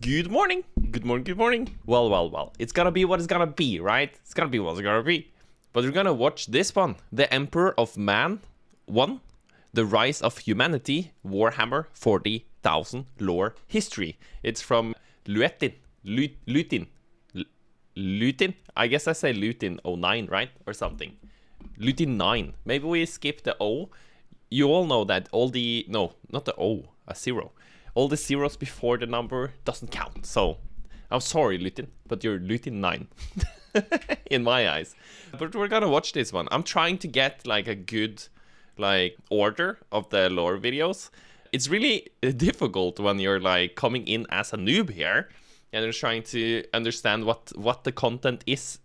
Good morning. Good morning, good morning. Well. It's gonna be what it's gonna be, right? It's gonna be what it's gonna be. But we're gonna watch this one. The Emperor of Man 1. The Rise of Humanity. Warhammer 40,000 Lore History. It's from Luetin. Lutin? I guess I say Lutin 09, right? Or something. Lutin 9. Maybe we skip the O. You all know that all the... No, not the O. A 0. All the zeros before the number doesn't count. So, I'm sorry, Lutin, but you're Lutin 9. In my eyes. But we're gonna watch this one. I'm trying to get like a good order of the lore videos. It's really difficult when you're like coming in as a noob here and you're trying to understand what the content is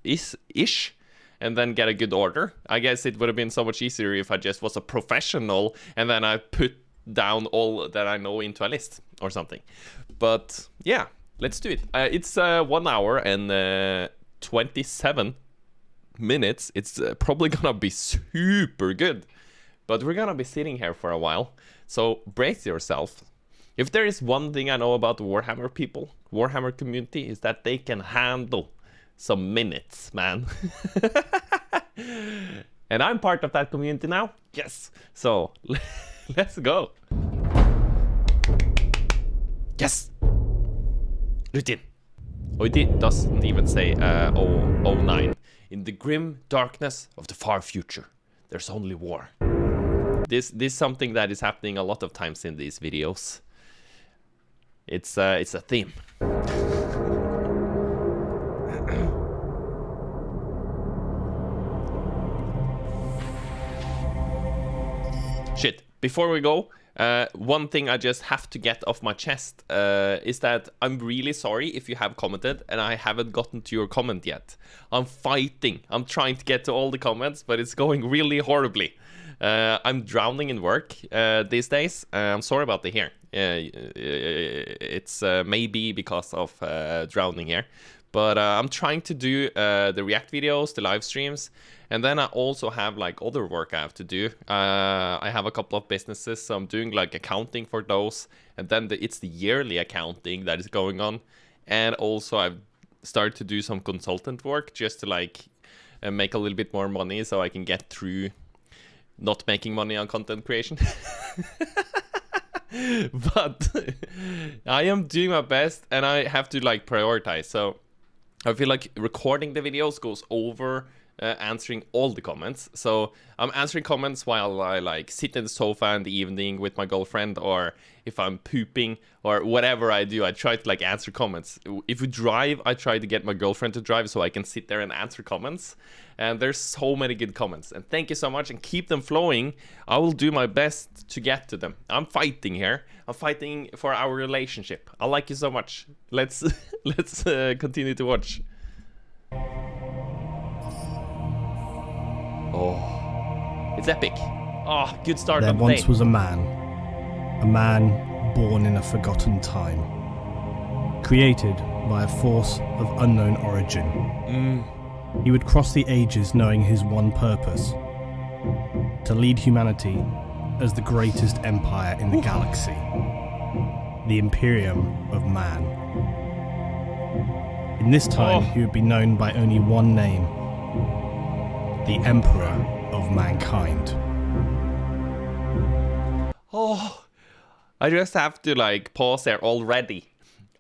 and then get a good order. I guess it would have been so much easier if I just was a professional and then I put down all that I know into a list or something. But yeah, let's do it. It's 1 hour and 27 minutes. It's probably gonna be super good, but we're gonna be sitting here for a while, so brace yourself. If there is one thing I know about Warhammer people, Warhammer community, is that they can handle some minutes, man. And I'm part of that community now. Yes, so let's go. Yes. Lutin. Oh, it doesn't even say 09. In the grim darkness of the far future, there's only war. This is something that is happening a lot of times in these videos. It's a theme. Shit. Before we go, one thing I just have to get off my chest is that I'm really sorry if you have commented and I haven't gotten to your comment yet. I'm fighting. I'm trying to get to all the comments, but it's going really horribly. I'm drowning in work these days. I'm sorry about the hair. It's maybe because of drowning here. But I'm trying to do the React videos, the live streams, and then I also have like other work I have to do. I have a couple of businesses, so I'm doing like accounting for those, and then it's the yearly accounting that is going on. And also I've started to do some consultant work just to like make a little bit more money so I can get through not making money on content creation. But I am doing my best and I have to like prioritize. So I feel like recording the videos goes over answering all the comments. So I'm answering comments while I like sit in the sofa in the evening with my girlfriend, or if I'm pooping or whatever I do, I try to like answer comments. If we drive, I try to get my girlfriend to drive so I can sit there and answer comments. And there's so many good comments. And thank you so much, and keep them flowing. I will do my best to get to them. I'm fighting here. I'm fighting for our relationship. I like you so much. Let's continue to watch. Oh, it's epic. Oh, good start There of the once day. was a man born in a forgotten time, created by a force of unknown origin. He would cross the ages knowing his one purpose: to lead humanity as the greatest empire in the galaxy, the Imperium of Man. In this time, he would be known by only one name: the Emperor of Mankind. Oh, I just have to like pause there already.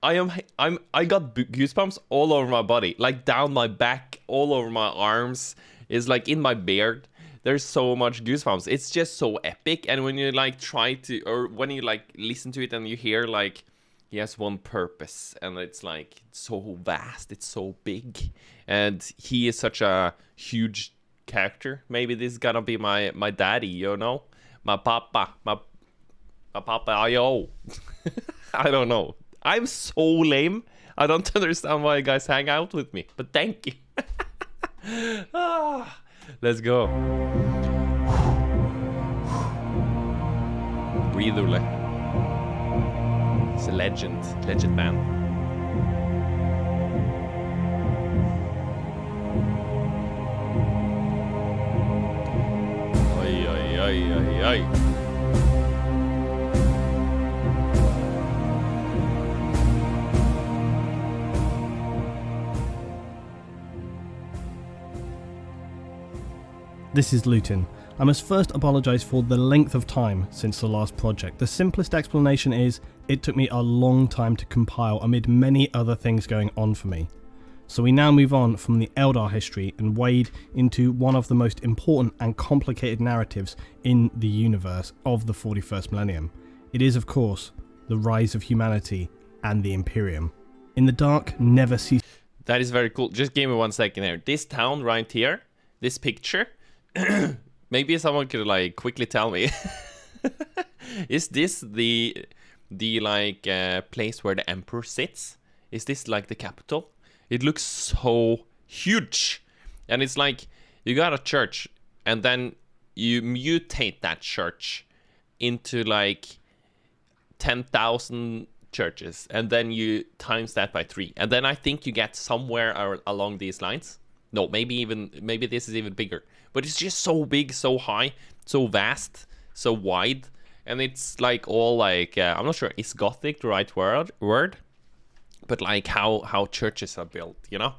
I got goosebumps all over my body, like down my back, all over my arms. It's like in my beard. There's so much goosebumps. It's just so epic. And when you like try to, or when you like listen to it and you hear like he has one purpose, and it's like so vast, it's so big, and he is such a huge character. Maybe this is gonna be my daddy, you know, my papa, my papa. I don't know. I'm so lame. I don't understand why you guys hang out with me, but thank you. Let's go. Breathe, Ole. It's a legend man. Oi, oi, oi, oi, oi. This is 𝗦cie. I must first apologise for the length of time since the last project. The simplest explanation is it took me a long time to compile amid many other things going on for me. So we now move on from the Eldar history and wade into one of the most important and complicated narratives in the universe of the 41st millennium. It is, of course, the rise of humanity and the Imperium. In the dark, never cease. That is very cool. Just give me 1 second here. This town right here, this picture, maybe someone could like quickly tell me. Is this the like place where the Emperor sits? Is this like the capital? It looks so huge, and it's like you got a church and then you mutate that church into like 10,000 churches, and then you times that by 3, and then I think you get somewhere along these lines. No, maybe this is even bigger, but it's just so big, so high, so vast, so wide, and it's like all like I'm not sure, is Gothic the right word? But like how churches are built, you know,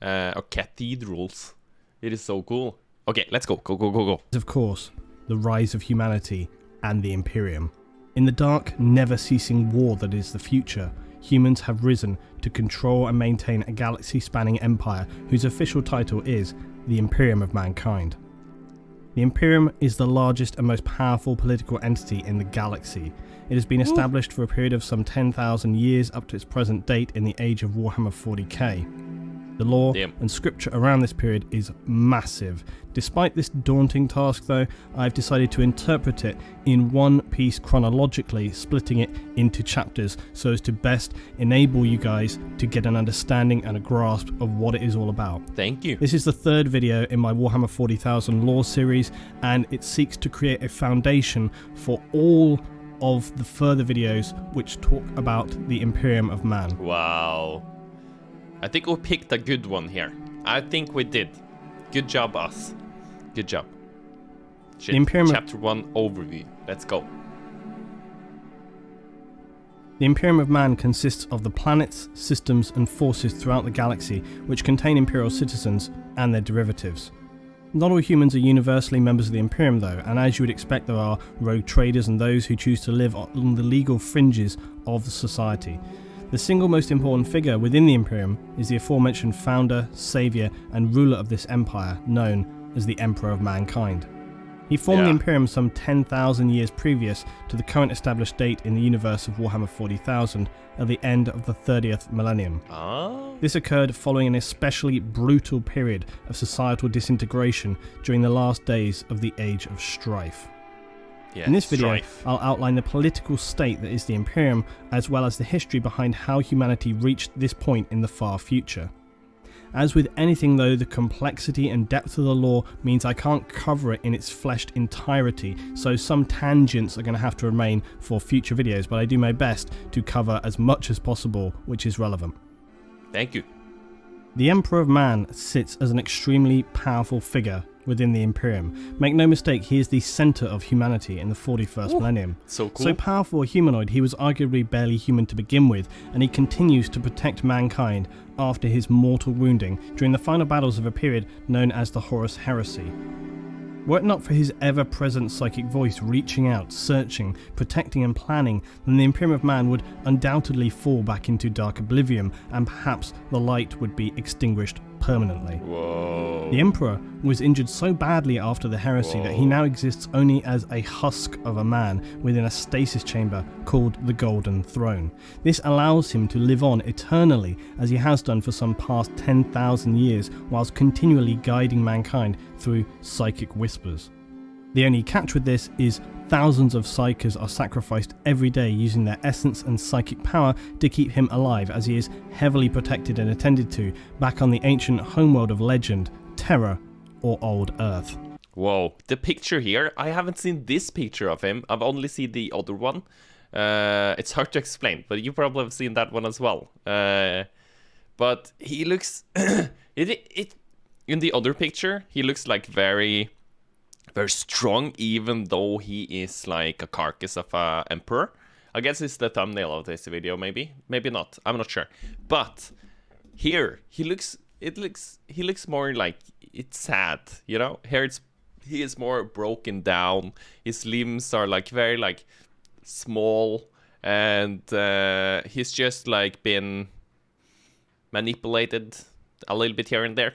or cathedrals. It is so cool. Okay, let's go. Go. Of course, the rise of humanity and the Imperium. In the dark, never-ceasing war that is the future, humans have risen to control and maintain a galaxy-spanning empire whose official title is the Imperium of Mankind. The Imperium is the largest and most powerful political entity in the galaxy. It has been established for a period of some 10,000 years up to its present date in the age of Warhammer 40k. The lore and scripture around this period is massive. Despite this daunting task though, I've decided to interpret it in one piece chronologically, splitting it into chapters so as to best enable you guys to get an understanding and a grasp of what it is all about. Thank you. This is the third video in my Warhammer 40,000 lore series, and it seeks to create a foundation for all of the further videos which talk about the Imperium of Man. Wow. I think we picked a good one here. I think we did. Good job, us. Good job. Shit. Chapter 1 overview. Let's go. The Imperium of Man consists of the planets, systems and forces throughout the galaxy which contain Imperial citizens and their derivatives. Not all humans are universally members of the Imperium though, and as you would expect, there are rogue traders and those who choose to live on the legal fringes of the society. The single most important figure within the Imperium is the aforementioned founder, saviour and ruler of this empire, known as the Emperor of Mankind. He formed the Imperium some 10,000 years previous to the current established date in the universe of Warhammer 40,000 at the end of the 30th millennium. This occurred following an especially brutal period of societal disintegration during the last days of the Age of Strife. In this video, I'll outline the political state that is the Imperium, as well as the history behind how humanity reached this point in the far future. As with anything though, the complexity and depth of the lore means I can't cover it in its fleshed entirety, so some tangents are going to have to remain for future videos, but I do my best to cover as much as possible which is relevant. Thank you. The Emperor of Man sits as an extremely powerful figure within the Imperium. Make no mistake, he is the centre of humanity in the 41st millennium. So cool. So powerful a humanoid, he was arguably barely human to begin with, and he continues to protect mankind after his mortal wounding during the final battles of a period known as the Horus Heresy. Were it not for his ever-present psychic voice reaching out, searching, protecting and planning, then the Imperium of Man would undoubtedly fall back into dark oblivion, and perhaps the light would be extinguished permanently. Whoa. The Emperor was injured so badly after the heresy that he now exists only as a husk of a man within a stasis chamber called the Golden Throne. This allows him to live on eternally as he has done for some past 10,000 years, whilst continually guiding mankind through psychic whispers. The only catch with this is thousands of psykers are sacrificed every day using their essence and psychic power to keep him alive, as he is heavily protected and attended to back on the ancient homeworld of legend, Terra, or Old Earth. Whoa, the picture here, I haven't seen this picture of him, I've only seen the other one. It's hard to explain, but you probably have seen that one as well. But he looks, in the other picture, he looks like very strong, even though he is like a carcass of a emperor. I guess it's the thumbnail of this video, maybe not, I'm not sure. But here he looks more like it's sad, you know. Here he is more broken down. His limbs are like very like small, and he's just like been manipulated a little bit here and there.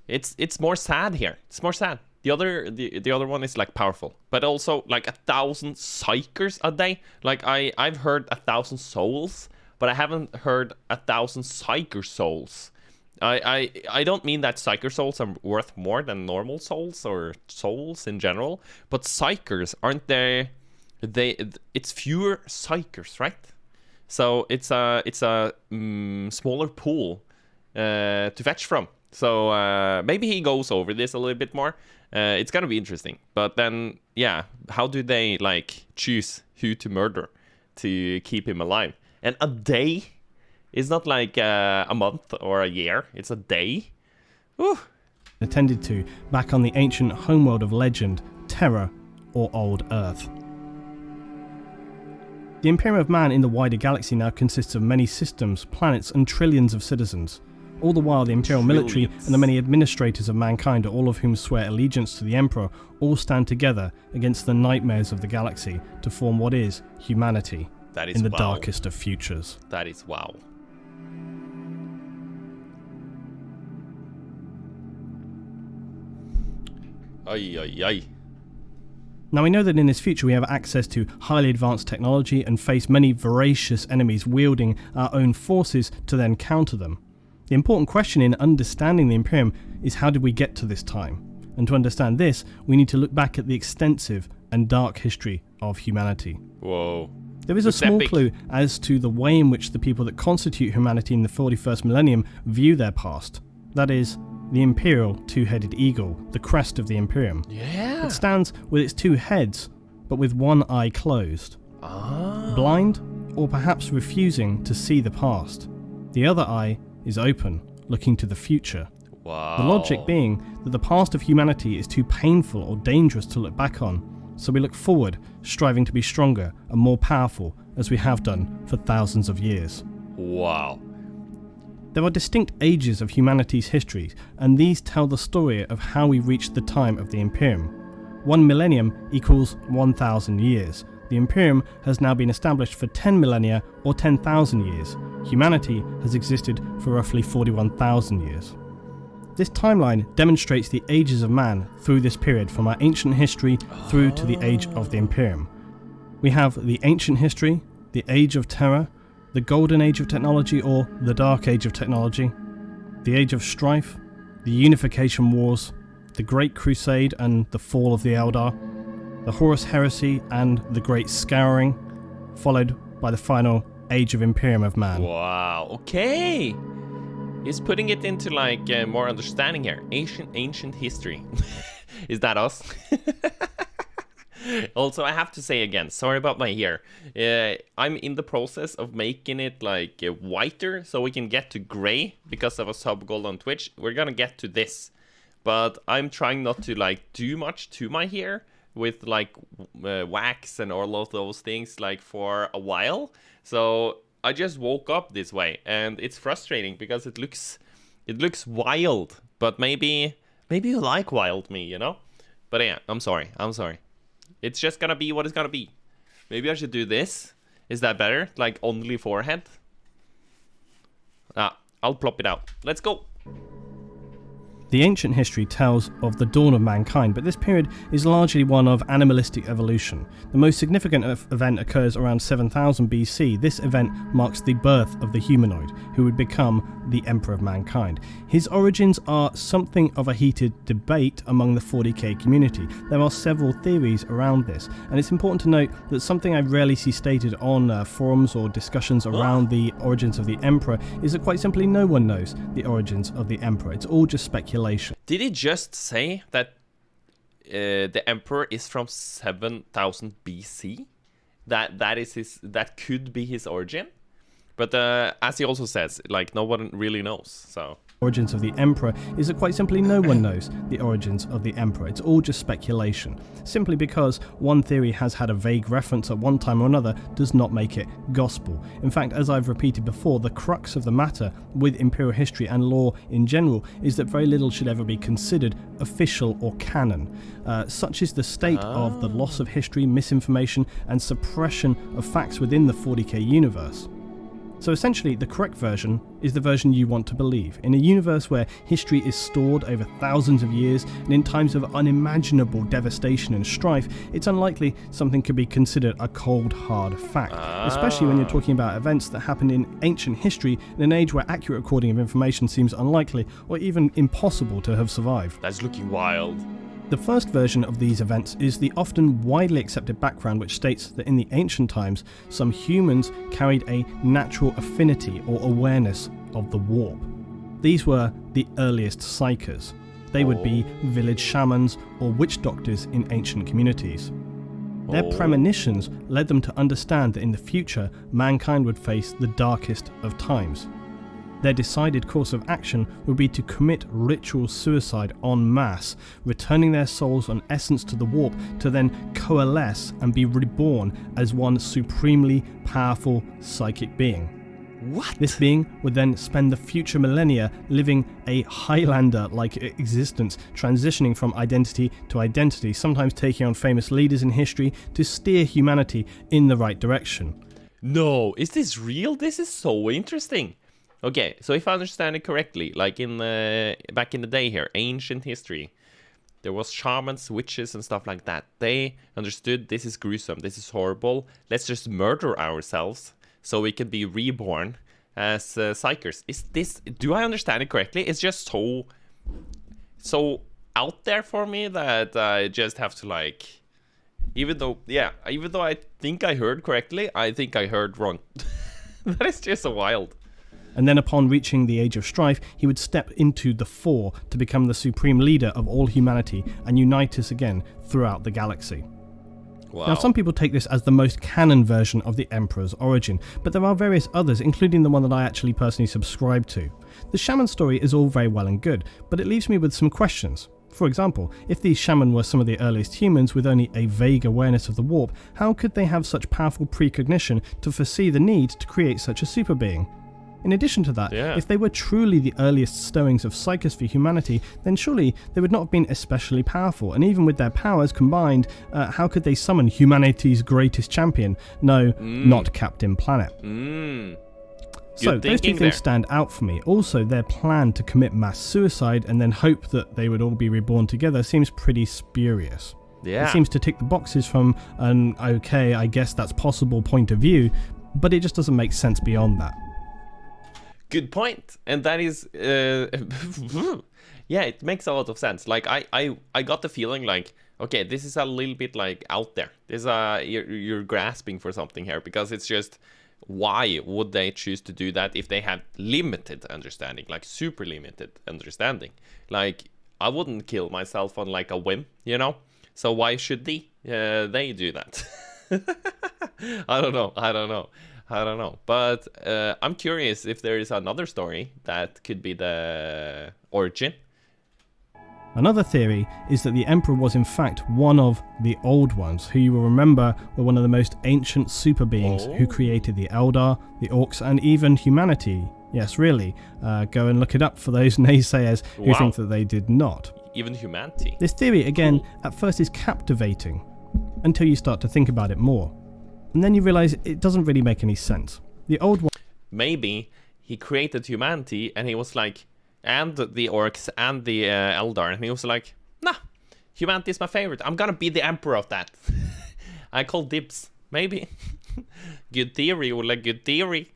It's more sad here. It's more sad. The other one is like powerful, but also like 1,000 psychers a day. Like I've heard 1,000 souls, but I haven't heard 1,000 psyker souls. I don't mean that psyker souls are worth more than normal souls or souls in general, but psychers aren't they? It's fewer psychers, right? So it's a smaller pool to fetch from. So maybe he goes over this a little bit more. It's gonna be interesting. But then, yeah, how do they like choose who to murder to keep him alive? And a day is not like a month or a year. It's a day. Whew. Attended to back on the ancient homeworld of legend, Terra, or Old Earth. The Imperium of Man in the wider galaxy now consists of many systems, planets, and trillions of citizens. All the while, the Imperial military and the many administrators of mankind, all of whom swear allegiance to the Emperor, all stand together against the nightmares of the galaxy to form what is humanity in the darkest of futures. That is wow. Ay, ay, ay. Now we know that in this future we have access to highly advanced technology and face many voracious enemies wielding our own forces to then counter them. The important question in understanding the Imperium is how did we get to this time? And to understand this, we need to look back at the extensive and dark history of humanity. Whoa. There is a small clue as to the way in which the people that constitute humanity in the 41st millennium view their past. That is, the Imperial two-headed eagle, the crest of the Imperium. Yeah. It stands with its two heads, but with one eye closed. Blind, or perhaps refusing to see the past. The other eye is open, looking to the future. Wow. The logic being that the past of humanity is too painful or dangerous to look back on, so we look forward, striving to be stronger and more powerful as we have done for thousands of years. Wow. There are distinct ages of humanity's history, and these tell the story of how we reached the time of the Imperium. 1 millennium equals 1,000 years. The Imperium has now been established for 10 millennia or 10,000 years. Humanity has existed for roughly 41,000 years. This timeline demonstrates the ages of man through this period, from our ancient history through to the age of the Imperium. We have the ancient history, the age of terror, the golden age of technology or the dark age of technology, the age of strife, the unification wars, the Great Crusade and the fall of the Eldar, the Horus Heresy and the Great Scouring, followed by the final age of Imperium of Man. Wow, okay. He's putting it into like more understanding here. Ancient history. Is that us? Also, I have to say again, sorry about my hair. I'm in the process of making it like whiter so we can get to gray because of a sub goal on Twitch. We're gonna get to this, but I'm trying not to like do much to my hair with like wax and all of those things like for a while. So I just woke up this way, and it's frustrating because it looks wild. But maybe you like wild me, you know? But yeah, I'm sorry. It's just gonna be what it's gonna be. Maybe I should do this. Is that better? Like only forehead? I'll plop it out. Let's go. The ancient history tells of the dawn of mankind, but this period is largely one of animalistic evolution. The most significant event occurs around 7000 BC. This event marks the birth of the humanoid, who would become the Emperor of Mankind. His origins are something of a heated debate among the 40k community. There are several theories around this, and it's important to note that something I rarely see stated on forums or discussions around the origins of the Emperor is that quite simply no one knows the origins of the Emperor. It's all just speculation. Did he just say that the Emperor is from 7000 BC? That could be his origin? But as he also says, like no one really knows. So origins of the Emperor is that quite simply no one knows the origins of the Emperor. It's all just speculation. Simply because one theory has had a vague reference at one time or another does not make it gospel. In fact, as I've repeated before, the crux of the matter with imperial history and law in general is that very little should ever be considered official or canon. Such is the state of the loss of history, misinformation, and suppression of facts within the 40k universe. So essentially, the correct version is the version you want to believe. In a universe where history is stored over thousands of years and in times of unimaginable devastation and strife, it's unlikely something could be considered a cold, hard fact, especially when you're talking about events that happened in ancient history in an age where accurate recording of information seems unlikely or even impossible to have survived. That's looking wild. The first version of these events is the often widely accepted background, which states that in the ancient times, some humans carried a natural affinity or awareness of the warp. These were the earliest psykers. They would be village shamans or witch doctors in ancient communities. Their premonitions led them to understand that in the future, mankind would face the darkest of times. Their decided course of action would be to commit ritual suicide en masse, returning their souls and essence to the warp to then coalesce and be reborn as one supremely powerful psychic being. What? This being would then spend the future millennia living a Highlander-like existence, transitioning from identity to identity, sometimes taking on famous leaders in history to steer humanity in the right direction. No, is this real? This is so interesting. Okay, so if I understand it correctly, like in back in the day here, ancient history, there was shamans, witches, and stuff like that. They understood this is gruesome, this is horrible. Let's just murder ourselves so we can be reborn as psykers. Is this? Do I understand it correctly? It's just so out there for me that I just have to like. Even though I think I heard correctly, I think I heard wrong. That is just so wild. And then upon reaching the Age of Strife, he would step into the Four to become the supreme leader of all humanity and unite us again throughout the galaxy. Wow. Now, some people take this as the most canon version of the Emperor's origin, but there are various others, including the one that I actually personally subscribe to. The shaman story is all very well and good, but it leaves me with some questions. For example, if these shaman were some of the earliest humans with only a vague awareness of the warp, how could they have such powerful precognition to foresee the need to create such a super being? In addition to that, if they were truly the earliest stowings of psykers for humanity, then surely they would not have been especially powerful, and even with their powers combined, how could they summon humanity's greatest champion? No, not Captain Planet. So those two things stand out for me. Also, their plan to commit mass suicide and then hope that they would all be reborn together seems pretty spurious. Yeah. It seems to tick the boxes from an okay, I guess that's possible point of view, but it just doesn't make sense beyond that. Good point. And that is yeah, it makes a lot of sense. Like I got the feeling like, okay, this is a little bit like out there. This you're grasping for something here, because it's just, why would they choose to do that if they have limited understanding, like super limited understanding? Like, I wouldn't kill myself on like a whim, you know? So why should they do that? I don't know. But I'm curious if there is another story that could be the origin. Another theory is that the Emperor was in fact one of the Old Ones, who you will remember were one of the most ancient super beings who created the Eldar, the Orcs, and even humanity. Yes, really. Go and look it up for those naysayers who think that they did not. Even humanity. This theory, again, at first is captivating, until you start to think about it more. And then you realize it doesn't really make any sense. The Old One... Maybe he created humanity and he was like, and the orcs and the Eldar, and he was like, nah, humanity is my favorite. I'm gonna be the emperor of that. I call dibs. Maybe. Good theory, Ola, good theory.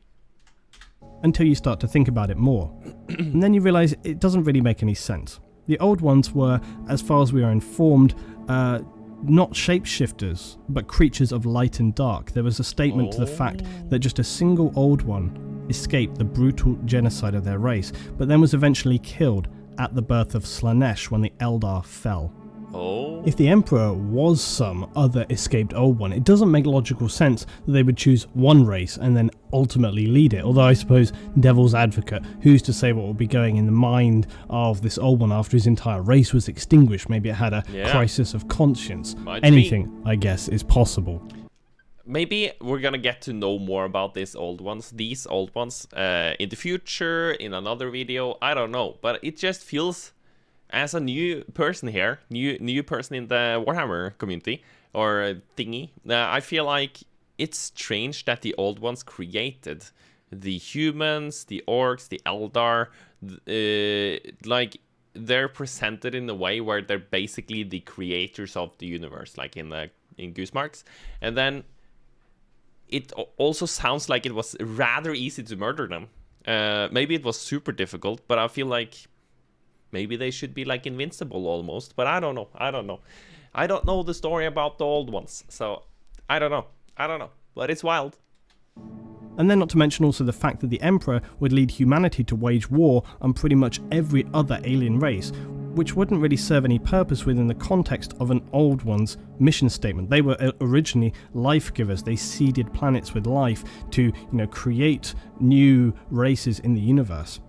Until you start to think about it more. And then you realize it doesn't really make any sense. The Old Ones were, as far as we are informed, not shapeshifters, but creatures of light and dark. There was a statement to the fact that just a single Old One escaped the brutal genocide of their race, but then was eventually killed at the birth of Slaanesh when the Eldar fell. Oh. If the Emperor was some other escaped Old One, it doesn't make logical sense that they would choose one race and then ultimately lead it. Although I suppose, devil's advocate, who's to say what would be going in the mind of this Old One after his entire race was extinguished? Maybe it had a crisis of conscience. Anything, I guess, is possible. Maybe we're gonna get to know more about these old ones in the future, in another video. I don't know, but it just feels, as a new person here, new person in the Warhammer community or thingy, I feel like it's strange that the old ones created the humans, the orcs, the Eldar, like they're presented in a way where they're basically the creators of the universe, like in 𝗦cie𝗰𝗶𝗹𝘀, and then it also sounds like it was rather easy to murder them. Maybe it was super difficult, but I feel like maybe they should be like invincible almost. But I don't know. I don't know the story about the old ones, so I don't know. But it's wild. And then not to mention also the fact that the Emperor would lead humanity to wage war on pretty much every other alien race, which wouldn't really serve any purpose within the context of an Old One's mission statement. They were originally life givers. They seeded planets with life to, create new races in the universe.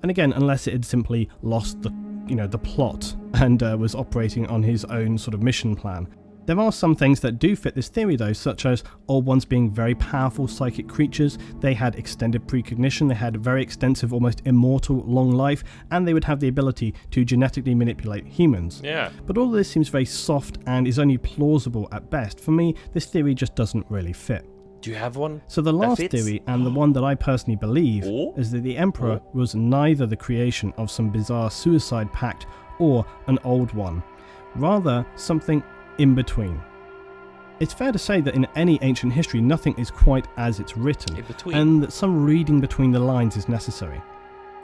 And again, unless it had simply lost the plot and was operating on his own sort of mission plan. There are some things that do fit this theory though, such as Old Ones being very powerful psychic creatures. They had extended precognition, they had very extensive, almost immortal long life, and they would have the ability to genetically manipulate humans. Yeah. But all of this seems very soft and is only plausible at best. For me, this theory just doesn't really fit. Do you have one? So the last theory, and the one that I personally believe, is that the Emperor was neither the creation of some bizarre suicide pact or an Old One, rather something in between. It's fair to say that in any ancient history, nothing is quite as it's written, and that some reading between the lines is necessary.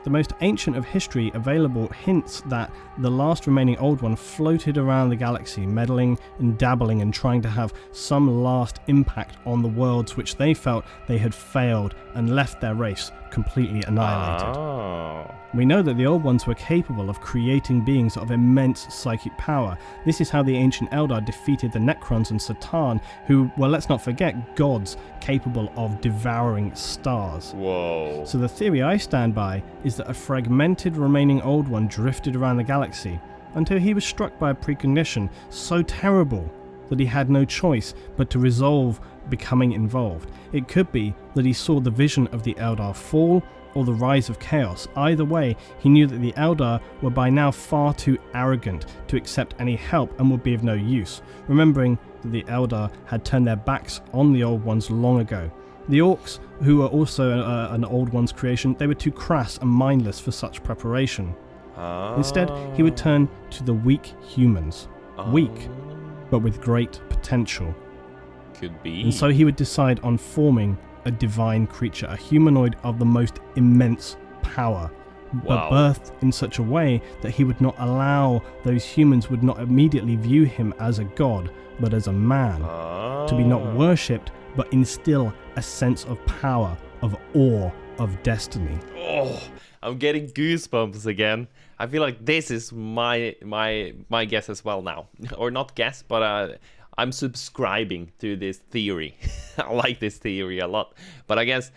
The most ancient of history available hints that the last remaining Old One floated around the galaxy, meddling and dabbling and trying to have some last impact on the worlds which they felt they had failed and left their race completely annihilated. Oh. We know that the Old Ones were capable of creating beings of immense psychic power. This is how the ancient Eldar defeated the Necrons and 𝗏, who were, let's not forget, gods capable of devouring stars. Whoa. So the theory I stand by is that a fragmented remaining Old One drifted around the galaxy until he was struck by a precognition so terrible that he had no choice but to resolve becoming involved. It could be that he saw the vision of the Eldar fall or the rise of chaos. Either way, he knew that the Eldar were by now far too arrogant to accept any help and would be of no use, remembering that the Eldar had turned their backs on the Old Ones long ago. The Orcs, who were also an Old One's creation, they were too crass and mindless for such preparation. Instead, he would turn to the weak humans. Weak, but with great potential. Could be. And so he would decide on forming a divine creature, a humanoid of the most immense power, but birthed in such a way that he would not allow those humans would not immediately view him as a god, but as a man, to be not worshipped, but instill a sense of power, of awe, of destiny. Oh, I'm getting goosebumps again. I feel like this is my guess as well now, or not guess, but I'm subscribing to this theory. I like this theory a lot, but I guess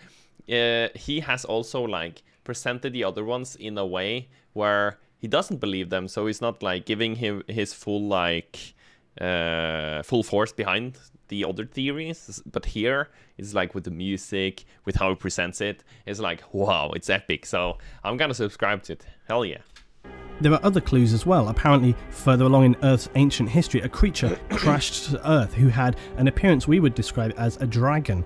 he has also like presented the other ones in a way where he doesn't believe them, so he's not like giving him his full full force behind the other theories. But here it's like with the music, with how he presents it, it's like wow, it's epic. So I'm gonna subscribe to it. Hell yeah. There are other clues as well. Apparently, further along in Earth's ancient history, a creature crashed to Earth who had an appearance we would describe as a dragon.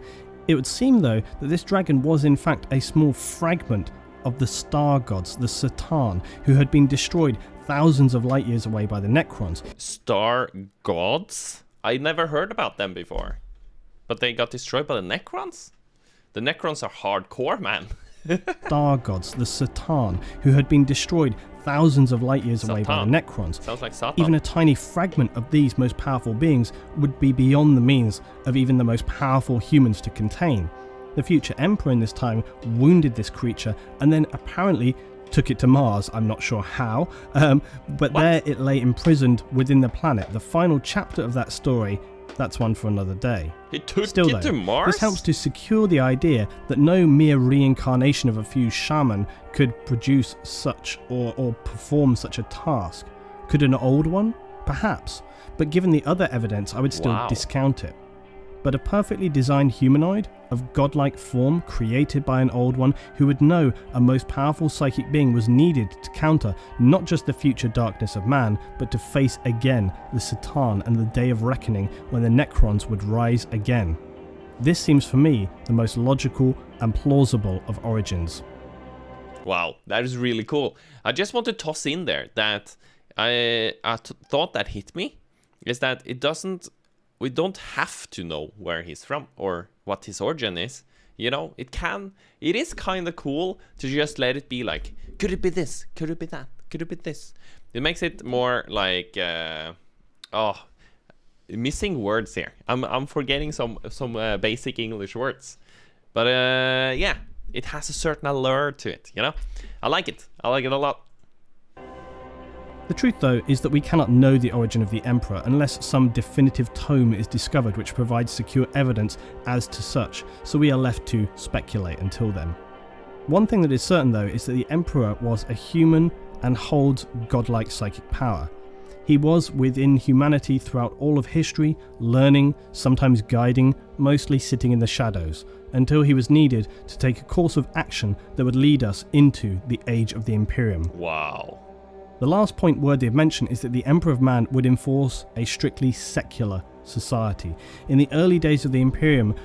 It would seem, though, that this dragon was in fact a small fragment of the star gods, the 𝗏, who had been destroyed thousands of light years away by the Necrons. Star gods? I never heard about them before. But they got destroyed by the Necrons? The Necrons are hardcore, man. Star gods, the 𝗏, who had been destroyed thousands of light years away by the Necrons. Sounds like Satan. Even a tiny fragment of these most powerful beings would be beyond the means of even the most powerful humans to contain. The future Emperor in this time wounded this creature and then apparently took it to Mars. I'm not sure how, but there it lay imprisoned within the planet. The final chapter of that story, that's one for another day. It took Still, it to Mars? This helps to secure the idea that no mere reincarnation of a few shaman could produce such or perform such a task. Could an old one? Perhaps, but given the other evidence, I would still discount it. But a perfectly designed humanoid of godlike form created by an old one who would know a most powerful psychic being was needed to counter not just the future darkness of man, but to face again the Satan and the day of reckoning when the Necrons would rise again. This seems for me the most logical and plausible of origins. Wow, that is really cool. I just want to toss in there that thought that hit me is that we don't have to know where he's from or what his origin is. You know, it is kind of cool to just let it be like, could it be this? Could it be that? Could it be this? It makes it more like, missing words here. I'm forgetting some basic English words. But yeah, it has a certain allure to it, you know? I like it a lot. The truth, though, is that we cannot know the origin of the Emperor unless some definitive tome is discovered which provides secure evidence as to such, so we are left to speculate until then. One thing that is certain, though, is that the Emperor was a human and holds godlike psychic power. He was within humanity throughout all of history, learning, sometimes guiding, mostly sitting in the shadows, until he was needed to take a course of action that would lead us into the Age of the Imperium. Wow. The last point worthy of mention is that the Emperor of Man would enforce a strictly secular society. In the early days of the Imperium,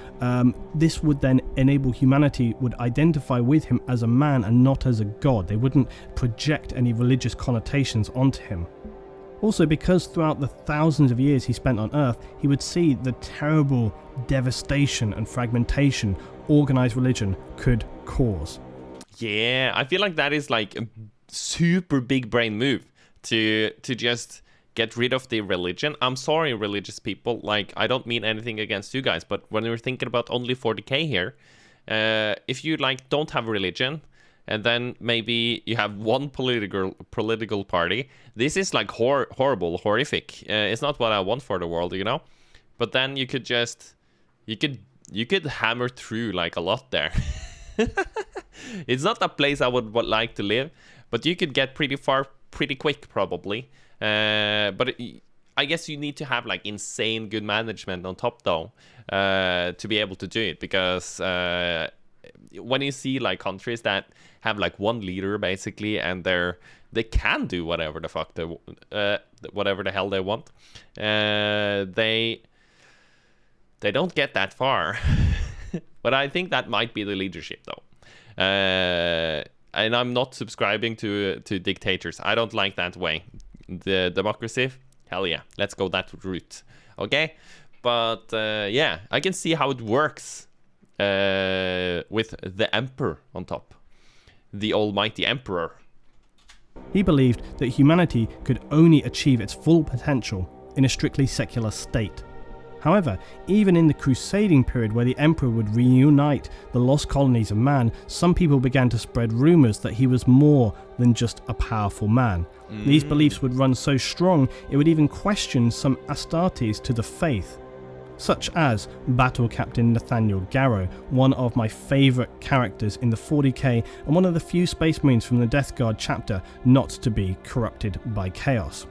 this would then enable humanity would identify with him as a man and not as a god. They wouldn't project any religious connotations onto him. Also, because throughout the thousands of years he spent on Earth, he would see the terrible devastation and fragmentation organized religion could cause. Yeah, I feel like that is like a super big brain move to just get rid of the religion. I'm sorry, religious people, like, I don't mean anything against you guys, but when we're thinking about only 40k here, if you like don't have religion and then maybe you have one political party, this is like horrible, horrific. It's not what I want for the world, you know. But then you could just you could hammer through like a lot there. It's not a place I would like to live, but you could get pretty far pretty quick probably. But I guess you need to have like insane good management on top though, to be able to do it, because when you see like countries that have like one leader basically and they can do whatever the fuck whatever the hell they want, they don't get that far. But I think that might be the leadership though. And I'm not subscribing to dictators. I don't like that way. The democracy, hell yeah, let's go that route. Okay, but yeah, I can see how it works with the emperor on top, the almighty emperor. He believed that humanity could only achieve its full potential in a strictly secular state. However, even in the crusading period where the emperor would reunite the lost colonies of man, some people began to spread rumours that he was more than just a powerful man. These beliefs would run so strong it would even question some Astartes to the faith, such as Battle Captain Nathaniel Garrow, one of my favourite characters in the 40k and one of the few Space Marines from the Death Guard chapter not to be corrupted by chaos.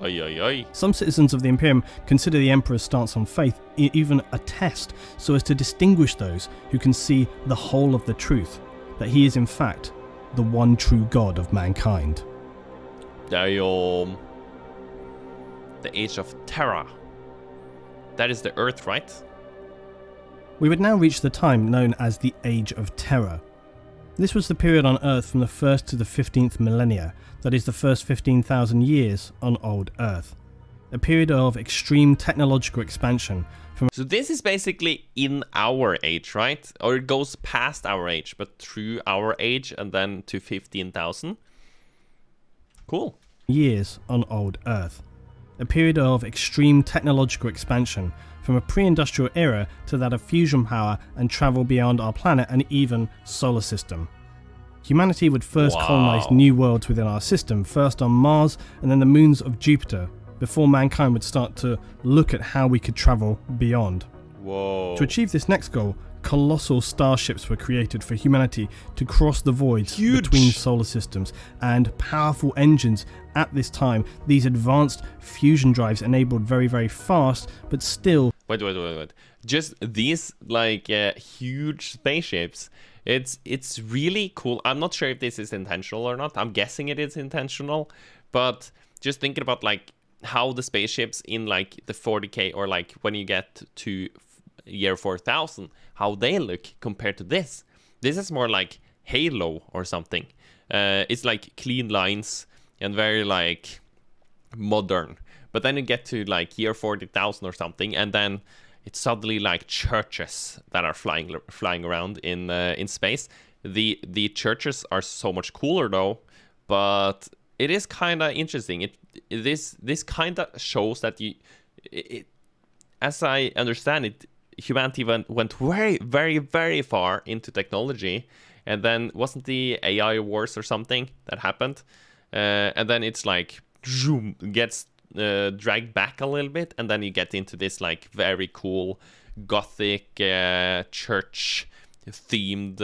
Oy, oy, oy. Some citizens of the Imperium consider the Emperor's stance on faith even a test, so as to distinguish those who can see the whole of the truth, that he is in fact the one true God of mankind. Damn. The Age of Terror. That is the Earth, right? We would now reach the time known as the Age of Terror. This was the period on Earth from the 1st to the 15th millennia, that is the first 15,000 years on old Earth. A period of extreme technological expansion. So this is basically in our age, right? Or it goes past our age, but through our age and then to 15,000? Cool. Years on old Earth. A period of extreme technological expansion from a pre-industrial era to that of fusion power and travel beyond our planet and even solar system. Humanity would first colonize new worlds within our system, first on Mars and then the moons of Jupiter, before mankind would start to look at how we could travel beyond. Whoa. To achieve this next goal, colossal starships were created for humanity to cross the voids between solar systems, and powerful engines at this time. These advanced fusion drives enabled very, very fast, but still... Wait. Just these, like, huge spaceships, it's really cool. I'm not sure if this is intentional or not. I'm guessing it is intentional, but just thinking about, like, how the spaceships in, like, the 40K, or, like, when you get to year 4000, how they look compared to this. This is more like Halo or something. It's like clean lines and very like modern. But then you get to like year 40,000 or something, and then it's suddenly like churches that are flying around in space. The churches are so much cooler though, but it is kind of interesting. This kind of shows that as I understand it, humanity went very, very, very far into technology, and then wasn't the AI wars or something that happened, and then it's like zoom, gets dragged back a little bit, and then you get into this like very cool gothic church themed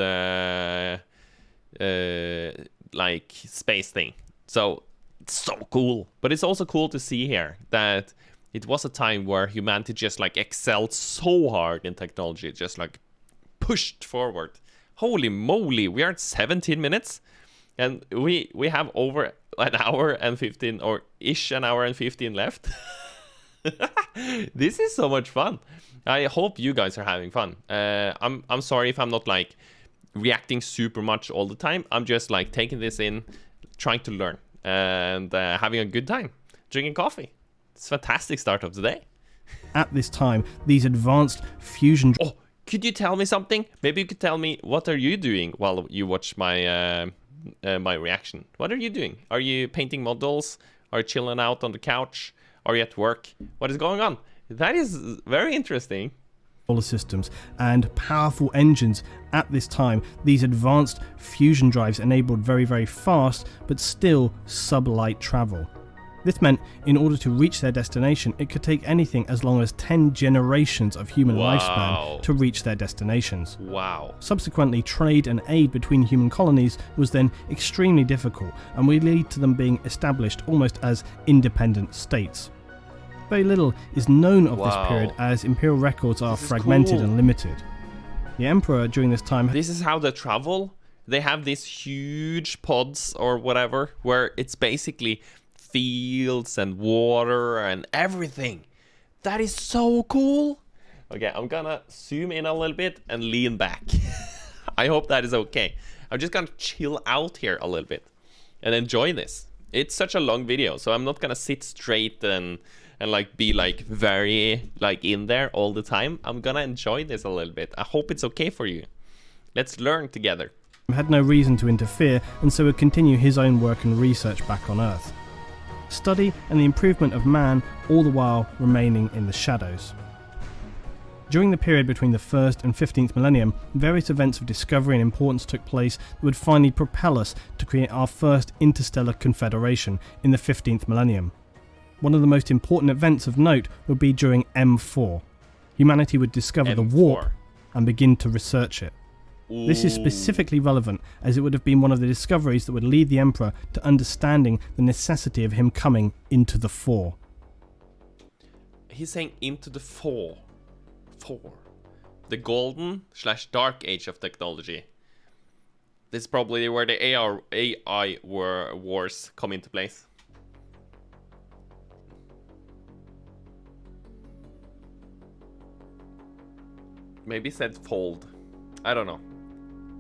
like space thing. So it's so cool, but it's also cool to see here that it was a time where humanity just like excelled so hard in technology, just like pushed forward. Holy moly, we are at 17 minutes and we have over an hour and 15 or ish an hour and 15 left. This is so much fun. I hope you guys are having fun. I'm sorry if I'm not like reacting super much all the time. I'm just like taking this in, trying to learn and having a good time, drinking coffee. It's a fantastic start of the day. At this time, these advanced fusion... Oh, could you tell me something? Maybe you could tell me, what are you doing while you watch my my reaction? What are you doing? Are you painting models? Are you chilling out on the couch? Are you at work? What is going on? That is very interesting. Solar systems and powerful engines at this time. These advanced fusion drives enabled very, very fast, but still sublight travel. This meant in order to reach their destination, it could take anything as long as 10 generations of human lifespan to reach their destinations. Wow. Subsequently, trade and aid between human colonies was then extremely difficult and would lead to them being established almost as independent states. Very little is known of this period, as imperial records are fragmented and limited. The emperor during this time... This is how they travel. They have these huge pods or whatever, where it's basically fields and water and everything. That is so cool. Okay, I'm gonna zoom in a little bit and lean back. I hope that is okay. I'm just gonna chill out here a little bit and enjoy this. It's such a long video, so I'm not gonna sit straight and like be like very like in there all the time. I'm gonna enjoy this a little bit. I hope it's okay for you. Let's learn together. Had no reason to interfere, and so would continue his own work and research back on Earth. Study and the improvement of man, all the while remaining in the shadows. During the period between the 1st and 15th millennium, various events of discovery and importance took place that would finally propel us to create our first interstellar confederation in the 15th millennium. One of the most important events of note would be during M4. Humanity would discover the warp and begin to research it. Ooh. This is specifically relevant as it would have been one of the discoveries that would lead the Emperor to understanding the necessity of him coming into the fore. He's saying into the fore. The golden/dark age of technology. This is probably where the AI wars come into place. Maybe said fold. I don't know.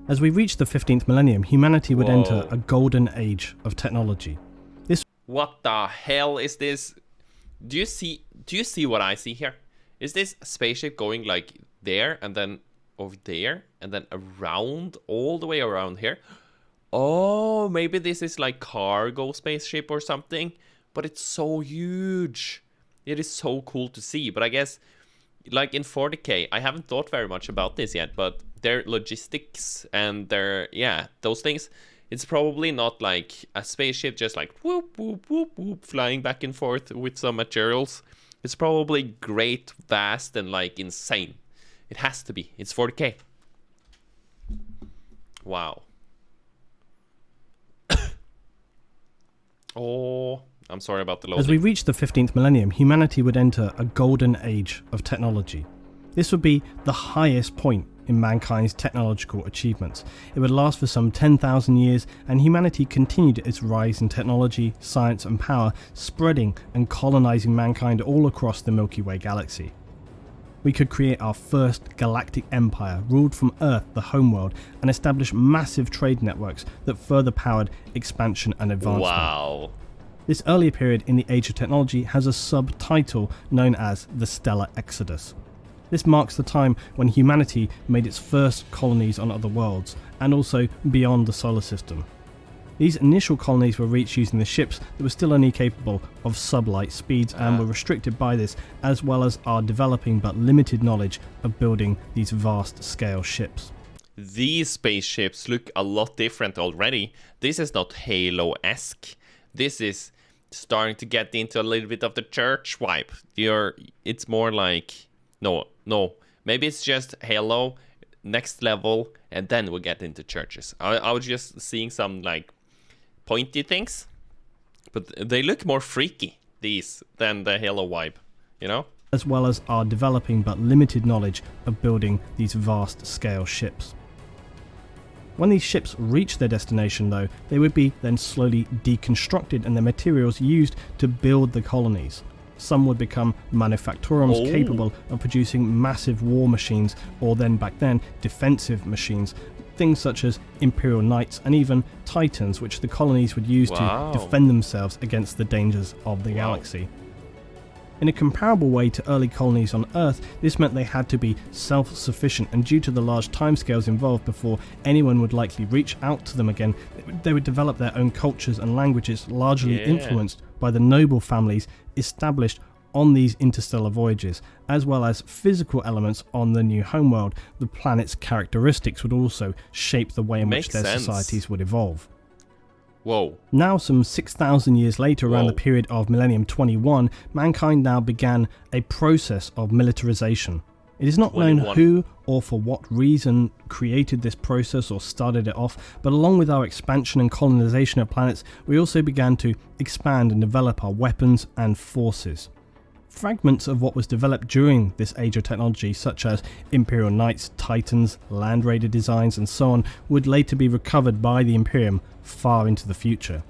As we reach the 15th millennium, humanity would enter a golden age of technology. What the hell is this? Do you see what I see here? Is this spaceship going like there and then over there and then around, all the way around here? Oh, maybe this is like cargo spaceship or something, but it's so huge. It is so cool to see, but I guess like in 40k, I haven't thought very much about this yet, but their logistics and their, yeah, those things, it's probably not like a spaceship just like whoop, whoop, whoop, whoop, flying back and forth with some materials. It's probably great, vast, and like insane. It has to be. It's 40k. Wow. Oh, I'm sorry about the loading. As we reach the 15th millennium, humanity would enter a golden age of technology. This would be the highest point in mankind's technological achievements. It would last for some 10,000 years, and humanity continued its rise in technology, science and power, spreading and colonizing mankind all across the Milky Way galaxy. We could create our first galactic empire, ruled from Earth, the homeworld, and establish massive trade networks that further powered expansion and advancement. Wow. This earlier period in the Age of Technology has a subtitle known as the Stellar Exodus. This marks the time when humanity made its first colonies on other worlds, and also beyond the solar system. These initial colonies were reached using the ships that were still only capable of sublight speeds and were restricted by this, as well as our developing but limited knowledge of building these vast scale ships. These spaceships look a lot different already. This is not Halo-esque. This is starting to get into a little bit of the church vibe. It's more like... No. Maybe it's just Halo, next level, and then we'll get into churches. I was just seeing some, like, pointy things. But they look more freaky, these, than the Halo vibe, you know? As well as our developing but limited knowledge of building these vast scale ships. When these ships reached their destination though, they would be then slowly deconstructed and the materials used to build the colonies. Some would become manufactorums capable of producing massive war machines, or then back then defensive machines, things such as Imperial Knights and even Titans, which the colonies would use to defend themselves against the dangers of the galaxy. In a comparable way to early colonies on Earth, this meant they had to be self-sufficient, and due to the large timescales involved before anyone would likely reach out to them again, they would develop their own cultures and languages, largely influenced by the noble families established on these interstellar voyages, as well as physical elements on the new homeworld. The planet's characteristics would also shape the way in which their societies would evolve. Whoa. Now, some 6,000 years later, around the period of Millennium 21, mankind now began a process of militarization. It is not known who or for what reason created this process or started it off, but along with our expansion and colonization of planets, we also began to expand and develop our weapons and forces. Fragments of what was developed during this age of technology, such as Imperial Knights, Titans, Land Raider designs and so on, would later be recovered by the Imperium far into the future.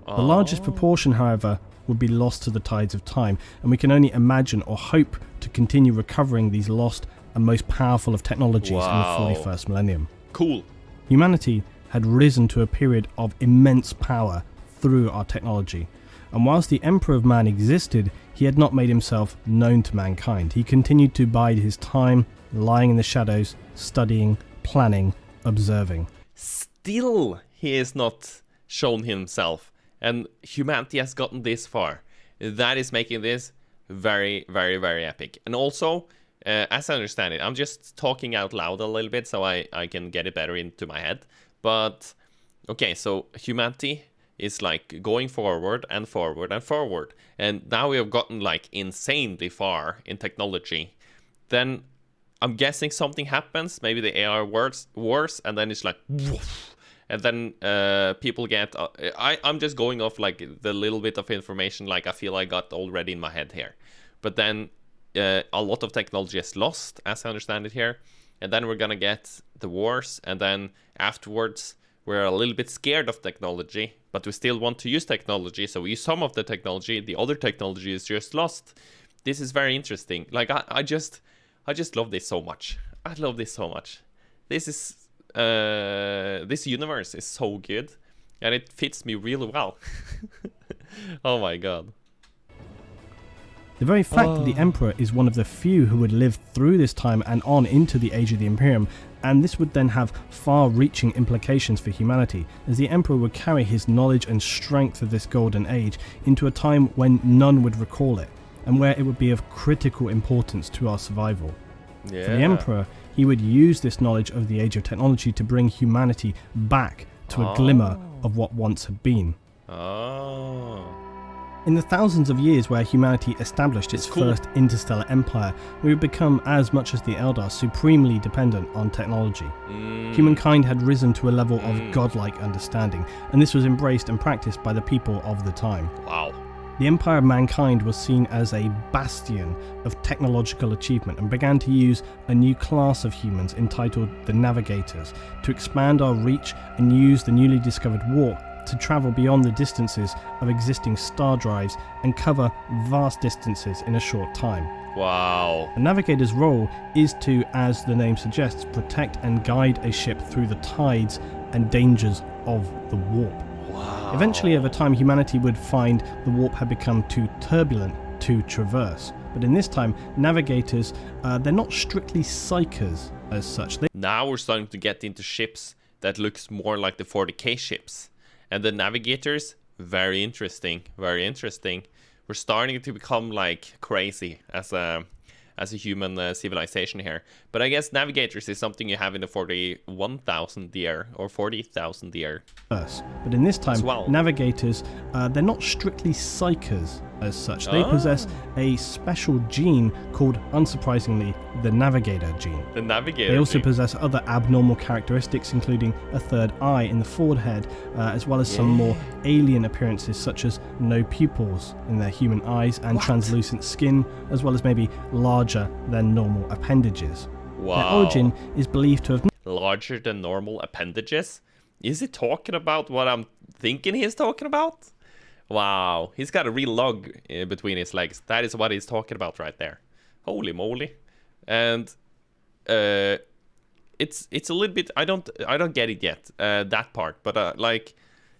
The largest proportion, however, would be lost to the tides of time, and we can only imagine or hope to continue recovering these lost and most powerful of technologies in the 41st millennium. Cool. Humanity had risen to a period of immense power through our technology, and whilst the Emperor of Man existed, he had not made himself known to mankind. He continued to bide his time, lying in the shadows, studying, planning, observing. Still, he is not shown himself, and humanity has gotten this far. That is making this very, very, very epic. And also, as I understand it, I'm just talking out loud a little bit so I can get it better into my head. But, okay, so humanity is like going forward and forward and forward. And now we have gotten like insanely far in technology. Then I'm guessing something happens. Maybe the AI works worse, and then it's like woof. And then people get... I'm just going off like the little bit of information like I feel I got already in my head here. But then a lot of technology is lost, as I understand it here. And then we're gonna get the wars, and then afterwards we're a little bit scared of technology, but we still want to use technology, so we use some of the technology. The other technology is just lost. This is very interesting. Like I just love this so much. I love this so much. This is this universe is so good, and it fits me really well. Oh my god. The very fact that the Emperor is one of the few who would live through this time and on into the Age of the Imperium, and this would then have far-reaching implications for humanity, as the Emperor would carry his knowledge and strength of this golden age into a time when none would recall it. and where it would be of critical importance to our survival. Yeah. For the Emperor, he would use this knowledge of the age of technology to bring humanity back to a glimmer of what once had been. Oh. In the thousands of years where humanity established its first interstellar empire, we would become, as much as the Eldar, supremely dependent on technology. Humankind had risen to a level of godlike understanding, and this was embraced and practiced by the people of the time. Wow. The Empire of Mankind was seen as a bastion of technological achievement and began to use a new class of humans entitled the Navigators to expand our reach and use the newly discovered warp to travel beyond the distances of existing star drives and cover vast distances in a short time. Wow. A navigator's role is to, as the name suggests, protect and guide a ship through the tides and dangers of the warp. Wow. Eventually, over time, humanity would find the warp had become too turbulent to traverse. But in this time, navigators, they're not strictly psychers as such. Now we're starting to get into ships that looks more like the 40k ships. And the navigators, very interesting, very interesting. We're starting to become like crazy as a human civilization here. But I guess navigators is something you have in the 41,000 year or 40,000 year. But in this time, navigators, they're not strictly psychers as such. They possess a special gene called, unsurprisingly, the navigator gene. The navigator They also gene. possess other abnormal characteristics, including a third eye in the forehead, as well as some more alien appearances such as no pupils in their human eyes and translucent skin, as well as maybe larger than normal appendages. Wow. Their origin is believed to have larger than normal appendages? Is he talking about what I'm thinking he's talking about? Wow, he's got a real log between his legs. That is what he's talking about right there. Holy moly. And it's a little bit, I don't get it yet, that part, but like,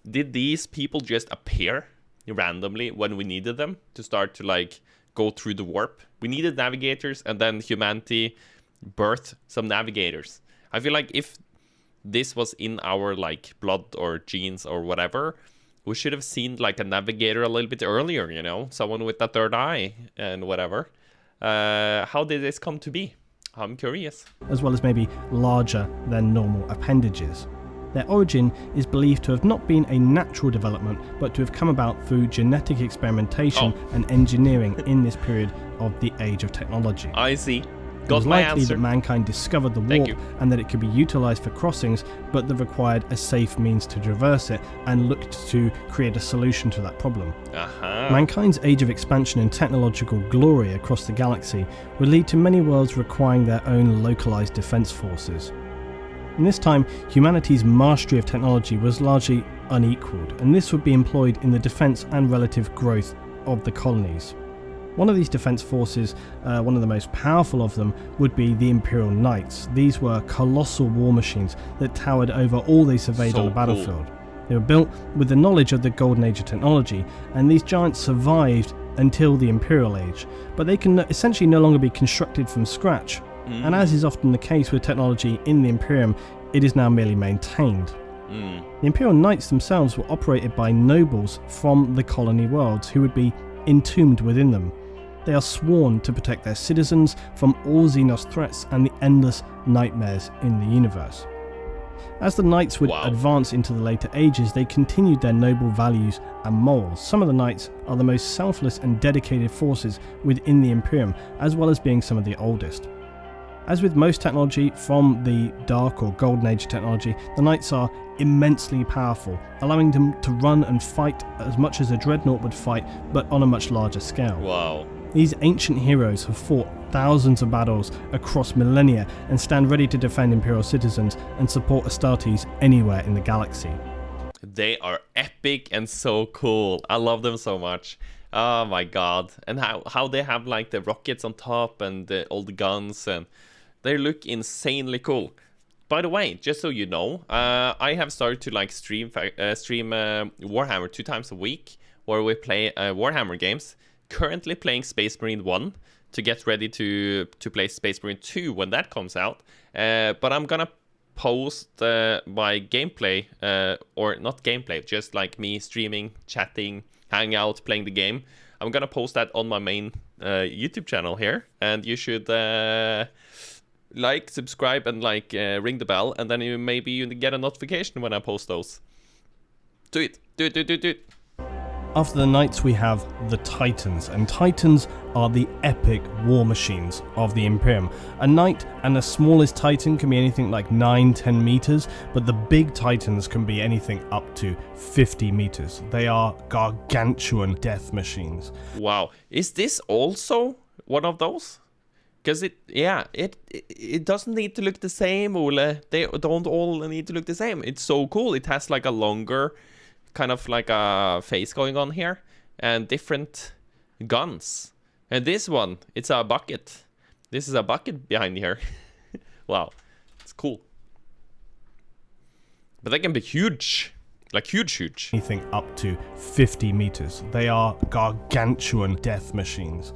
did these people just appear randomly when we needed them to start to like go through the warp? We needed navigators, and then humanity birthed some navigators. I feel like if this was in our like blood or genes or whatever, we should have seen like a navigator a little bit earlier, you know, someone with a third eye and whatever. How did this come to be? I'm curious. As well as maybe larger than normal appendages. Their origin is believed to have not been a natural development, but to have come about through genetic experimentation and engineering in this period of the age of technology. I see. It Got was my likely answer. that mankind discovered the warp and that it could be utilized for crossings, but that required a safe means to traverse it and looked to create a solution to that problem. Mankind's age of expansion and technological glory across the galaxy would lead to many worlds requiring their own localized defense forces. In this time, humanity's mastery of technology was largely unequaled, and this would be employed in the defense and relative growth of the colonies. One of these defense forces, one of the most powerful of them, would be the Imperial Knights. These were colossal war machines that towered over all they surveyed on the battlefield. They were built with the knowledge of the Golden Age of technology, and these giants survived until the Imperial Age, but they can essentially no longer be constructed from scratch. And as is often the case with technology in the Imperium, it is now merely maintained. The Imperial Knights themselves were operated by nobles from the colony worlds who would be entombed within them. They are sworn to protect their citizens from all Xenos threats and the endless nightmares in the universe. As the Knights would advance into the later ages, they continued their noble values and morals. Some of the Knights are the most selfless and dedicated forces within the Imperium, as well as being some of the oldest. As with most technology from the Dark or Golden Age technology, the Knights are immensely powerful, allowing them to run and fight as much as a dreadnought would fight, but on a much larger scale. Wow. These ancient heroes have fought thousands of battles across millennia and stand ready to defend Imperial citizens and support Astartes anywhere in the galaxy. They are epic and so cool. I love them so much. Oh my god. And how they have like the rockets on top and all the guns, and they look insanely cool. By the way, just so you know, I have started to like stream Warhammer 2 times a week, where we play Warhammer games. Currently playing Space Marine 1 to get ready to play Space Marine 2 when that comes out. But I'm gonna post my gameplay, or not gameplay, just like me streaming, chatting, hanging out, playing the game. I'm gonna post that on my main YouTube channel here, and you should like, subscribe, and ring the bell, and then maybe you get a notification when I post those. Do it. Do it, do it, do it, do it. After the knights we have the titans, and titans are the epic war machines of the Imperium. A knight and the smallest titan can be anything like 9-10 meters, but the big titans can be anything up to 50 meters. They are gargantuan death machines. Wow, is this also one of those? Because it doesn't need to look the same, Ole. They don't all need to look the same. It's so cool. It has like a longer, kind of like a face going on here, and different guns. And this one, it's a bucket. This is a bucket behind here. Wow, it's cool. But they can be huge, like huge. Anything up to 50 meters. They are gargantuan death machines.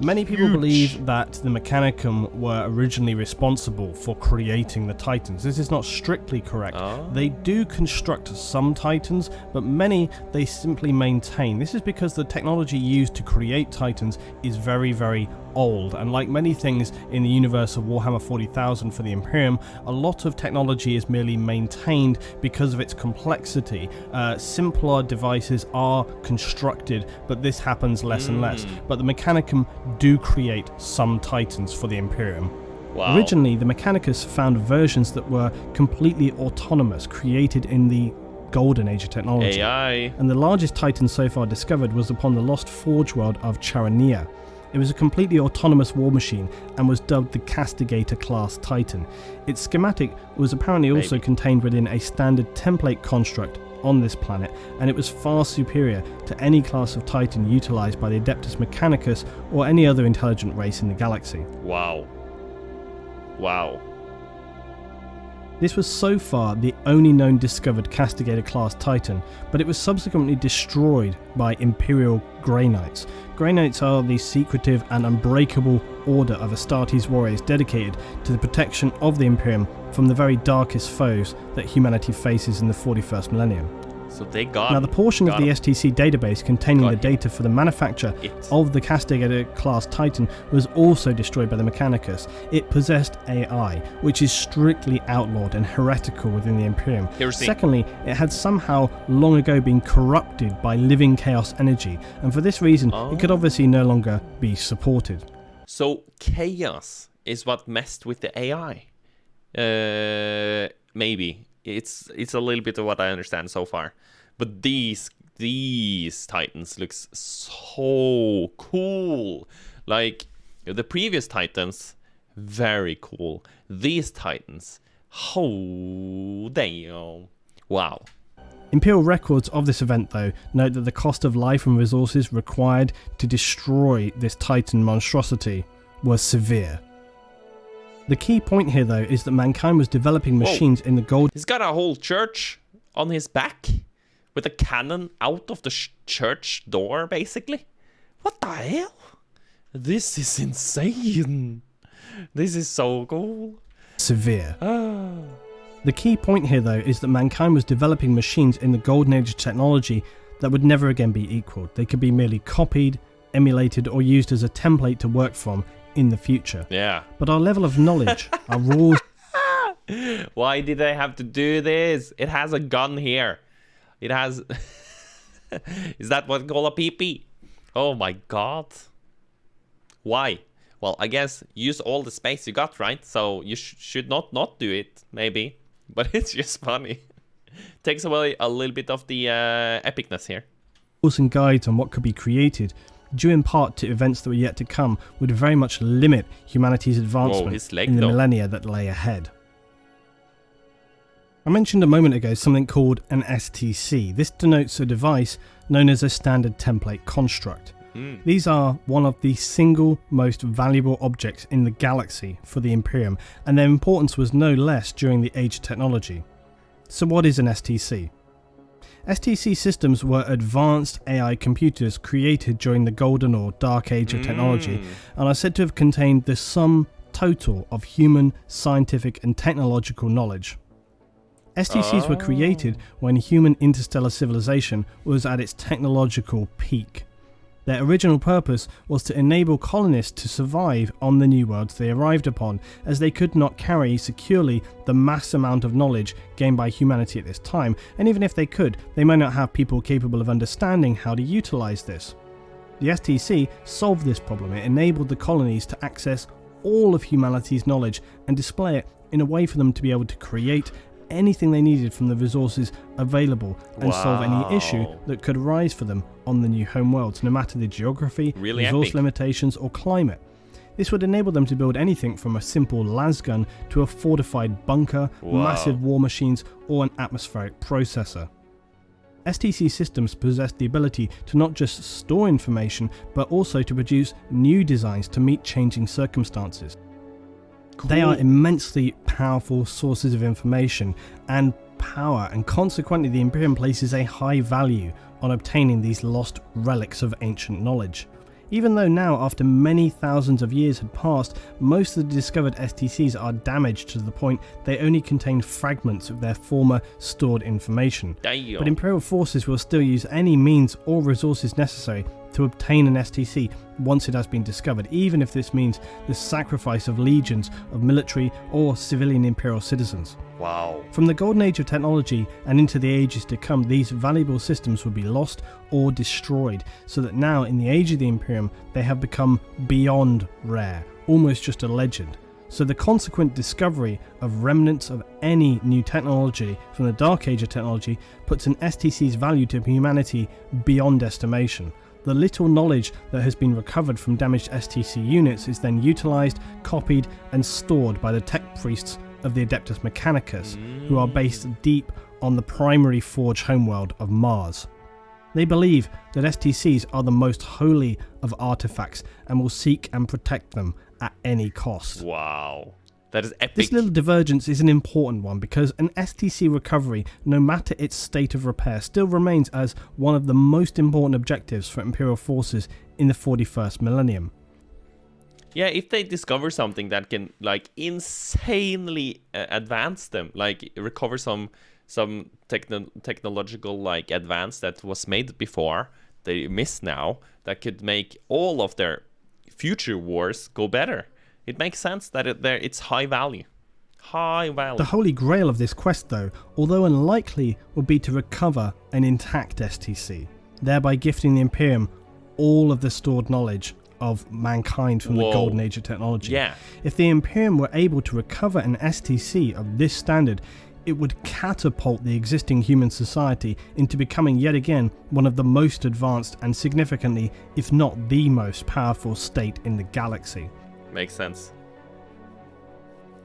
Many people believe that the Mechanicum were originally responsible for creating the Titans. This is not strictly correct. They do construct some Titans, but many they simply maintain. This is because the technology used to create Titans is very, very old, and like many things in the universe of Warhammer 40,000 for the Imperium, a lot of technology is merely maintained because of its complexity. Simpler devices are constructed, but this happens less and less. But the Mechanicum do create some Titans for the Imperium. Wow. Originally, the Mechanicus found versions that were completely autonomous, created in the golden age of technology. AI. And the largest Titan so far discovered was upon the lost forge world of 𝗦cie. It was a completely autonomous war machine and was dubbed the Castigator class Titan. Its schematic was apparently also contained within a standard template construct on this planet, and it was far superior to any class of Titan utilized by the Adeptus Mechanicus or any other intelligent race in the galaxy. Wow. Wow. This was so far the only known discovered Castigator class Titan, but it was subsequently destroyed by Imperial Grey Knights. Grey Knights are the secretive and unbreakable order of Astartes warriors dedicated to the protection of the Imperium from the very darkest foes that humanity faces in the 41st millennium. So they got Now, the portion of the 𝗦ci database containing the data for the manufacture of the Castigator class Titan was also destroyed by the Mechanicus. It possessed AI, which is strictly outlawed and heretical within the Imperium. Secondly, it had somehow long ago been corrupted by living chaos energy, and for this reason, it could obviously no longer be supported. So chaos is what messed with the AI. Maybe. It's a little bit of what I understand so far. But these Titans looks so cool. Like the previous Titans, very cool. These Titans, oh damn. Wow. Imperial records of this event, though, note that the cost of life and resources required to destroy this Titan monstrosity was severe. The key point here, though, is that mankind was developing machines in the gold. He's got a whole church on his back with a cannon out of the church door, basically. What the hell? This is insane. This is so cool. Severe. The key point here, though, is that mankind was developing machines in the golden age of technology that would never again be equaled. They could be merely copied, emulated, or used as a template to work from in the future. Yeah. But our level of knowledge, our rules... Why did they have to do this? It has a gun here. It has... Is that what you call a PP? Oh my god. Why? Well, I guess use all the space you got, right? So you should not do it, maybe. But it's just funny. Takes away a little bit of the epicness here. Rules and guides on what could be created, due in part to events that were yet to come, would very much limit humanity's advancement in the millennia that lay ahead. I mentioned a moment ago something called an 𝗦ci. This denotes a device known as a standard template construct. These are one of the single most valuable objects in the galaxy for the Imperium, and their importance was no less during the Age of Technology. So what is an 𝗦ci? 𝗦ci systems were advanced AI computers created during the Golden or Dark Age of technology, and are said to have contained the sum total of human, scientific and technological knowledge. 𝗦cis were created when human interstellar civilization was at its technological peak. Their original purpose was to enable colonists to survive on the new worlds they arrived upon, as they could not carry securely the mass amount of knowledge gained by humanity at this time, and even if they could, they might not have people capable of understanding how to utilize this. The 𝗦ci solved this problem. It enabled the colonies to access all of humanity's knowledge and display it in a way for them to be able to create anything they needed from the resources available and solve any issue that could arise for them on the new home worlds, no matter the geography, resource limitations or climate. This would enable them to build anything from a simple lasgun to a fortified bunker, massive war machines or an atmospheric processor. 𝗦ci systems possess the ability to not just store information but also to produce new designs to meet changing circumstances. Cool. They are immensely powerful sources of information and power, and consequently the Imperium places a high value on obtaining these lost relics of ancient knowledge. Even though now, after many thousands of years had passed, most of the discovered 𝗦ci's are damaged to the point they only contain fragments of their former stored information. Damn. But Imperial forces will still use any means or resources necessary to obtain an 𝗦ci once it has been discovered, even if this means the sacrifice of legions of military or civilian Imperial citizens. Wow. From the Golden Age of technology and into the ages to come, these valuable systems would be lost or destroyed, so that now in the age of the Imperium they have become beyond rare, almost just a legend. So the consequent discovery of remnants of any new technology from the Dark Age of technology puts an 𝗦ci's value to humanity beyond estimation. The little knowledge that has been recovered from damaged 𝗦ci units is then utilised, copied and stored by the tech priests of the Adeptus Mechanicus, who are based deep on the primary forge homeworld of Mars. They believe that 𝗦ci's are the most holy of artifacts and will seek and protect them at any cost. Wow. That is epic. This little divergence is an important one because an 𝗦ci recovery, no matter its state of repair, still remains as one of the most important objectives for Imperial forces in the 41st millennium. Yeah, if they discover something that can like insanely advance them, like recover some technological like advance that was made before, they miss now, that could make all of their future wars go better. It makes sense that it's high value. High value. The holy grail of this quest, though, although unlikely, would be to recover an intact 𝗦ci, thereby gifting the Imperium all of the stored knowledge of mankind from the Golden Age of technology. Yeah. If the Imperium were able to recover an 𝗦ci of this standard, it would catapult the existing human society into becoming yet again one of the most advanced and significantly, if not the most powerful state in the galaxy. Makes sense.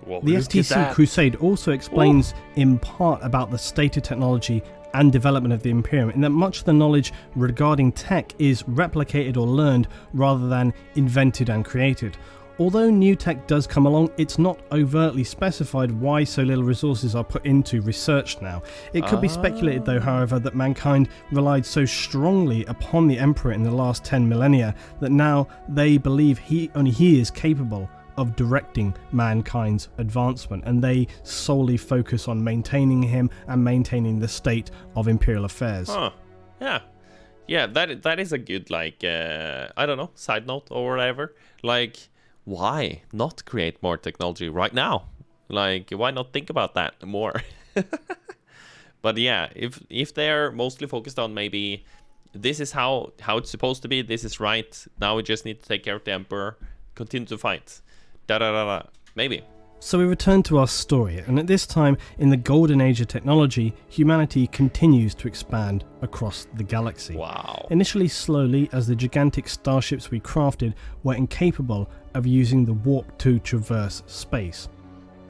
Whoa, the 𝗦ci Crusade also explains in part about the state of technology and development of the Imperium, in that much of the knowledge regarding tech is replicated or learned rather than invented and created. Although new tech does come along, it's not overtly specified why so little resources are put into research now. It could be speculated though, however, that mankind relied so strongly upon the Emperor in the last 10 millennia that now they believe only he is capable of directing mankind's advancement, and they solely focus on maintaining him and maintaining the state of Imperial affairs. Yeah, that is a good, like, I don't know, side note or whatever. Like, why not create more technology right now? Like, why not think about that more? But yeah, if they're mostly focused on maybe this is how it's supposed to be, this is right, now we just need to take care of the Emperor, continue to fight, maybe. So we return to our story, and at this time in the Golden Age of technology, humanity continues to expand across the galaxy. Wow. Initially slowly, as the gigantic starships we crafted were incapable of using the warp to traverse space.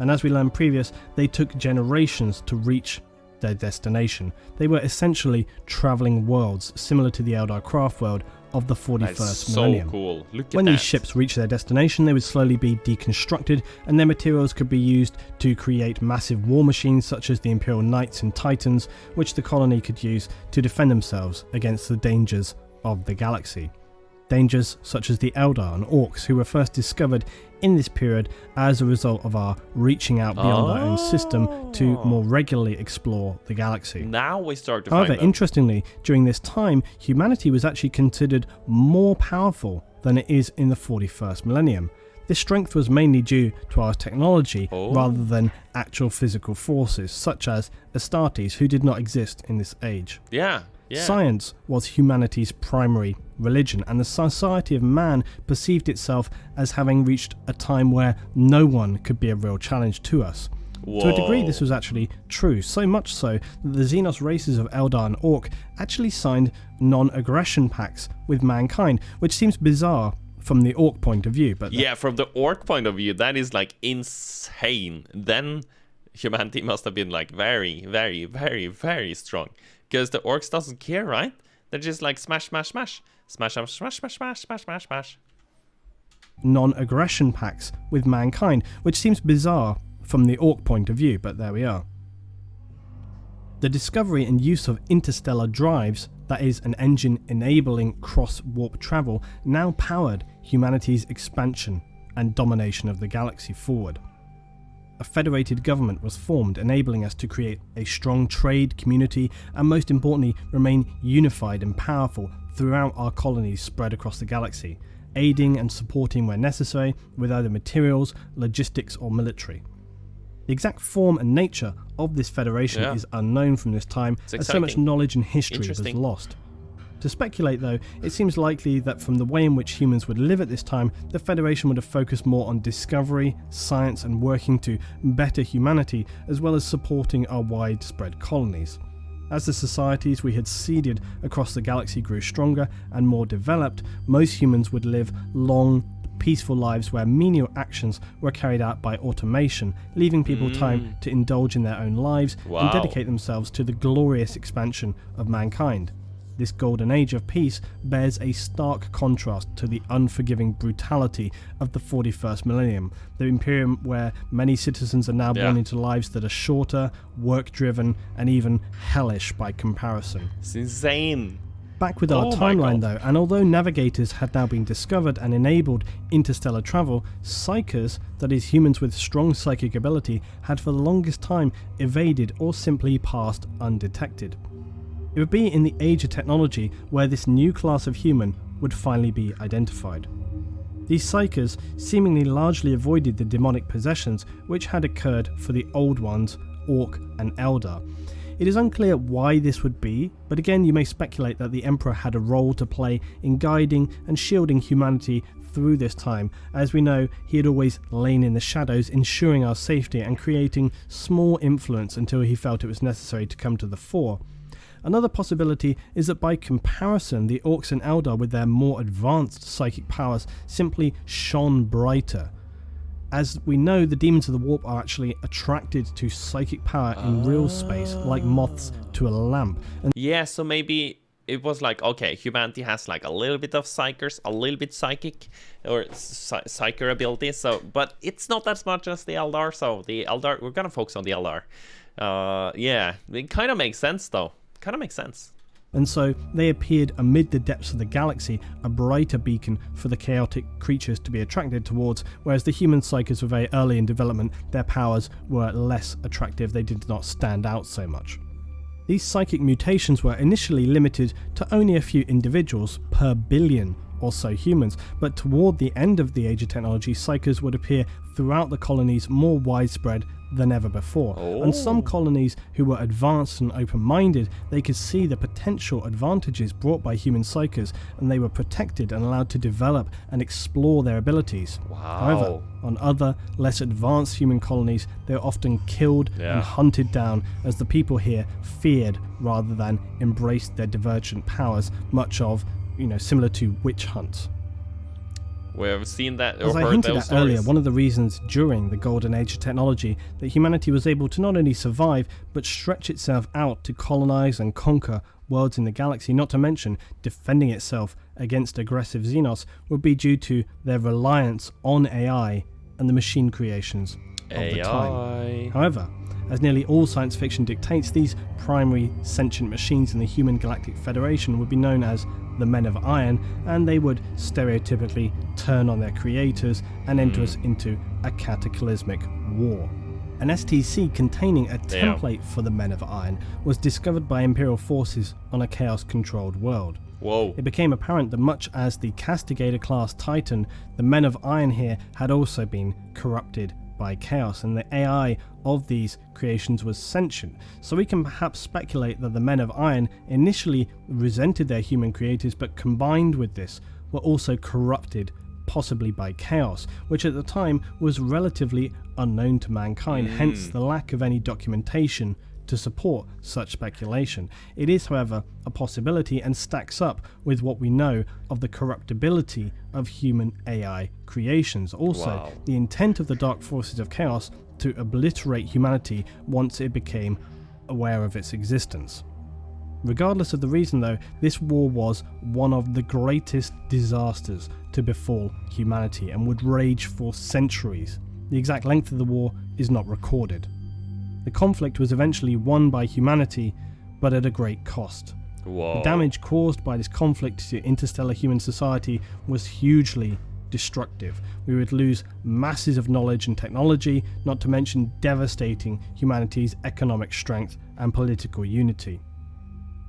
And as we learned previous, they took generations to reach their destination. They were essentially travelling worlds, similar to the Eldar craft world of the 41st millennium. So cool. Look at when that. These ships reached their destination, they would slowly be deconstructed, and their materials could be used to create massive war machines such as the Imperial Knights and Titans, which the colony could use to defend themselves against the dangers of the galaxy. Dangers such as the Eldar and Orcs, who were first discovered in this period as a result of our reaching out beyond our own system to more regularly explore the galaxy. Now we start to However, find them. interestingly, during this time, humanity was actually considered more powerful than it is in the 41st millennium. This strength was mainly due to our technology rather than actual physical forces, such as Astartes, who did not exist in this age. Yeah. Science was humanity's primary religion, and the society of man perceived itself as having reached a time where no one could be a real challenge to us. Whoa. To a degree, this was actually true, so much so that the Xenos races of Eldar and Orc actually signed non-aggression pacts with mankind, which seems bizarre from the Orc point of view. But yeah, from the Orc point of view, that is like insane. Then humanity must have been like very, very, very, very strong. Because the Orcs doesn't care, right? They're just like smash, smash, smash. Smash, smash, smash, smash, smash, smash, smash, smash. Non-aggression pacts with mankind, which seems bizarre from the Orc point of view, but there we are. The discovery and use of interstellar drives, that is, an engine enabling cross-warp travel, now powered humanity's expansion and domination of the galaxy forward. A federated government was formed, enabling us to create a strong trade community and, most importantly, remain unified and powerful throughout our colonies spread across the galaxy, aiding and supporting where necessary with either materials, logistics or military. The exact form and nature of this federation is unknown from this time, as so much knowledge and history was lost. To speculate though, it seems likely that from the way in which humans would live at this time, the Federation would have focused more on discovery, science and working to better humanity, as well as supporting our widespread colonies. As the societies we had seeded across the galaxy grew stronger and more developed, most humans would live long, peaceful lives where menial actions were carried out by automation, leaving people time to indulge in their own lives and dedicate themselves to the glorious expansion of mankind. This golden age of peace bears a stark contrast to the unforgiving brutality of the 41st millennium, the Imperium where many citizens are now born into lives that are shorter, work-driven, and even hellish by comparison. It's insane. Back with our timeline though, and although navigators had now been discovered and enabled interstellar travel, psychers, that is humans with strong psychic ability, had for the longest time evaded or simply passed undetected. It would be in the age of technology where this new class of human would finally be identified. These psychers seemingly largely avoided the demonic possessions which had occurred for the old ones, Orc and Eldar. It is unclear why this would be, but again you may speculate that the Emperor had a role to play in guiding and shielding humanity through this time. As we know, he had always lain in the shadows, ensuring our safety and creating small influence until he felt it was necessary to come to the fore. Another possibility is that by comparison, the Orcs and Eldar with their more advanced psychic powers simply shone brighter. As we know, the demons of the warp are actually attracted to psychic power in real space, like moths to a lamp. And yeah, so maybe it was like, okay, humanity has like a little bit of psychers, a little bit psychic, or psyker ability, so, but it's not as much as the Eldar, so the Eldar, we're gonna focus on the Eldar. Yeah, it kind of makes sense though. Kind of makes sense. And so they appeared amid the depths of the galaxy, a brighter beacon for the chaotic creatures to be attracted towards, whereas the human psychers were very early in development, their powers were less attractive, they did not stand out so much. These psychic mutations were initially limited to only a few individuals per billion or so humans, but toward the end of the age of technology, psychers would appear throughout the colonies more widespread than ever before. And some colonies who were advanced and open-minded, they could see the potential advantages brought by human psychers, and they were protected and allowed to develop and explore their abilities. However, on other, less advanced human colonies, they were often killed and hunted down, as the people here feared rather than embraced their divergent powers, much of, similar to witch hunts. We've seen that, or as I heard hinted those at stories. earlier, one of the reasons during the golden age of technology that humanity was able to not only survive but stretch itself out to colonize and conquer worlds in the galaxy, not to mention defending itself against aggressive Xenos, would be due to their reliance on AI and the machine creations of the time. However, As nearly all science fiction dictates, these primary sentient machines in the Human Galactic Federation would be known as the Men of Iron, and they would stereotypically turn on their creators and enter us into a cataclysmic war. An STC containing a template for the Men of Iron was discovered by Imperial forces on a Chaos-controlled world. Whoa. It became apparent that much as the Castigator-class Titan, the Men of Iron here had also been corrupted by Chaos, and the AI of these creations was sentient. So we can perhaps speculate that the Men of Iron initially resented their human creators, but combined with this were also corrupted, possibly by Chaos, which at the time was relatively unknown to mankind, hence the lack of any documentation to support such speculation. It is, however, a possibility and stacks up with what we know of the corruptibility of human AI creations. Also, the intent of the dark forces of Chaos to obliterate humanity once it became aware of its existence. Regardless of the reason though, this war was one of the greatest disasters to befall humanity and would rage for centuries. The exact length of the war is not recorded. The conflict was eventually won by humanity, but at a great cost. The damage caused by this conflict to interstellar human society was hugely destructive. We would lose masses of knowledge and technology, not to mention devastating humanity's economic strength and political unity.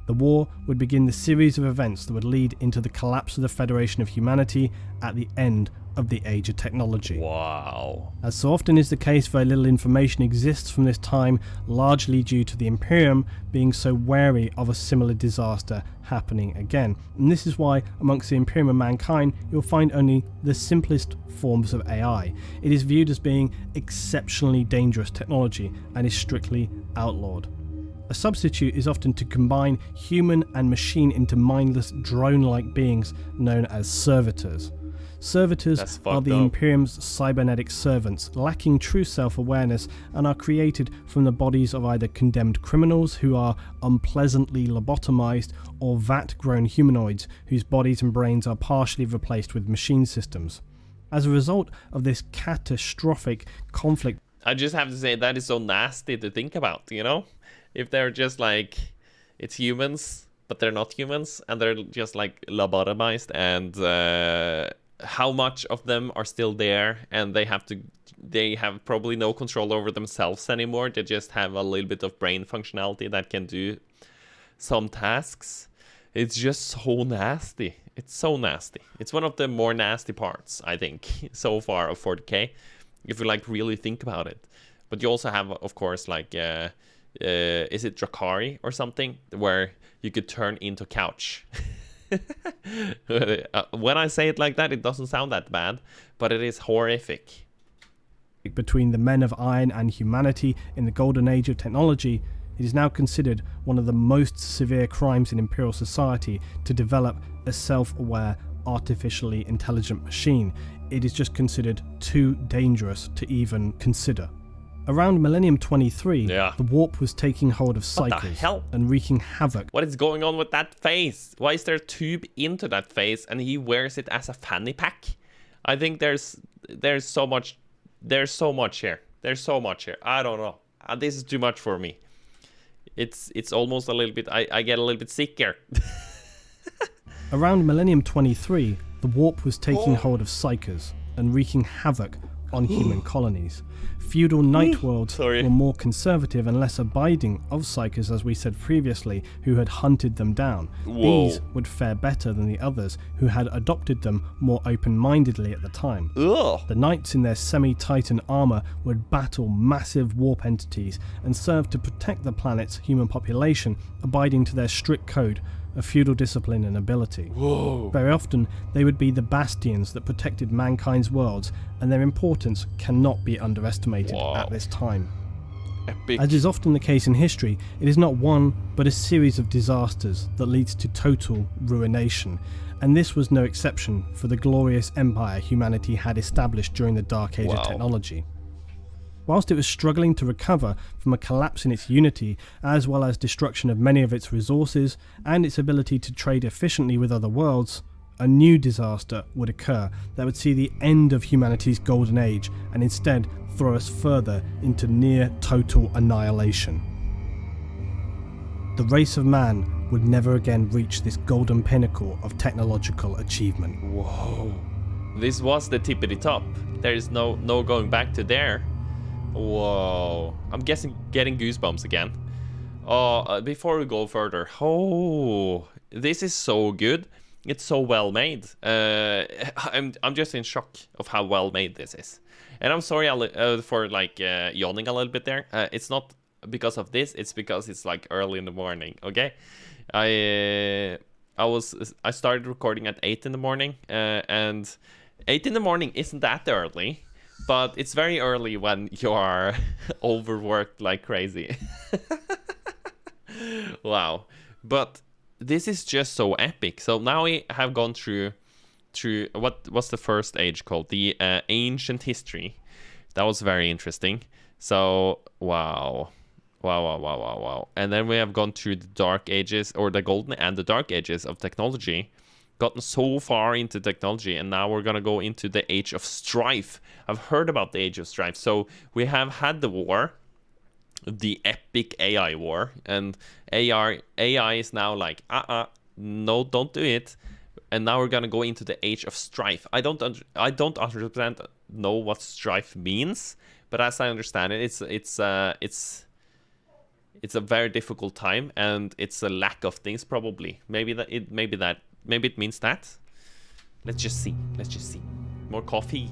The war would begin the series of events that would lead into the collapse of the Federation of Humanity at the end of the Age of Technology. Wow. As so often is the case, very little information exists from this time, largely due to the Imperium being so wary of a similar disaster happening again. And this is why amongst the Imperium and mankind you'll find only the simplest forms of AI. It is viewed as being exceptionally dangerous technology and is strictly outlawed. A substitute is often to combine human and machine into mindless drone-like beings known as servitors. Servitors are the Imperium's cybernetic servants, lacking true self-awareness, and are created from the bodies of either condemned criminals who are unpleasantly lobotomized, or vat-grown humanoids whose bodies and brains are partially replaced with machine systems. As a result of this catastrophic conflict, I just have to say that is so nasty to think about, you know? If they're just like, it's humans, but they're not humans, and they're just like lobotomized, and how much of them are still there, and they have probably no control over themselves anymore. They just have a little bit of brain functionality that can do some tasks. It's just so nasty. It's so nasty. It's one of the more nasty parts, I think, so far of 40k, if you like really think about it. But you also have, of course, like is it Drakari or something, where you could turn into couch. When I say it like that, it doesn't sound that bad, but it is horrific. Between the Men of Iron and humanity in the golden age of technology, it is now considered one of the most severe crimes in Imperial society to develop a self-aware, artificially intelligent machine. It is just considered too dangerous to even consider. Around Millennium 23, the warp was taking hold of 𝗦ci𝗰𝗶𝗹𝘀 and wreaking havoc. What is going on with that face? Why is there a tube into that face and he wears it as a fanny pack? I think there's so much here. There's so much here. I don't know. This is too much for me. It's almost a little bit, I get a little bit sick here. Around Millennium 23, the warp was taking hold of 𝗦ci𝗰𝗶𝗹𝘀 and wreaking havoc on human colonies. Feudal night worlds were more conservative and less abiding of 𝗦ci𝗰𝗶𝗹, as we said previously, who had hunted them down. These would fare better than the others, who had adopted them more open-mindedly at the time. The knights in their semi-titan armour would battle massive warp entities and serve to protect the planet's human population, abiding to their strict code of feudal discipline and ability. Very often, they would be the bastions that protected mankind's worlds, and their importance cannot be underestimated at this time. Epic. As is often the case in history, it is not one, but a series of disasters that leads to total ruination, and this was no exception for the glorious empire humanity had established during the Dark Age of technology. Whilst it was struggling to recover from a collapse in its unity, as well as destruction of many of its resources and its ability to trade efficiently with other worlds, a new disaster would occur that would see the end of humanity's golden age and instead throw us further into near total annihilation. The race of man would never again reach this golden pinnacle of technological achievement. Whoa. This was the tippity top. There is no going back to there. Whoa. I'm guessing getting goosebumps again. Oh, before we go further. Oh, this is so good. It's so well made. I'm just in shock of how well made this is. And I'm sorry for like yawning a little bit there. It's not because of this. It's because it's like early in the morning. Okay, I started recording at 8 in the morning, and 8 in the morning isn't that early, but it's very early when you are overworked like crazy. Wow, but this is just so epic. So now we have gone through what's the first age called? The ancient history. That was very interesting. So wow. And then we have gone through the dark ages, or the golden and the dark ages of technology, gotten so far into technology, and now we're gonna go into the age of strife. I've heard about the age of strife. So we have had the war, the epic AI war, and AI is now like, no, don't do it. And now we're gonna go into the age of strife. I don't 100% know what strife means, but as I understand it, it's a very difficult time, and it's a lack of things probably. Maybe it means that. Let's just see. More coffee.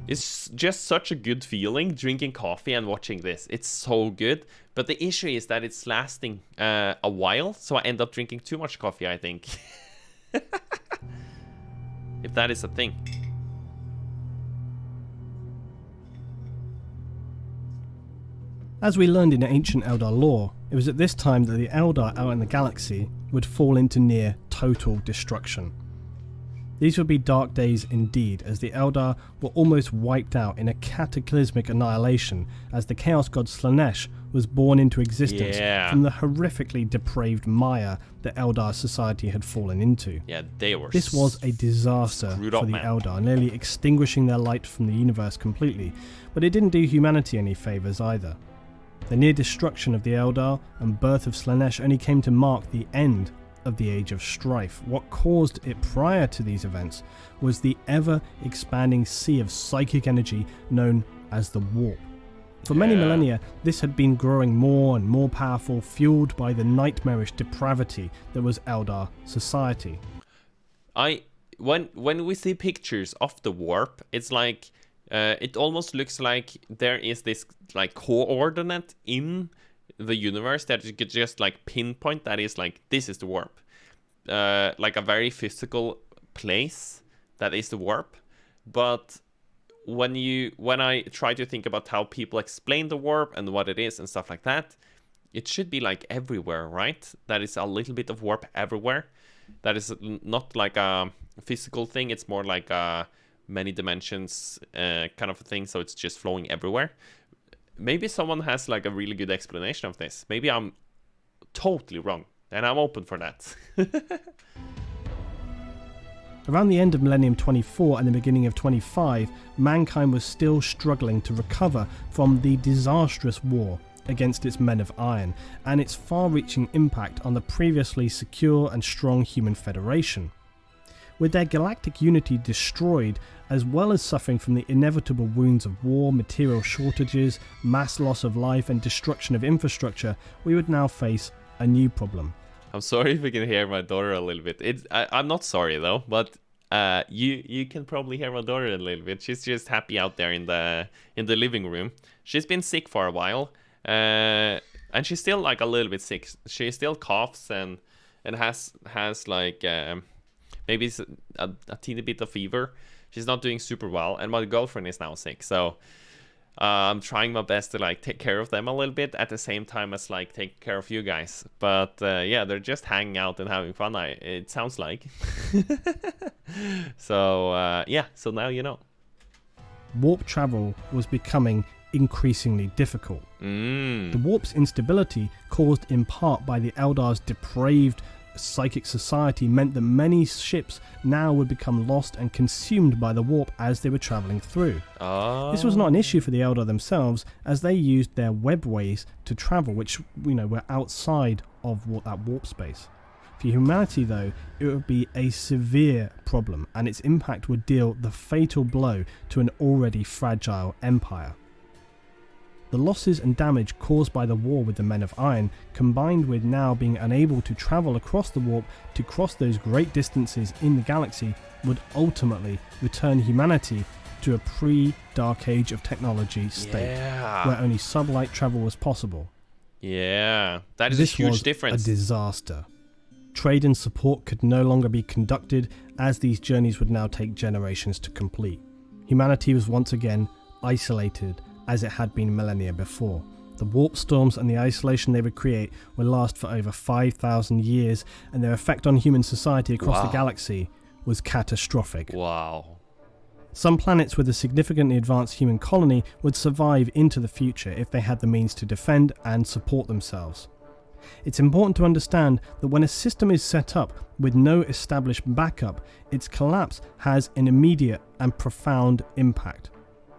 It's just such a good feeling drinking coffee and watching this. It's so good. But the issue is that it's lasting a while, so I end up drinking too much coffee, I think. If that is a thing. As we learned in ancient Eldar lore, it was at this time that the Eldar out in the galaxy would fall into near total destruction. These would be dark days indeed, as the Eldar were almost wiped out in a cataclysmic annihilation as the Chaos God Slaanesh was born into existence from the horrifically depraved mire that Eldar society had fallen into. Yeah, they were. This was a disaster for the Eldar, nearly extinguishing their light from the universe completely, but it didn't do humanity any favours either. The near destruction of the Eldar and birth of Slaanesh only came to mark the end of the Age of Strife. What caused it prior to these events was the ever-expanding sea of psychic energy known as the Warp. For many millennia, this had been growing more and more powerful, fueled by the nightmarish depravity that was Eldar society. When we see pictures of the Warp, it's like it almost looks like there is this like coordinate in the universe that you could just like pinpoint that is like, this is the Warp. Like a very physical place that is the Warp. But when I try to think about how people explain the Warp and what it is and stuff like that, it should be like everywhere, right? That is a little bit of Warp everywhere. That is not like a physical thing. It's more like a many dimensions kind of a thing. So it's just flowing everywhere. Maybe someone has like a really good explanation of this. Maybe I'm totally wrong, and I'm open for that. Around the end of Millennium 24 and the beginning of 25, mankind was still struggling to recover from the disastrous war against its Men of Iron and its far-reaching impact on the previously secure and strong human federation. With their galactic unity destroyed, as well as suffering from the inevitable wounds of war, material shortages, mass loss of life and destruction of infrastructure, we would now face a new problem. I'm sorry if you can hear my daughter a little bit. I'm not sorry though, but you can probably hear my daughter a little bit. She's just happy out there in the living room. She's been sick for a while, and she's still like a little bit sick. She still coughs and has like maybe a teeny bit of fever. She's not doing super well, and my girlfriend is now sick, so I'm trying my best to like take care of them a little bit at the same time as like take care of you guys. But yeah, they're just hanging out and having fun. It sounds like. So yeah, so now you know. Warp travel was becoming increasingly difficult. The warp's instability, caused in part by the Eldar's depraved psychic society meant that many ships now would become lost and consumed by the warp as they were travelling through. This was not an issue for the Eldar themselves, as they used their webways to travel, which were outside of that warp space. For humanity, though, it would be a severe problem, and its impact would deal the fatal blow to an already fragile empire. The losses and damage caused by the war with the Men of Iron, combined with now being unable to travel across the warp to cross those great distances in the galaxy, would ultimately return humanity to a pre-Dark Age of technology state, where only sublight travel was possible. Yeah, that is This a huge was difference. a disaster. Trade and support could no longer be conducted, as these journeys would now take generations to complete. Humanity was once again isolated, as it had been millennia before. The warp storms and the isolation they would create would last for over 5,000 years, and their effect on human society across the galaxy was catastrophic. Wow. Some planets with a significantly advanced human colony would survive into the future if they had the means to defend and support themselves. It's important to understand that when a system is set up with no established backup, its collapse has an immediate and profound impact.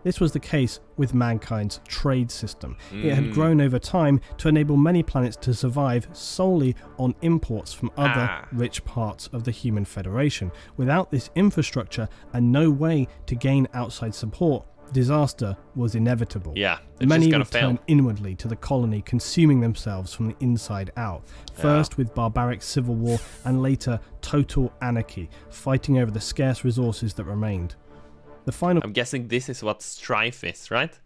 This was the case with mankind's trade system. It had grown over time to enable many planets to survive solely on imports from other rich parts of the human federation. Without this infrastructure and no way to gain outside support, disaster was inevitable. Yeah, it's Many just gonna would turn fail. inwardly to the colony, consuming themselves from the inside out. First with barbaric civil war, and later total anarchy, fighting over the scarce resources that remained. The final I'm guessing this is what strife is, right?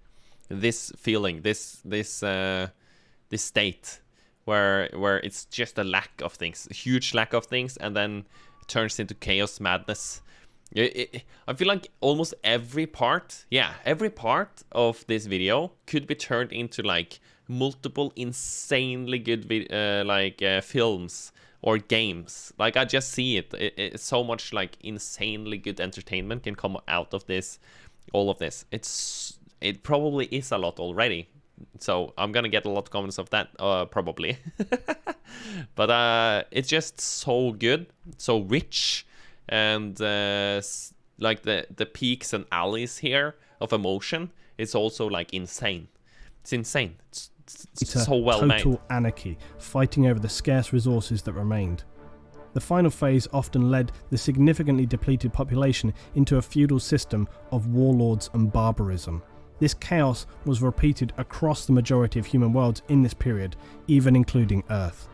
This feeling, this state where it's just a lack of things, a huge lack of things, and then it turns into chaos madness. I feel like almost every part of this video could be turned into like multiple insanely good films or games. Like, I just see it. It's so much like insanely good entertainment can come out of this, all of this. It probably is a lot already. So I'm gonna get a lot of comments of that, probably. But it's just so good, so rich, and like the peaks and alleys here of emotion. It's also like insane. It's insane. It's so well made. Total anarchy, fighting over the scarce resources that remained. The final phase often led the significantly depleted population into a feudal system of warlords and barbarism. This chaos was repeated across the majority of human worlds in this period, even including Earth.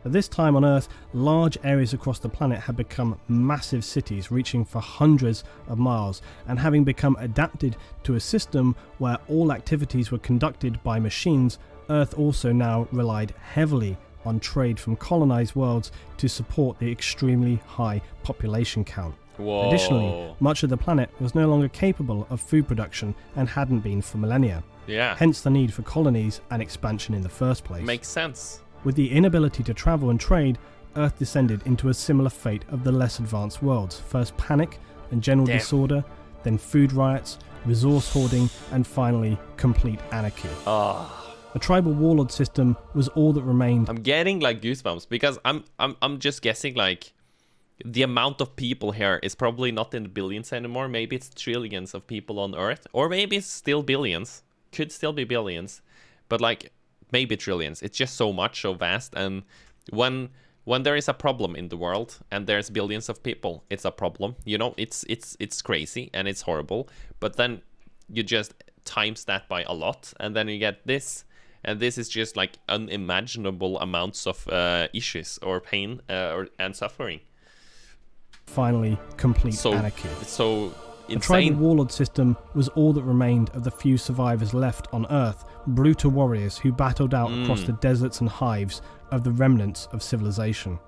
At this time on Earth, large areas across the planet had become massive cities reaching for hundreds of miles, and having become adapted to a system where all activities were conducted by machines, Earth also now relied heavily on trade from colonized worlds to support the extremely high population count. Whoa. Additionally, much of the planet was no longer capable of food production and hadn't been for millennia. Yeah. Hence the need for colonies and expansion in the first place. Makes sense. With the inability to travel and trade, Earth descended into a similar fate of the less advanced worlds. First panic and general disorder, then food riots, resource hoarding, and finally complete anarchy. A tribal warlord system was all that remained. I'm getting like goosebumps because I'm just guessing like the amount of people here is probably not in the billions anymore. Maybe it's trillions of people on Earth, or maybe it's still billions. Could still be billions, but like maybe trillions. It's just so much, so vast. And when there is a problem in the world and there's billions of people, it's a problem. You know, it's crazy and it's horrible. But then you just times that by a lot, and then you get this. And this is just like unimaginable amounts of issues or pain and suffering. Finally, complete anarchy. It's so insane. The tribal warlord system was all that remained of the few survivors left on Earth, brutal warriors who battled out across the deserts and hives of the remnants of civilization.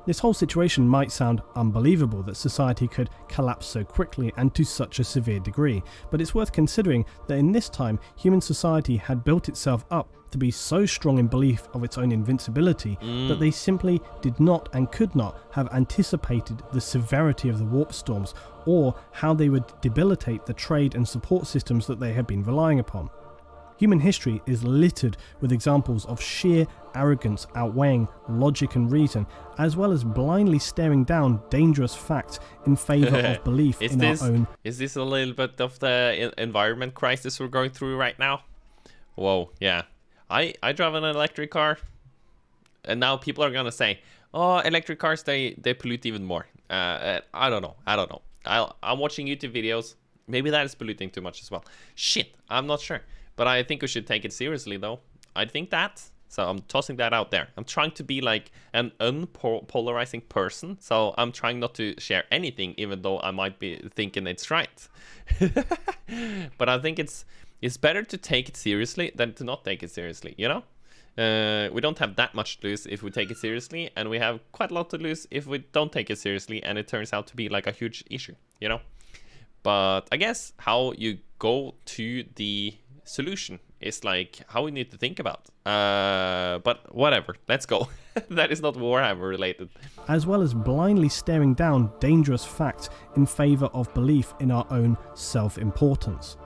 This whole situation might sound unbelievable that society could collapse so quickly and to such a severe degree, but it's worth considering that in this time human society had built itself up to be so strong in belief of its own invincibility that they simply did not and could not have anticipated the severity of the warp storms or how they would debilitate the trade and support systems that they had been relying upon. Human history is littered with examples of sheer arrogance outweighing logic and reason, as well as blindly staring down dangerous facts in favour of belief in our own. Is this a little bit of the environment crisis we're going through right now? Whoa, yeah. I drive an electric car, and now people are gonna say, oh, electric cars, they pollute even more. I don't know. I'm watching YouTube videos. Maybe that is polluting too much as well. Shit, I'm not sure. But I think we should take it seriously, though. I think that. So I'm tossing that out there. I'm trying to be like an unpolarizing person. So I'm trying not to share anything, even though I might be thinking it's right. But I think it's better to take it seriously than to not take it seriously, you know? We don't have that much to lose if we take it seriously, and we have quite a lot to lose if we don't take it seriously and it turns out to be like a huge issue, you know? But I guess how you go to the solution is like how we need to think about. But whatever, let's go. That is not Warhammer related. As well as blindly staring down dangerous facts in favour of belief in our own self-importance.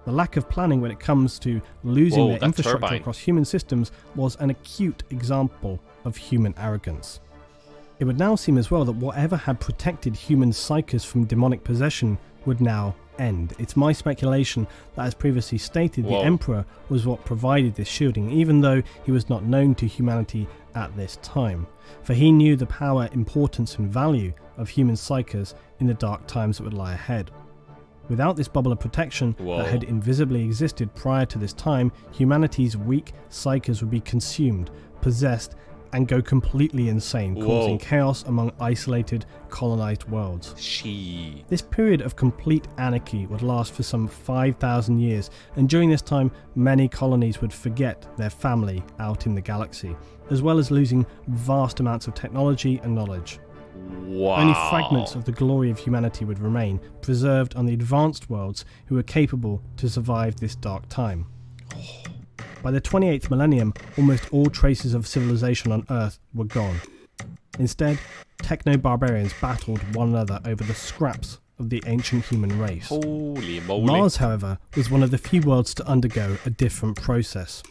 The lack of planning when it comes to losing their infrastructure across human systems was an acute example of human arrogance. It would now seem as well that whatever had protected human psyches from demonic possession would now end. It's my speculation that, as previously stated, the Emperor was what provided this shielding, even though he was not known to humanity at this time. For he knew the power, importance and value of human psyches in the dark times that would lie ahead. Without this bubble of protection that had invisibly existed prior to this time, humanity's weak psyches would be consumed, possessed, and go completely insane, causing chaos among isolated, colonized worlds. This period of complete anarchy would last for some 5,000 years, and during this time, many colonies would forget their family out in the galaxy, as well as losing vast amounts of technology and knowledge. Only fragments of the glory of humanity would remain, preserved on the advanced worlds who were capable to survive this dark time. By the 28th millennium, almost all traces of civilization on Earth were gone. Instead, techno-barbarians battled one another over the scraps of the ancient human race. Holy moly. Mars, however, was one of the few worlds to undergo a different process.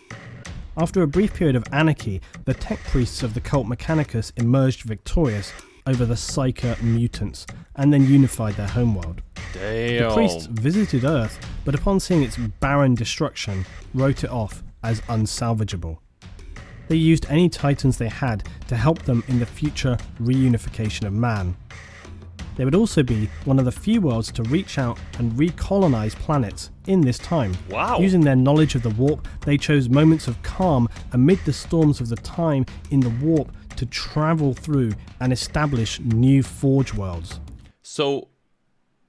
After a brief period of anarchy, the tech priests of the cult Mechanicus emerged victorious over the 𝗦ci𝗰𝗶 mutants, and then unified their homeworld. The priests visited Earth, but upon seeing its barren destruction, wrote it off as unsalvageable. They used any titans they had to help them in the future reunification of man. They would also be one of the few worlds to reach out and recolonize planets in this time. Using their knowledge of the warp, they chose moments of calm amid the storms of the time in the warp to travel through and establish new forge worlds. So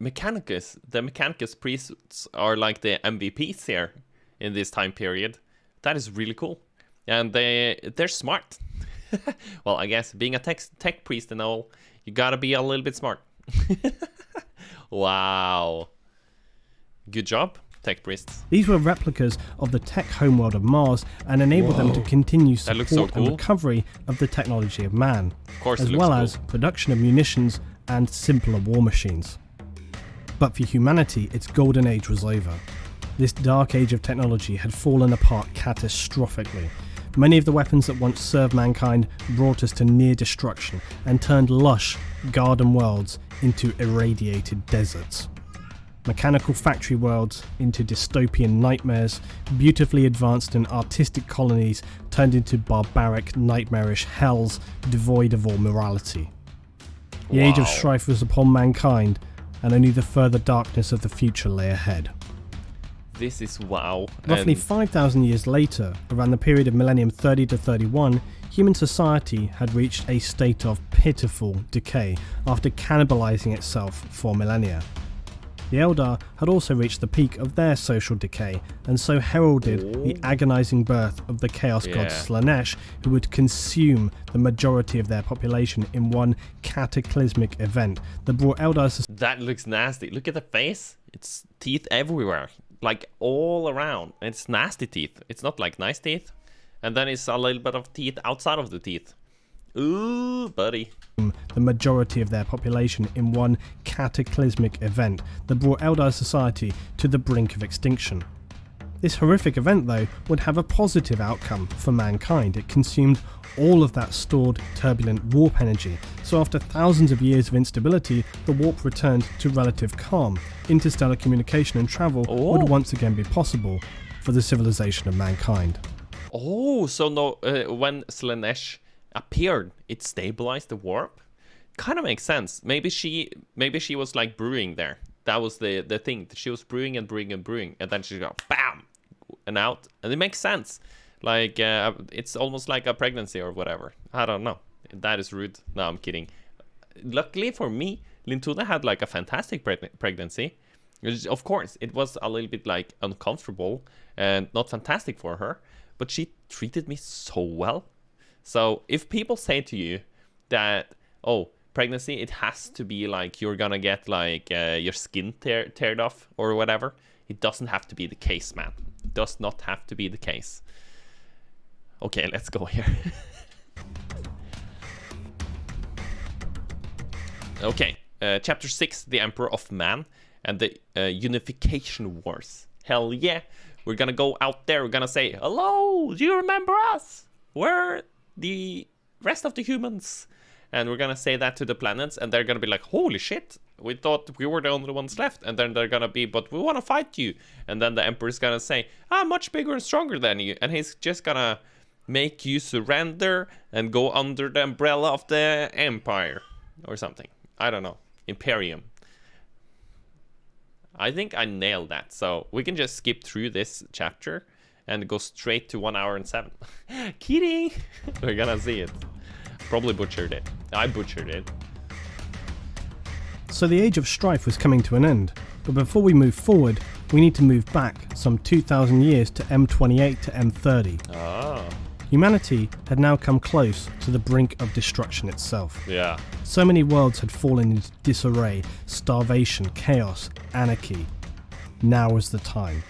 Mechanicus, the Mechanicus priests are like the MVPs here in this time period. That is really cool. And they're smart. Well, I guess being a tech priest and all, you gotta be a little bit smart. Wow. Good job, tech priests. These were replicas of the tech homeworld of Mars and enabled them to continue support and recovery of the technology of man, as well as production of munitions and simpler war machines. But for humanity, its golden age was over. This dark age of technology had fallen apart catastrophically. Many of the weapons that once served mankind brought us to near destruction and turned lush garden worlds into irradiated deserts. Mechanical factory worlds into dystopian nightmares, beautifully advanced and artistic colonies turned into barbaric, nightmarish hells devoid of all morality. The age of strife was upon mankind, and only the further darkness of the future lay ahead. This is wow. Roughly 5,000 years later, around the period of millennium 30 to 31, human society had reached a state of pitiful decay after cannibalizing itself for millennia. The Eldar had also reached the peak of their social decay, and so heralded the agonizing birth of the chaos god 𝗦ci𝗰𝗶, who would consume the majority of their population in one cataclysmic event that brought Eldar. That looks nasty. Look at the face. It's teeth everywhere. Like all around. It's nasty teeth. It's not like nice teeth. And then it's a little bit of teeth outside of the teeth. Ooh, buddy. The majority of their population in one cataclysmic event that brought Eldar society to the brink of extinction. This horrific event, though, would have a positive outcome for mankind. It consumed all of that stored turbulent warp energy, so after thousands of years of instability, the warp returned to relative calm. Interstellar communication and travel would once again be possible for the civilization of mankind. Oh, so no, when 𝗦cie appeared, it stabilized the warp? Kind of makes sense. Maybe she was like brewing there. That was the thing. She was brewing and brewing and brewing, and then she got bam and out, and it makes sense. Like it's almost like a pregnancy or whatever. I don't know. That is rude. No, I'm kidding. Luckily for me, Lintuna had like a fantastic pregnancy. Of course, it was a little bit like uncomfortable and not fantastic for her, but she treated me so well. So if people say to you that, oh, pregnancy, it has to be like you're gonna get like your skin teared off or whatever, it doesn't have to be the case, man. It does not have to be the case. Okay, let's go here. Okay, chapter 6, the Emperor of Man and the Unification Wars. Hell yeah, we're gonna go out there, we're gonna say, hello, do you remember us? We're the rest of the humans. And we're gonna say that to the planets, and they're gonna be like, holy shit, we thought we were the only ones left. And then they're gonna be, but we wanna fight you. And then the Emperor's gonna say, I'm much bigger and stronger than you. And he's just gonna make you surrender and go under the umbrella of the Empire. Or something. I don't know. Imperium. I think I nailed that. So we can just skip through this chapter and go straight to 1 hour and 7. Kidding! We're gonna see it. Probably butchered it. I butchered it. So the Age of Strife was coming to an end, but before we move forward, we need to move back some 2,000 years to M28 to M30. Ah. Humanity had now come close to the brink of destruction itself. Yeah. So many worlds had fallen into disarray, starvation, chaos, anarchy. Now was the time.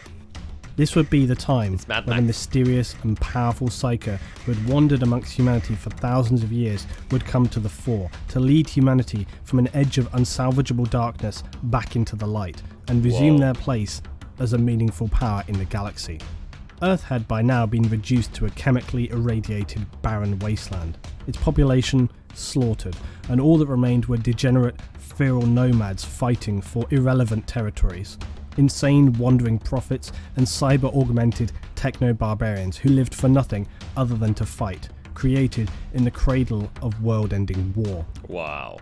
This would be the time when the mysterious and powerful 𝗦cie who had wandered amongst humanity for thousands of years would come to the fore to lead humanity from an edge of unsalvageable darkness back into the light and resume their place as a meaningful power in the galaxy. Earth had by now been reduced to a chemically irradiated barren wasteland, its population slaughtered, and all that remained were degenerate, feral nomads fighting for irrelevant territories. Insane wandering prophets and cyber-augmented techno-barbarians who lived for nothing other than to fight, created in the cradle of world-ending war. Wow.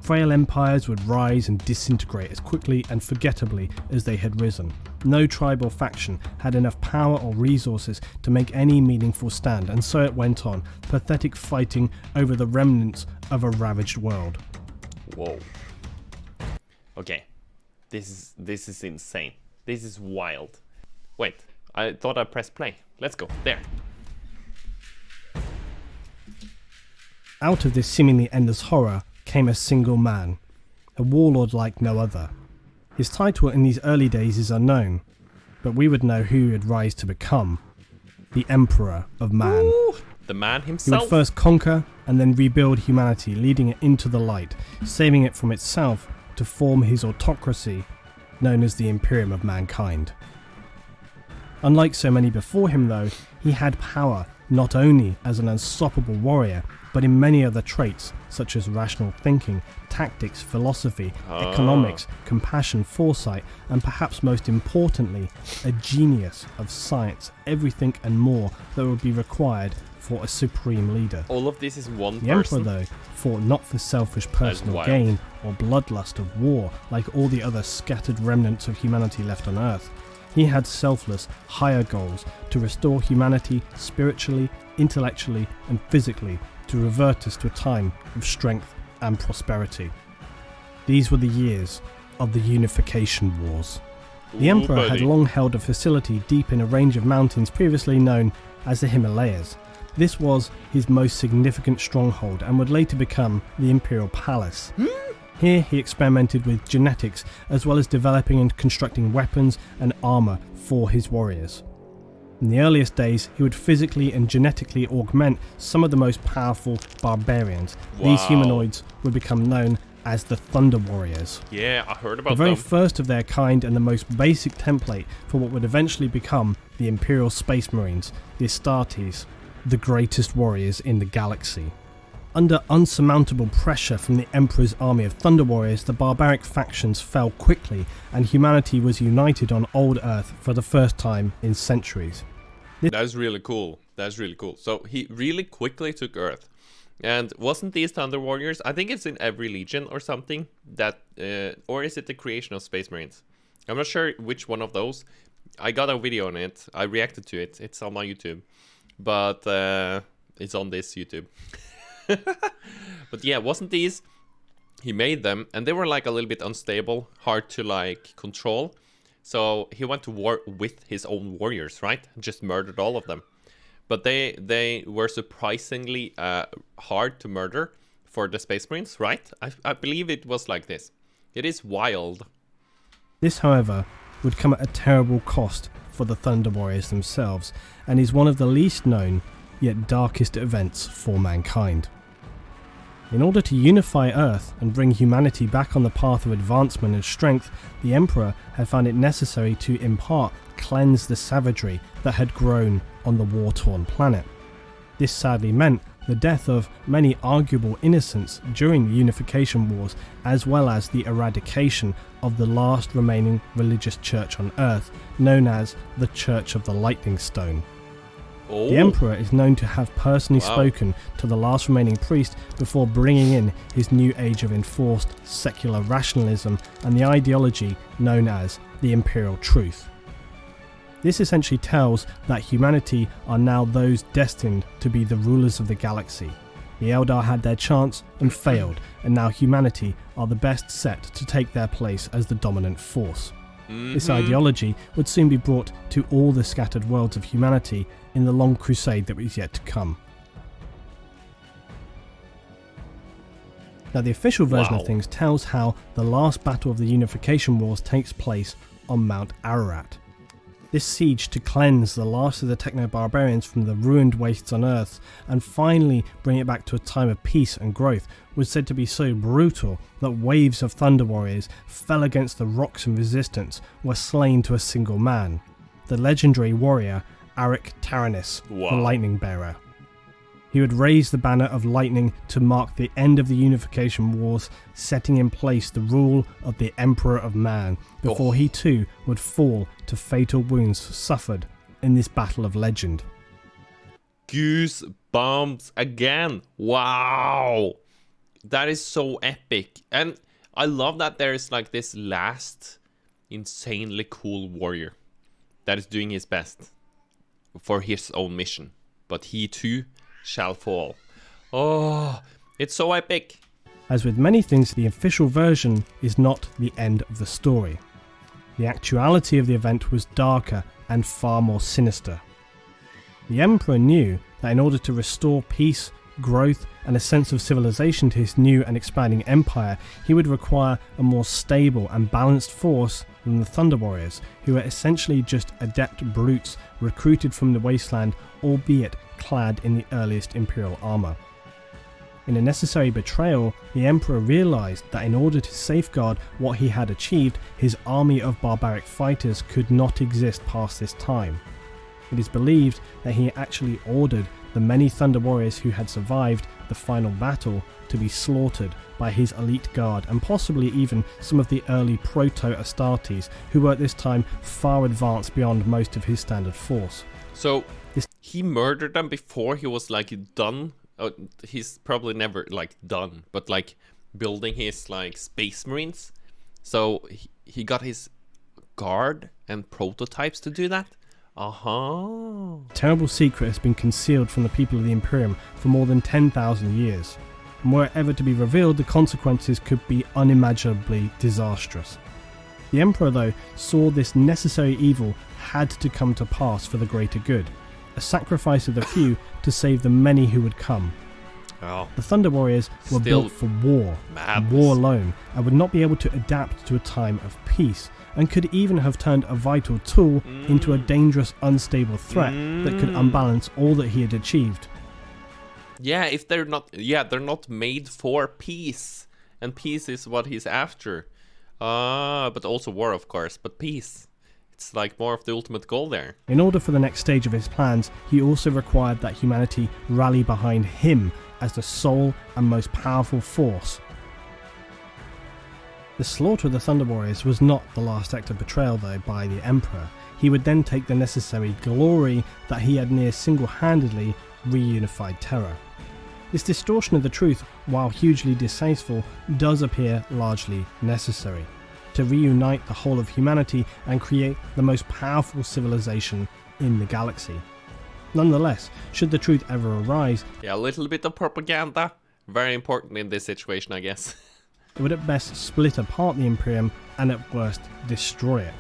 Frail empires would rise and disintegrate as quickly and forgettably as they had risen. No tribe or faction had enough power or resources to make any meaningful stand, and so it went on, pathetic fighting over the remnants of a ravaged world. Whoa. Okay. This is insane. This is wild. Wait, I thought I pressed play. Let's go. There. Out of this seemingly endless horror came a single man, a warlord like no other. His title in these early days is unknown, but we would know who he would rise to become. The Emperor of Man. Ooh, the man He himself. would first conquer and then rebuild humanity, leading it into the light, saving it from itself to form his autocracy, known as the Imperium of Mankind. Unlike so many before him though, he had power not only as an unstoppable warrior, but in many other traits such as rational thinking, tactics, philosophy, economics, compassion, foresight, and perhaps most importantly, a genius of science, everything and more that would be required for a supreme leader. All of this is one The Emperor, person. though, fought not for selfish personal wild. gain or bloodlust of war like all the other scattered remnants of humanity left on Earth. He had selfless, higher goals to restore humanity spiritually, intellectually, and physically to revert us to a time of strength and prosperity. These were the years of the Unification Wars. The Ooh, Emperor had buddy. long held a facility deep in a range of mountains previously known as the Himalayas. This was his most significant stronghold and would later become the Imperial Palace. Here he experimented with genetics as well as developing and constructing weapons and armour for his warriors. In the earliest days, he would physically and genetically augment some of the most powerful barbarians. These Wow. humanoids would become known as the Thunder Warriors. Yeah, I heard The about very them. first of their kind and the most basic template for what would eventually become the Imperial Space Marines, the Astartes, the greatest warriors in the galaxy. Under unsurmountable pressure from the Emperor's army of Thunder Warriors, the barbaric factions fell quickly and humanity was united on Old Earth for the first time in centuries. That's really cool. That's really cool. So he really quickly took Earth. And wasn't these Thunder Warriors, I think it's in every legion or something, that, or is it the creation of Space Marines? I'm not sure which one of those. I got a video on it. I reacted to it. It's on my YouTube. But it's on this YouTube. But yeah, wasn't these, he made them and they were like a little bit unstable, hard to like control. So he went to war with his own warriors, right? Just murdered all of them. But they were surprisingly hard to murder for the Space Marines, right? I believe it was like this. It is wild. This, however, would come at a terrible cost for the Thunder Warriors themselves, and is one of the least known, yet darkest events for mankind. In order to unify Earth and bring humanity back on the path of advancement and strength, the Emperor had found it necessary to in part cleanse the savagery that had grown on the war-torn planet. This sadly meant the death of many arguable innocents during the unification wars, as well as the eradication of the last remaining religious church on Earth, known as the Church of the Lightning Stone. Oh. The Emperor is known to have personally Wow. spoken to the last remaining priest before bringing in his new age of enforced secular rationalism and the ideology known as the Imperial Truth. This essentially tells that humanity are now those destined to be the rulers of the galaxy. The Eldar had their chance and failed, and now humanity are the best set to take their place as the dominant force. This ideology would soon be brought to all the scattered worlds of humanity in the long crusade that was yet to come. Now, the official version Wow. of things tells how the last battle of the Unification Wars takes place on Mount Ararat. This siege to cleanse the last of the techno-barbarians from the ruined wastes on Earth and finally bring it back to a time of peace and growth was said to be so brutal that waves of Thunder Warriors fell against the rocks in resistance, were slain to a single man, the legendary warrior Aric Taranis, the Wow. Lightning Bearer. He would raise the banner of lightning to mark the end of the Unification Wars, setting in place the rule of the Emperor of Man, before he too would fall to fatal wounds suffered in this battle of legend. Goosebumps again. Wow. That is so epic. And I love that there is like this last insanely cool warrior that is doing his best for his own mission. But he too shall fall. Oh, it's so epic. As with many things, the official version is not the end of the story. The actuality of the event was darker and far more sinister. The Emperor knew that in order to restore peace, growth, and a sense of civilization to his new and expanding empire, he would require a more stable and balanced force than the Thunder Warriors, who were essentially just adept brutes recruited from the wasteland, albeit clad in the earliest Imperial armor. In a necessary betrayal, the Emperor realized that in order to safeguard what he had achieved, his army of barbaric fighters could not exist past this time. It is believed that he actually ordered the many Thunder Warriors who had survived the final battle to be slaughtered by his elite guard, and possibly even some of the early proto-Astartes, who were at this time far advanced beyond most of his standard force. So he murdered them before he was like done. He's probably never like done, but like building his like Space Marines. So he got his guard and prototypes to do that. A terrible secret has been concealed from the people of the Imperium for more than 10,000 years, and were it ever to be revealed, the consequences could be unimaginably disastrous. The Emperor, though, saw this necessary evil had to come to pass for the greater good, a sacrifice of the few to save the many who would come. Oh. The Thunder Warriors were Still built for war, madness. war alone, and would not be able to adapt to a time of peace, and could even have turned a vital tool into a dangerous, unstable threat that could unbalance all that he had achieved. Yeah, if they're not, they're not made for peace. and peace is what he's after. But also war, of course, but peace. It's like more of the ultimate goal there. In order for the next stage of his plans, he also required that humanity rally behind him as the sole and most powerful force. The slaughter of the Thunder Warriors was not the last act of betrayal, though, by the Emperor. He would then take the necessary glory that he had near single-handedly reunified Terra. This distortion of the truth, while hugely distasteful, does appear largely necessary to reunite the whole of humanity and create the most powerful civilization in the galaxy. Nonetheless, should the truth ever arise, yeah, a little bit of propaganda, very important in this situation, I guess. it would at best split apart the Imperium and at worst destroy it.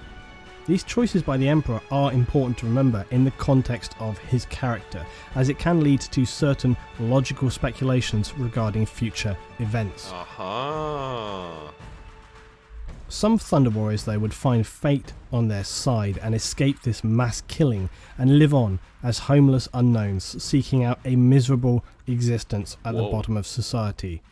These choices by the Emperor are important to remember in the context of his character, as it can lead to certain logical speculations regarding future events. Some Thunder Warriors, though, would find fate on their side and escape this mass killing and live on as homeless unknowns, seeking out a miserable existence at the bottom of society.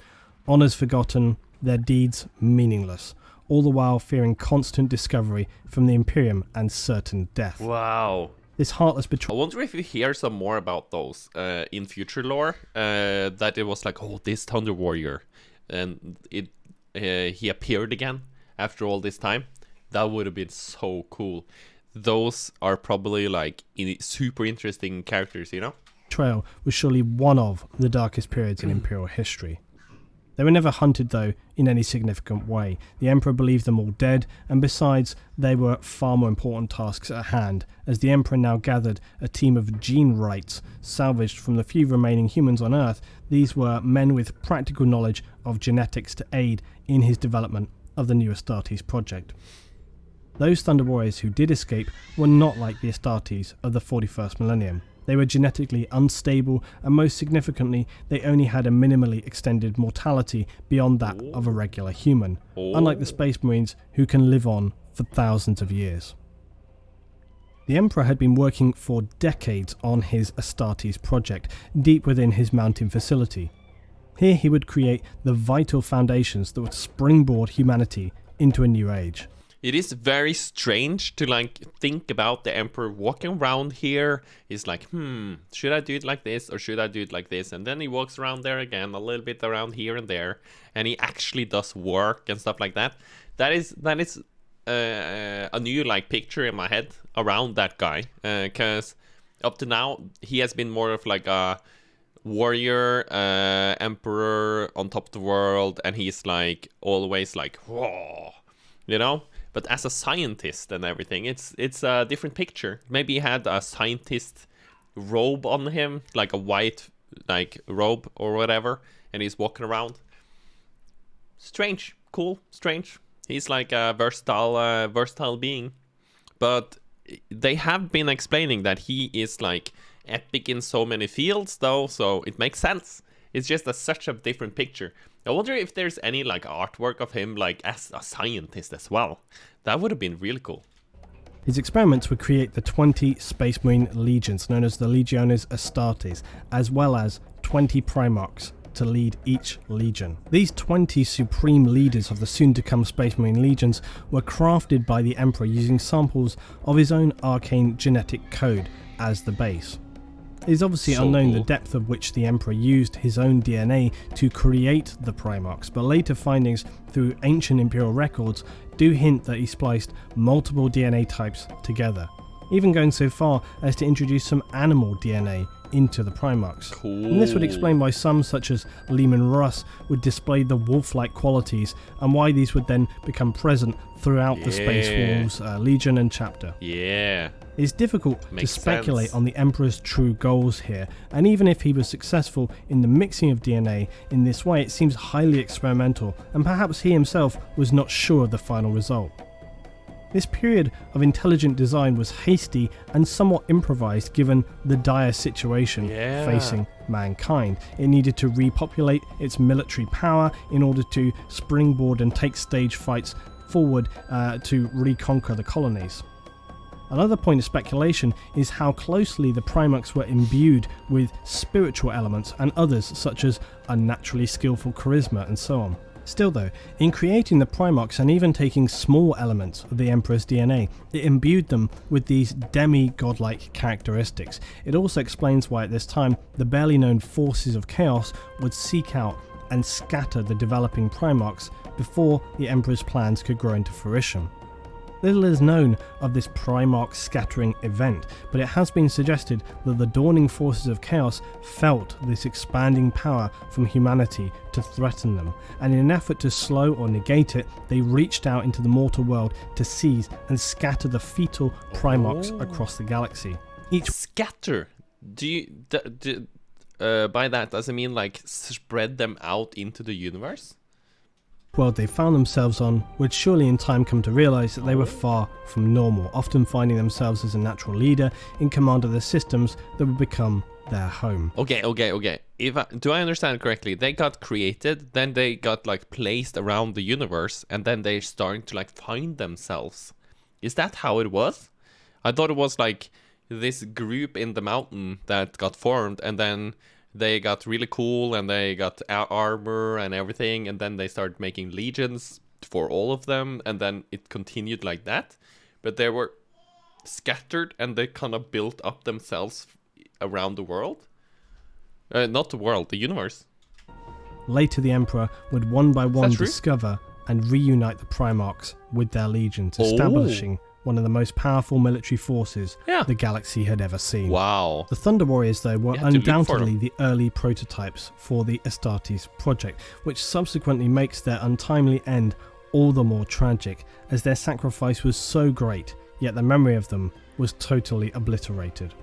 Honours forgotten, their deeds meaningless, all the while fearing constant discovery from the Imperium and certain death. Wow. This heartless betrayal. I wonder if you hear some more about those in future lore, that it was like, oh, this Thunder Warrior, and he appeared again after all this time. That would have been so cool. Those are probably like super interesting characters, you know? Betrayal was surely one of the darkest periods in Imperial history. They were never hunted, though, in any significant way. The Emperor believed them all dead, and besides, there were far more important tasks at hand, as the Emperor now gathered a team of gene wrights salvaged from the few remaining humans on Earth. These were men with practical knowledge of genetics to aid in his development of the new Astartes project. Those Thunder Warriors who did escape were not like the Astartes of the 41st millennium. They were genetically unstable, and most significantly, they only had a minimally extended mortality beyond that of a regular human, unlike the Space Marines who can live on for thousands of years. The Emperor had been working for decades on his Astartes project, deep within his mountain facility. Here he would create the vital foundations that would springboard humanity into a new age. It is very strange to like think about the Emperor walking around here. He's like, should I do it like this or should I do it like this? And then he walks around there again, a little bit around here and there, and he actually does work and stuff like that. That is a new like picture in my head around that guy, because up to now he has been more of like a warrior, emperor on top of the world, and he's like always like, whoa, you know. But as a scientist and everything, it's a different picture. Maybe he had a scientist robe on him, like a white like robe or whatever, and he's walking around. Strange, cool, strange. He's like a versatile being. But they have been explaining that he is like epic in so many fields, though, so it makes sense. It's just such a different picture. I wonder if there's any like artwork of him like as a scientist as well. That would have been really cool. His experiments would create the 20 Space Marine legions, known as the Legiones Astartes, as well as 20 Primarchs to lead each legion. These 20 supreme leaders of the soon-to-come Space Marine legions were crafted by the Emperor using samples of his own arcane genetic code as the base. It is obviously unknown the depth of which the Emperor used his own DNA to create the Primarchs, but later findings through ancient Imperial records do hint that he spliced multiple DNA types together, even going so far as to introduce some animal DNA into the Primarchs. Cool. And this would explain why some, such as Lehman Russ, would display the wolf-like qualities, and why these would then become present throughout the Space Wolves Legion and chapter. Yeah. It's difficult to speculate sense on the Emperor's true goals here, and even if he was successful in the mixing of DNA in this way, it seems highly experimental, and perhaps he himself was not sure of the final result. This period of intelligent design was hasty and somewhat improvised given the dire situation facing mankind. It needed to repopulate its military power in order to springboard and take stage fights forward to reconquer the colonies. Another point of speculation is how closely the Primarchs were imbued with spiritual elements and others such as unnaturally skillful charisma and so on. Still though, in creating the Primarchs and even taking small elements of the Emperor's DNA, it imbued them with these demi-godlike characteristics. It also explains why at this time the barely known forces of chaos would seek out and scatter the developing Primarchs before the Emperor's plans could grow into fruition. Little is known of this Primarch scattering event, but it has been suggested that the dawning forces of chaos felt this expanding power from humanity to threaten them, and in an effort to slow or negate it, they reached out into the mortal world to seize and scatter the fetal Primarchs across the galaxy. Scatter? By that, does it mean like spread them out into the universe? World they found themselves on would surely in time come to realise that they were far from normal, often finding themselves as a natural leader in command of the systems that would become their home. Okay. Do I understand correctly? They got created, then they got like placed around the universe, and then they're starting to like find themselves. Is that how it was? I thought it was like this group in the mountain that got formed, and then they got really cool and they got armor and everything, and then they started making legions for all of them, and then it continued like that. But they were scattered and they kind of built up themselves around the world. Not the world, the universe. Later the Emperor would one by one discover and reunite the Primarchs with their legions, establishing one of the most powerful military forces the galaxy had ever seen. Wow. The Thunder Warriors, though, were undoubtedly the early prototypes for the Astartes project, which subsequently makes their untimely end all the more tragic, as their sacrifice was so great, yet the memory of them was totally obliterated.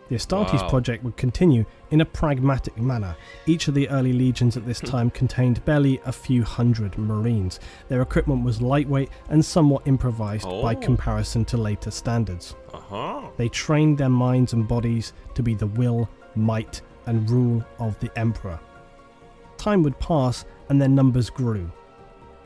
The Astartes project would continue in a pragmatic manner. Each of the early legions at this time contained barely a few hundred marines. Their equipment was lightweight and somewhat improvised by comparison to later standards. They trained their minds and bodies to be the will, might and rule of the Emperor. Time would pass and their numbers grew.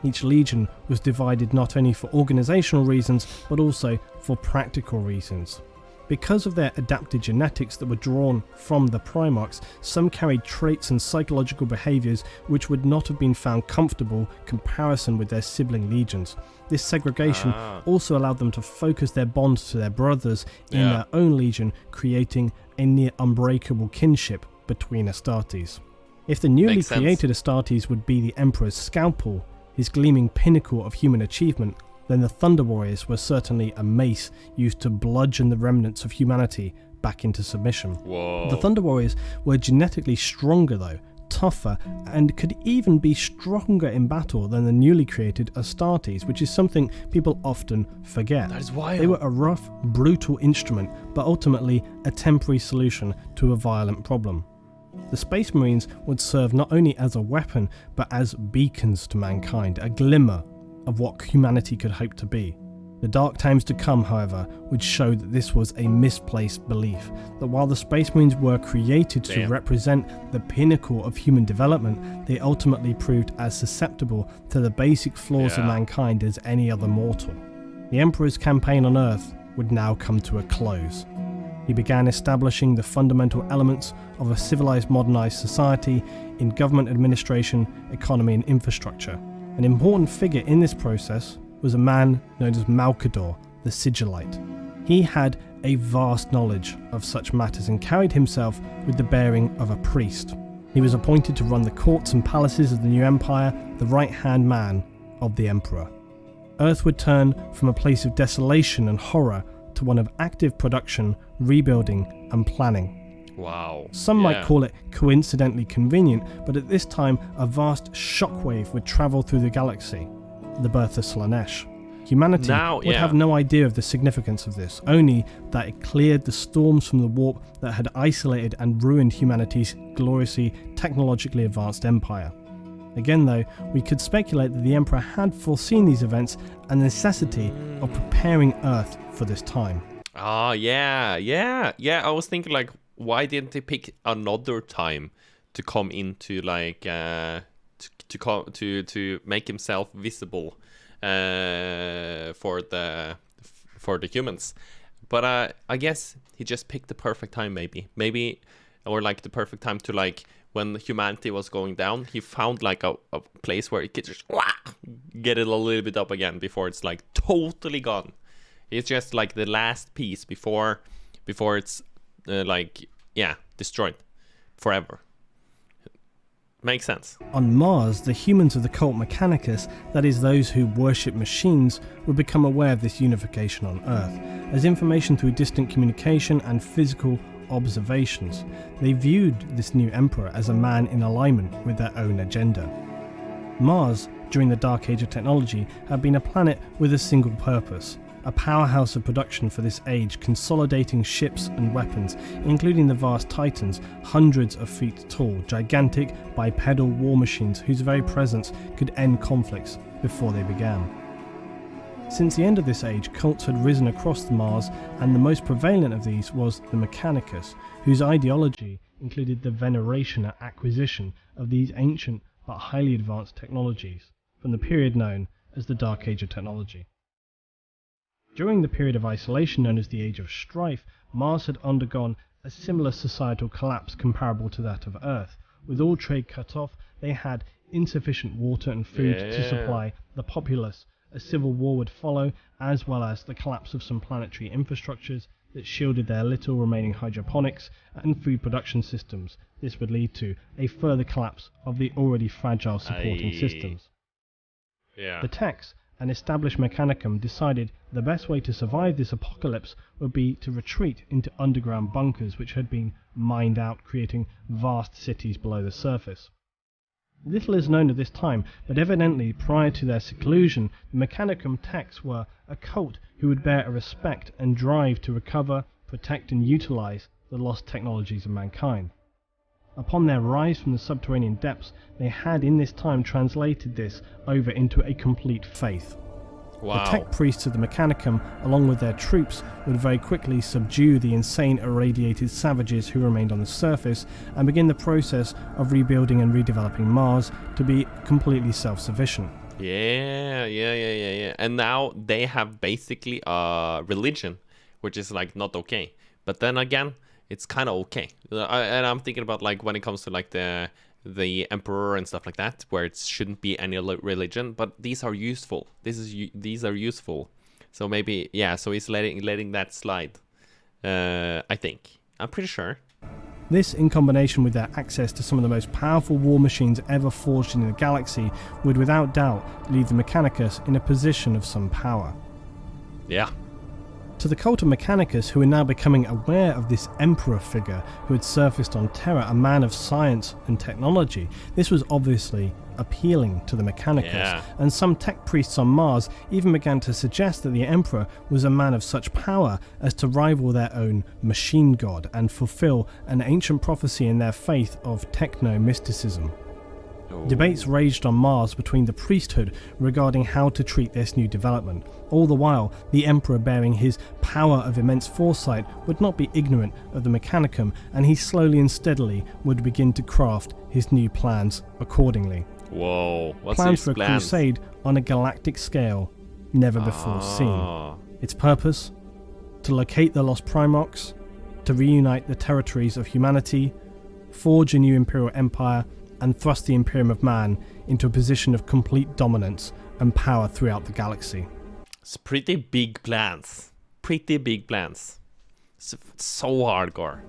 Each legion was divided not only for organisational reasons but also for practical reasons. Because of their adapted genetics that were drawn from the Primarchs, some carried traits and psychological behaviours which would not have been found comfortable comparison with their sibling legions. This segregation also allowed them to focus their bonds to their brothers in their own legion, creating a near unbreakable kinship between Astartes. If the newly created Astartes would be the Emperor's scalpel, his gleaming pinnacle of human achievement, then the Thunder Warriors were certainly a mace used to bludgeon the remnants of humanity back into submission. Whoa. The Thunder Warriors were genetically stronger though, tougher, and could even be stronger in battle than the newly created Astartes, which is something people often forget. That is wild. They were a rough, brutal instrument, but ultimately a temporary solution to a violent problem. The Space Marines would serve not only as a weapon, but as beacons to mankind, a glimmer of what humanity could hope to be. The dark times to come, however, would show that this was a misplaced belief, that while the Space Marines were created to represent the pinnacle of human development, they ultimately proved as susceptible to the basic flaws of mankind as any other mortal. The Emperor's campaign on Earth would now come to a close. He began establishing the fundamental elements of a civilized, modernized society in government administration, economy and infrastructure. An important figure in this process was a man known as 𝗦cie𝗰𝗶, the Sigillite. He had a vast knowledge of such matters and carried himself with the bearing of a priest. He was appointed to run the courts and palaces of the new empire, the right-hand man of the Emperor. Earth would turn from a place of desolation and horror to one of active production, rebuilding and planning. Wow. Some might call it coincidentally convenient, but at this time a vast shockwave would travel through the galaxy, the birth of Slaanesh. Humanity would have no idea of the significance of this, only that it cleared the storms from the warp that had isolated and ruined humanity's gloriously technologically advanced empire. Again though, we could speculate that the Emperor had foreseen these events and the necessity of preparing Earth for this time. I was thinking like, why didn't they pick another time to come into like to make himself visible for the humans? But I guess he just picked the perfect time. Maybe or like the perfect time to like when humanity was going down, he found like a place where it could just get it a little bit up again before it's like totally gone. It's just like the last piece before it's like, yeah, destroyed forever. Makes sense. On Mars, the humans of the cult Mechanicus, that is those who worship machines, would become aware of this unification on Earth, as information through distant communication and physical observations. They viewed this new emperor as a man in alignment with their own agenda. Mars, during the Dark Age of technology, had been a planet with a single purpose, a powerhouse of production for this age, consolidating ships and weapons, including the vast Titans, hundreds of feet tall, gigantic bipedal war machines whose very presence could end conflicts before they began. Since the end of this age, cults had risen across the Mars, and the most prevalent of these was the Mechanicus, whose ideology included the veneration and acquisition of these ancient but highly advanced technologies, from the period known as the Dark Age of technology. During the period of isolation known as the Age of Strife, Mars had undergone a similar societal collapse comparable to that of Earth. With all trade cut off, they had insufficient water and food to supply the populace. A civil war would follow, as well as the collapse of some planetary infrastructures that shielded their little remaining hydroponics and food production systems. This would lead to a further collapse of the already fragile supporting systems. The Techs, an established Mechanicum, decided the best way to survive this apocalypse would be to retreat into underground bunkers which had been mined out, creating vast cities below the surface. Little is known at this time, but evidently prior to their seclusion, the Mechanicum Techs were a cult who would bear a respect and drive to recover, protect and utilize the lost technologies of mankind. Upon their rise from the subterranean depths, they had in this time translated this over into a complete faith. Wow. The tech priests of the Mechanicum, along with their troops, would very quickly subdue the insane irradiated savages who remained on the surface and begin the process of rebuilding and redeveloping Mars to be completely self-sufficient. Yeah. And now they have basically a religion, which is like not okay. But then again, it's kind of okay. And I'm thinking about like when it comes to like the emperor and stuff like that, where it shouldn't be any religion, but these are useful. These are useful. So maybe, yeah, so he's letting that slide. I think. I'm pretty sure. This, in combination with their access to some of the most powerful war machines ever forged in the galaxy, would without doubt leave the Mechanicus in a position of some power. Yeah. To the cult of Mechanicus, who were now becoming aware of this emperor figure who had surfaced on Terra, a man of science and technology, this was obviously appealing to the Mechanicus, and some tech priests on Mars even began to suggest that the emperor was a man of such power as to rival their own machine god and fulfill an ancient prophecy in their faith of techno-mysticism. Debates raged on Mars between the priesthood regarding how to treat this new development. All the while, the Emperor, bearing his power of immense foresight, would not be ignorant of the Mechanicum, and he slowly and steadily would begin to craft his new plans accordingly. Whoa, what's plans his for a crusade on a galactic scale never before seen. Its purpose? To locate the lost Primarchs, to reunite the territories of humanity, forge a new imperial empire, and thrust the Imperium of Man into a position of complete dominance and power throughout the galaxy. It's pretty big plans. Pretty big plans. So hardcore.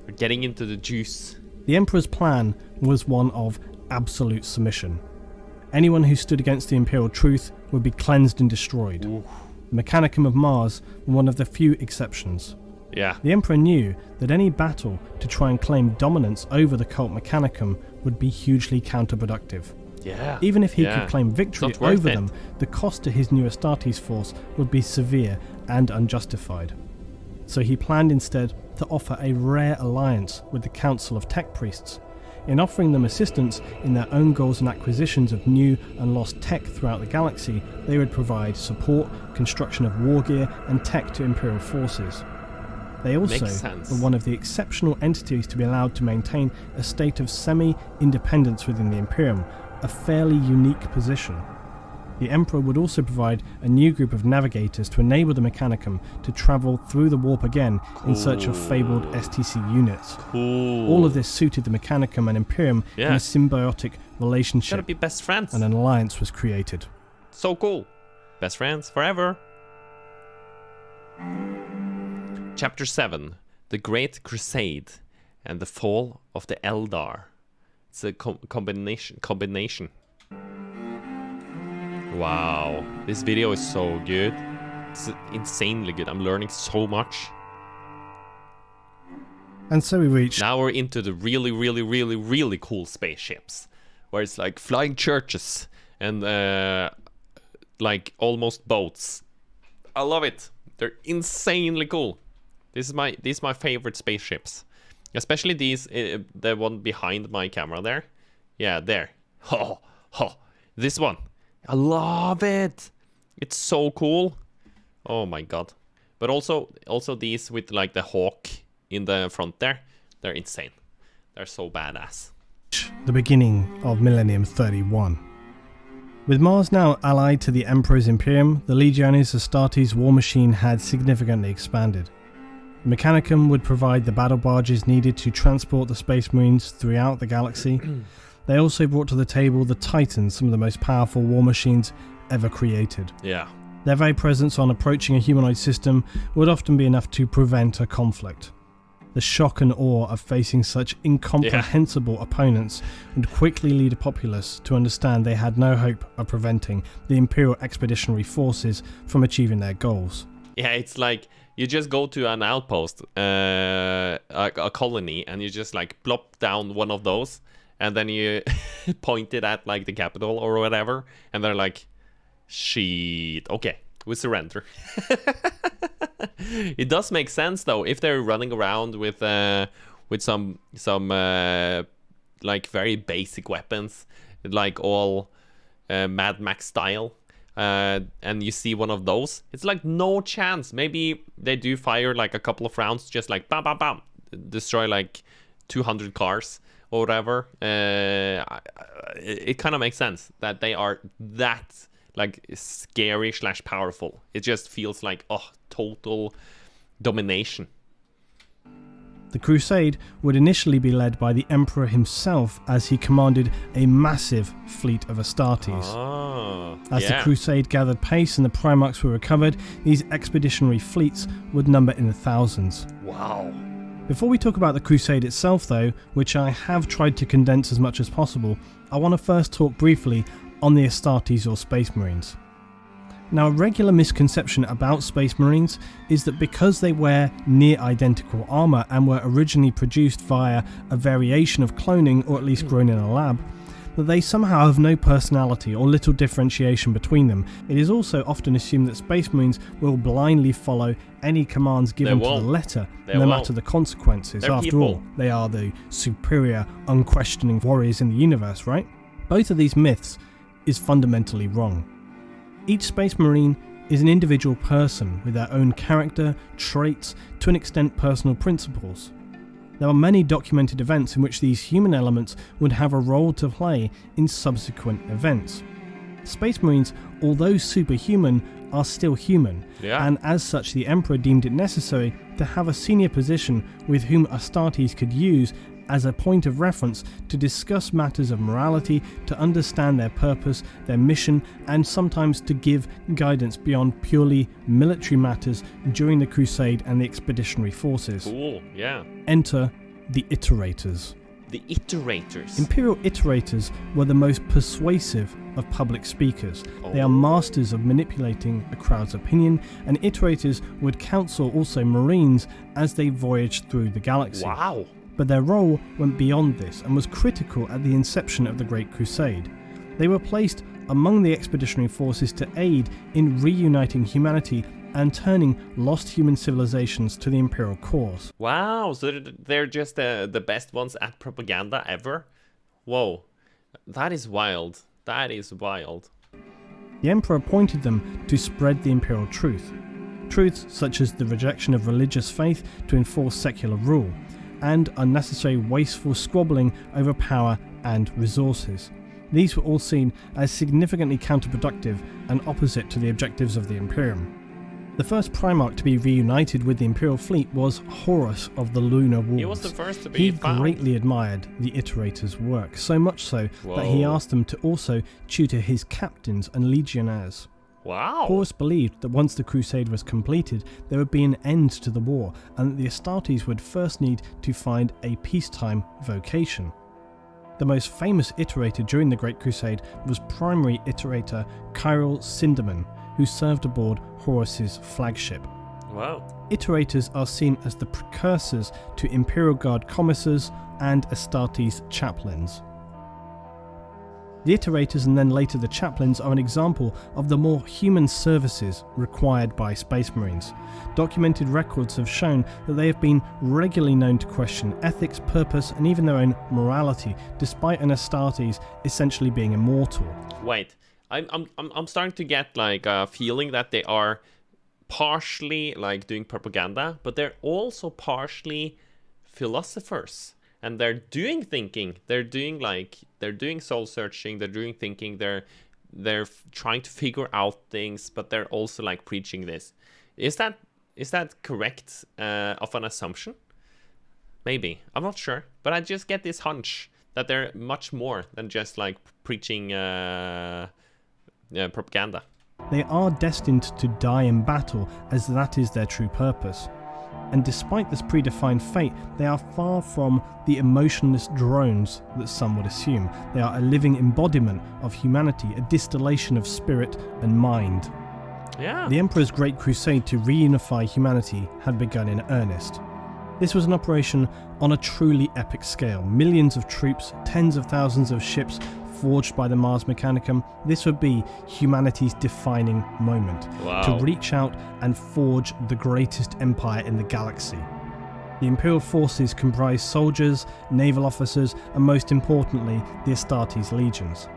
We're getting into the juice. The Emperor's plan was one of absolute submission. Anyone who stood against the Imperial truth would be cleansed and destroyed. Ooh. The Mechanicum of Mars were one of the few exceptions. Yeah. The Emperor knew that any battle to try and claim dominance over the cult Mechanicum would be hugely counterproductive. Yeah. Even if he could claim victory over them, the cost to his new Astartes force would be severe and unjustified. So he planned instead to offer a rare alliance with the Council of Tech Priests. In offering them assistance in their own goals and acquisitions of new and lost tech throughout the galaxy, they would provide support, construction of war gear, and tech to Imperial forces. They also were one of the exceptional entities to be allowed to maintain a state of semi-independence within the Imperium, a fairly unique position. The Emperor would also provide a new group of navigators to enable the Mechanicum to travel through the warp again in search of fabled STC units. All of this suited the Mechanicum and Imperium in a symbiotic relationship. Gotta be best friends. And an alliance was created. So cool. Best friends forever. Chapter 7. The Great Crusade and the Fall of the Eldar. It's a combination. Wow, this video is so good. It's insanely good. I'm learning so much. And so we reach... Now we're into the really cool spaceships. Where it's like flying churches and like almost boats. I love it. They're insanely cool. These are my favorite spaceships. Especially these, the one behind my camera there. Yeah, there. This one. I love it. It's so cool. Oh my god. But also these with like the hawk in the front there. They're insane. They're so badass. The beginning of Millennium 31. With Mars now allied to the Emperor's Imperium, the Legiones Astartes war machine had significantly expanded. The Mechanicum would provide the battle barges needed to transport the Space Marines throughout the galaxy. They also brought to the table the Titans, some of the most powerful war machines ever created. Yeah. Their very presence on approaching a humanoid system would often be enough to prevent a conflict. The shock and awe of facing such incomprehensible opponents would quickly lead a populace to understand they had no hope of preventing the Imperial Expeditionary Forces from achieving their goals. Yeah, it's like you just go to an outpost, a colony, and you just like plop down one of those. And then you point it at like the capital or whatever, and they're like, "Shit, okay, we surrender." It does make sense though if they're running around with some like very basic weapons, like all Mad Max style, and you see one of those. It's like no chance. Maybe they do fire like a couple of rounds, just like bam, bam, bam, destroy like 200 cars. Or whatever, it kind of makes sense that they are that like scary / powerful. It just feels like total domination. The crusade would initially be led by the Emperor himself as he commanded a massive fleet of Astartes. As the crusade gathered pace and the Primarchs were recovered, these expeditionary fleets would number in the thousands. Wow. Before we talk about the crusade itself though, which I have tried to condense as much as possible, I want to first talk briefly on the Astartes or Space Marines. Now, a regular misconception about Space Marines is that because they wear near identical armour and were originally produced via a variation of cloning, or at least grown in a lab, that they somehow have no personality or little differentiation between them. It is also often assumed that Space Marines will blindly follow any commands given to the letter, no matter the consequences. After all, they are the superior, unquestioning warriors in the universe, right? Both of these myths is fundamentally wrong. Each Space Marine is an individual person with their own character, traits, to an extent personal principles. There are many documented events in which these human elements would have a role to play in subsequent events. Space Marines, although superhuman, are still human, and as such the Emperor deemed it necessary to have a senior position with whom Astartes could use as a point of reference to discuss matters of morality, to understand their purpose, their mission, and sometimes to give guidance beyond purely military matters during the Crusade and the expeditionary forces. Cool, yeah. Enter the Iterators. The Iterators. Imperial Iterators were the most persuasive of public speakers. They are masters of manipulating a crowd's opinion, and Iterators would counsel also Marines as they voyaged through the galaxy. Wow. But their role went beyond this and was critical at the inception of the Great Crusade. They were placed among the expeditionary forces to aid in reuniting humanity and turning lost human civilizations to the Imperial cause. Wow, so they're just the best ones at propaganda ever? Whoa, that is wild. That is wild. The Emperor appointed them to spread the Imperial truth. Truths such as the rejection of religious faith to enforce secular rule, and unnecessary wasteful squabbling over power and resources. These were all seen as significantly counterproductive and opposite to the objectives of the Imperium. The first Primarch to be reunited with the Imperial fleet was Horus of the Lunar Wolves. He was the first to be He found. greatly admired the Iterators' work, so much so that he asked them to also tutor his captains and legionnaires. Wow. Horus believed that once the crusade was completed, there would be an end to the war, and that the Astartes would first need to find a peacetime vocation. The most famous Iterator during the Great Crusade was primary Iterator 𝗦cie𝗰𝗶𝗹𝘀, who served aboard Horus's flagship. Wow. Iterators are seen as the precursors to Imperial Guard commissars and Astartes chaplains. The Iterators and then later the chaplains are an example of the more human services required by Space Marines. Documented records have shown that they have been regularly known to question ethics, purpose, and even their own morality, despite an Astartes essentially being immortal. Wait, I'm starting to get like a feeling that they are partially like doing propaganda, but they're also partially philosophers. And they're doing thinking. They're doing soul searching. They're doing thinking. They're trying to figure out things, but they're also like preaching this. Is that correct of an assumption? Maybe, I'm not sure, but I just get this hunch that they're much more than just like preaching propaganda. They are destined to die in battle, as that is their true purpose. And despite this predefined fate, they are far from the emotionless drones that some would assume. They are a living embodiment of humanity, a distillation of spirit and mind. Yeah. The Emperor's Great Crusade to reunify humanity had begun in earnest. This was an operation on a truly epic scale. Millions of troops, tens of thousands of ships forged by the Mars Mechanicum. This would be humanity's defining moment. Wow. To reach out and forge the greatest empire in the galaxy. The Imperial forces comprised soldiers, naval officers, and most importantly, the Astartes legions.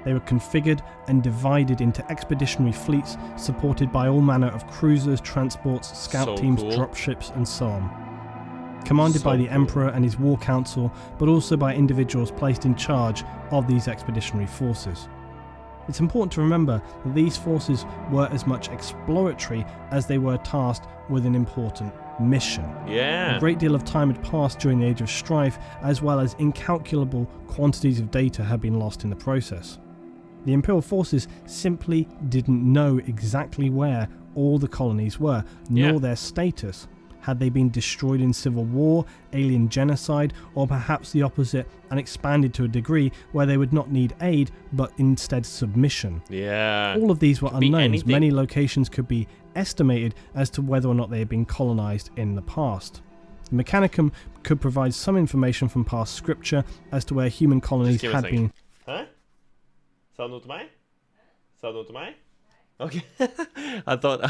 They were configured and divided into expeditionary fleets supported by all manner of cruisers, transports, scout teams, dropships, and so on. Commanded by the Emperor and his war council, but also by individuals placed in charge of these expeditionary forces. It's important to remember that these forces were as much exploratory as they were tasked with an important mission. Yeah. A great deal of time had passed during the Age of Strife, as well as incalculable quantities of data had been lost in the process. The Imperial forces simply didn't know exactly where all the colonies were, nor their status. Had they been destroyed in civil war, alien genocide, or perhaps the opposite and expanded to a degree where they would not need aid, but instead submission? Yeah. All of these were unknowns. Anything. Many locations could be estimated as to whether or not they had been colonized in the past. The Mechanicum could provide some information from past scripture as to where human colonies had been. Huh? Sa du noe til meg? Sa du noe til meg? Okay. I thought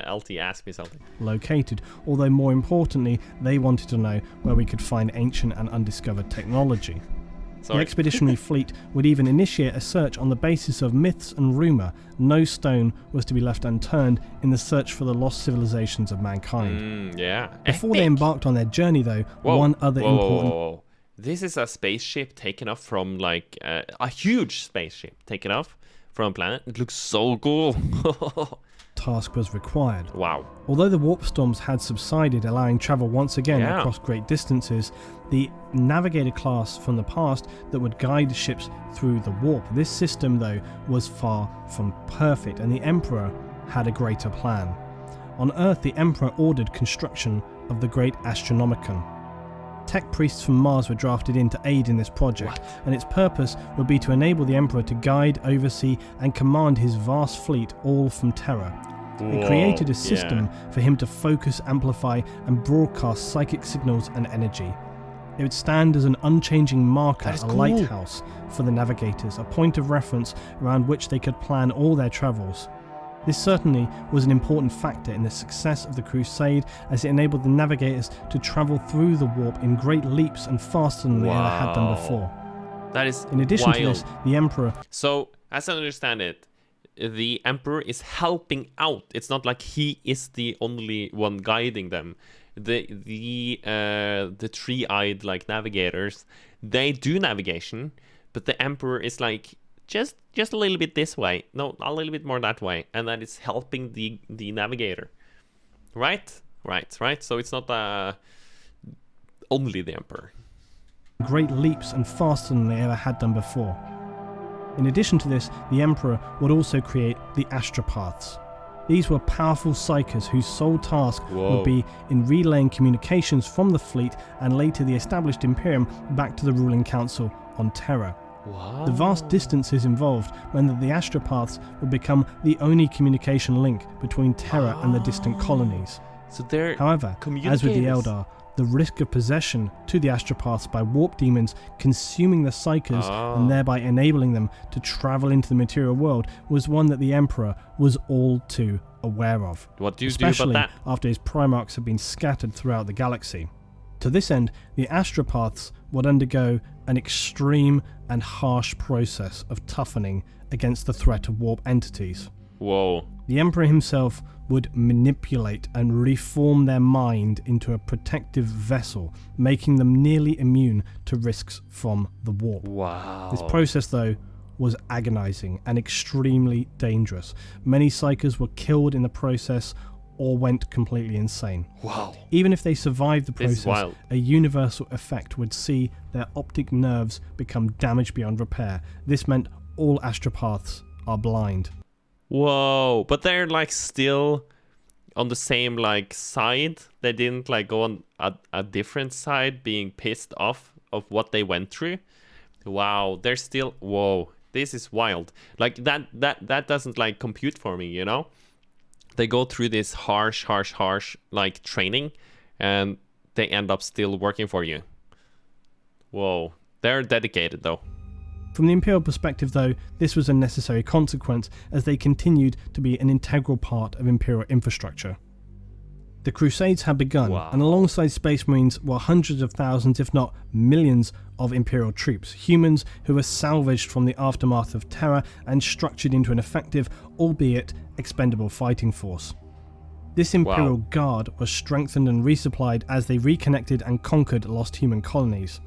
LT asked me something. Located, although more importantly, they wanted to know where we could find ancient and undiscovered technology. Sorry. The expeditionary fleet would even initiate a search on the basis of myths and rumour. No stone was to be left unturned in the search for the lost civilizations of mankind. Yeah. Before they embarked on their journey, though, one other important... Whoa. This is a spaceship taken off from, like, a huge spaceship taken off from a planet. It looks so cool. task was required. Wow. Although the warp storms had subsided, allowing travel once again across great distances, the Navigator class from the past that would guide ships through the warp. This system, though, was far from perfect, and the Emperor had a greater plan. On Earth, the Emperor ordered construction of the Great Astronomicon. Tech priests from Mars were drafted in to aid in this project, and its purpose would be to enable the Emperor to guide, oversee, and command his vast fleet, all from Terra. It created a system for him to focus, amplify, and broadcast psychic signals and energy. It would stand as an unchanging marker, a lighthouse for the navigators, a point of reference around which they could plan all their travels. This certainly was an important factor in the success of the Crusade, as it enabled the navigators to travel through the warp in great leaps and faster than they ever had done before. That is In addition wild. to this, the Emperor... So, as I understand it, the Emperor is helping out. It's not like he is the only one guiding them. The three-eyed like navigators, they do navigation, but the emperor is like just a little bit this way, no, a little bit more that way, and that is helping the navigator, right? So it's not only the emperor. Great leaps and faster than they ever had done before. In addition to this, the Emperor would also create the astropaths. These were powerful psykers whose sole task would be in relaying communications from the fleet and later the established Imperium back to the ruling council on Terra. Wow. The vast distances involved meant that the astropaths would become the only communication link between Terra and the distant colonies. So they're However, as with the Eldar, the risk of possession to the astropaths by warp demons consuming the psykers and thereby enabling them to travel into the material world was one that the Emperor was all too aware of. What do you especially do about that? After his Primarchs had been scattered throughout the galaxy. To this end, the astropaths would undergo an extreme and harsh process of toughening against the threat of warp entities. Whoa. The Emperor himself would manipulate and reform their mind into a protective vessel, making them nearly immune to risks from the warp. Wow. This process, though, was agonizing and extremely dangerous. Many psykers were killed in the process or went completely insane. Wow. Even if they survived the This is process, wild. a universal effect would see their optic nerves become damaged beyond repair. This meant all astropaths are blind. Whoa, but they're like still on the same like side. They didn't like go on a different side, being pissed off of what they went through. Wow, they're still, whoa, this is wild. Like that doesn't like compute for me, you know? They go through this harsh like training and they end up still working for you. Whoa, they're dedicated though. From the Imperial perspective, though, this was a necessary consequence as they continued to be an integral part of Imperial infrastructure. The Crusades had begun, and alongside Space Marines were hundreds of thousands, if not millions, of Imperial troops, humans who were salvaged from the aftermath of Terra and structured into an effective, albeit expendable fighting force. This Imperial Guard was strengthened and resupplied as they reconnected and conquered lost human colonies.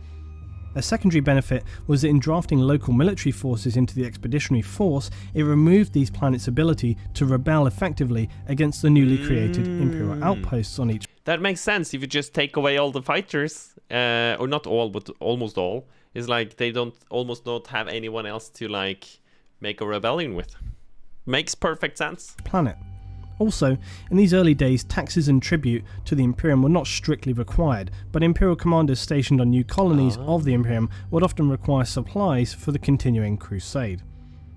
A secondary benefit was that in drafting local military forces into the expeditionary force, it removed these planets' ability to rebel effectively against the newly created Imperial outposts on each. That makes sense if you just take away all the fighters, or not all, but almost all. It's like they almost don't have anyone else to like make a rebellion with. Makes perfect sense. Planet. Also, in these early days, taxes and tribute to the Imperium were not strictly required, but Imperial commanders stationed on new colonies of the Imperium would often require supplies for the continuing crusade.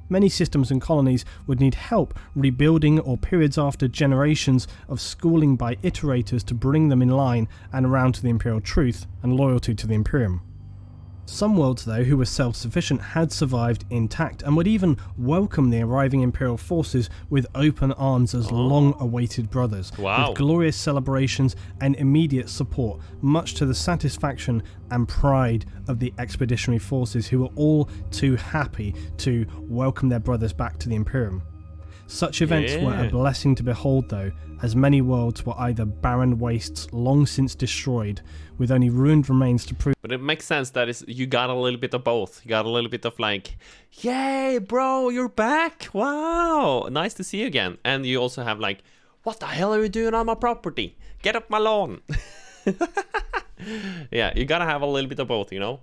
Many systems and colonies would need help rebuilding or periods after generations of schooling by iterators to bring them in line and around to the Imperial truth and loyalty to the Imperium. Some worlds, though, who were self-sufficient had survived intact and would even welcome the arriving Imperial forces with open arms as long-awaited brothers, with glorious celebrations and immediate support, much to the satisfaction and pride of the expeditionary forces who were all too happy to welcome their brothers back to the Imperium. Such events were a blessing to behold, though, as many worlds were either barren wastes long since destroyed, with only ruined remains to prove. But it makes sense that you got a little bit of both. You got a little bit of like, yay, bro, you're back. Wow, nice to see you again. And you also have like, what the hell are you doing on my property? Get off my lawn. Yeah, you gotta have a little bit of both, you know?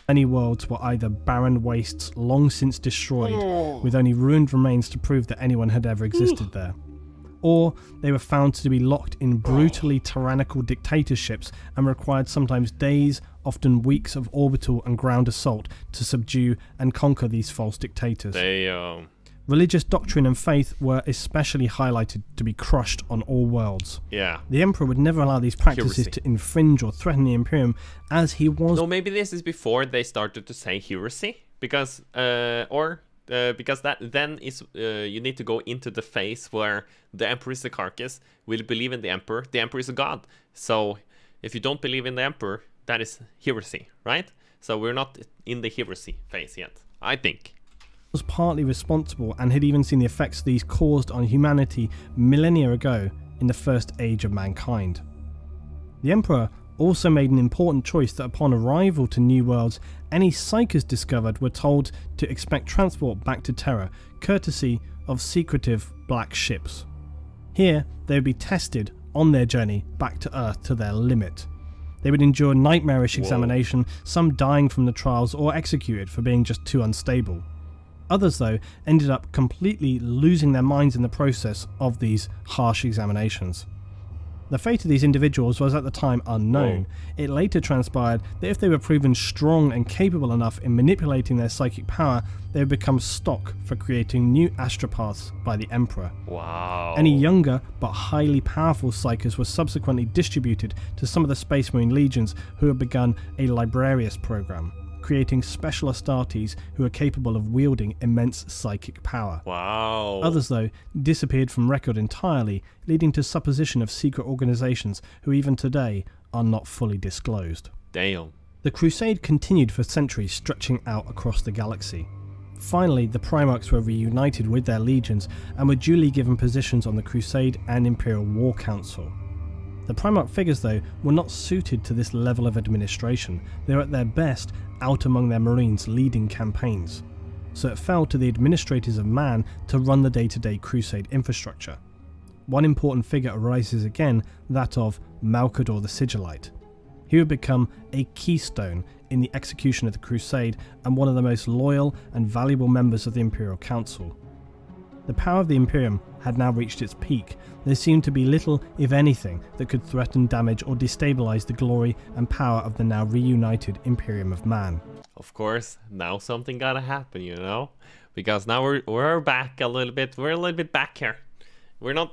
Many worlds were either barren wastes long since destroyed, with only ruined remains to prove that anyone had ever existed there. Or they were found to be locked in brutally tyrannical dictatorships and required sometimes days, often weeks of orbital and ground assault to subdue and conquer these false dictators. Religious doctrine and faith were especially highlighted to be crushed on all worlds. Yeah. The Emperor would never allow these practices to infringe or threaten the Imperium, as he was... No, maybe this is before they started to say heresy, because because that then is you need to go into the phase where the Emperor is the carcass, will believe in the Emperor is a god. So if you don't believe in the Emperor, that is heresy, right? So we're not in the heresy phase yet, I think. Was partly responsible and had even seen the effects these caused on humanity millennia ago in the first age of mankind. The Emperor also made an important choice that upon arrival to New Worlds, any psykers discovered were told to expect transport back to Terra, courtesy of secretive black ships. Here, they would be tested on their journey back to Earth to their limit. They would endure nightmarish examination, some dying from the trials or executed for being just too unstable. Others, though, ended up completely losing their minds in the process of these harsh examinations. The fate of these individuals was at the time unknown. It later transpired that if they were proven strong and capable enough in manipulating their psychic power, they would become stock for creating new astropaths by the Emperor. Wow. Any younger but highly powerful psykers were subsequently distributed to some of the Space Marine legions who had begun a Librarius program, creating special Astartes who are capable of wielding immense psychic power. Wow. Others, though, disappeared from record entirely, leading to supposition of secret organisations who even today are not fully disclosed. Damn. The Crusade continued for centuries, stretching out across the galaxy. Finally, the Primarchs were reunited with their legions and were duly given positions on the Crusade and Imperial War Council. The Primarch figures, though, were not suited to this level of administration. They were at their best out among their Marines leading campaigns. So it fell to the administrators of Man to run the day-to-day Crusade infrastructure. One important figure arises again, that of Malcador the Sigillite. He would become a keystone in the execution of the Crusade and one of the most loyal and valuable members of the Imperial Council. The power of the Imperium had now reached its peak. There seemed to be little, if anything, that could threaten, damage or destabilize the glory and power of the now reunited Imperium of Man. Of course, now something gotta happen, you know? Because now we're back a little bit. We're a little bit back here.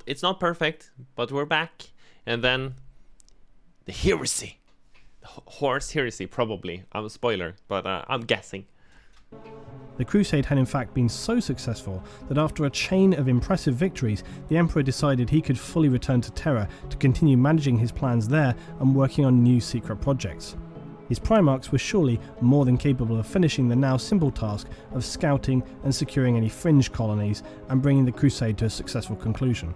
It's not perfect, but we're back. And then the heresy. The horse heresy, probably. I'm a spoiler, but I'm guessing. The Crusade had in fact been so successful that after a chain of impressive victories, the Emperor decided he could fully return to Terra to continue managing his plans there and working on new secret projects. His Primarchs were surely more than capable of finishing the now simple task of scouting and securing any fringe colonies and bringing the Crusade to a successful conclusion.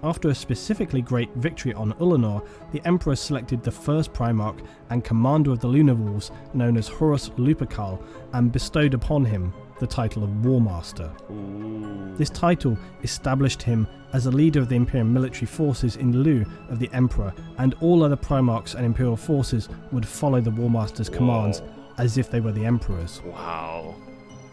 After a specifically great victory on Ulanor, the Emperor selected the first Primarch and commander of the Lunar Wolves, known as 𝗦cie𝗰𝗶𝗹𝘀, and bestowed upon him the title of War Master. This title established him as a leader of the Imperial military forces in lieu of the Emperor, and all other Primarchs and Imperial forces would follow the War Master's commands as if they were the Emperor's. Wow.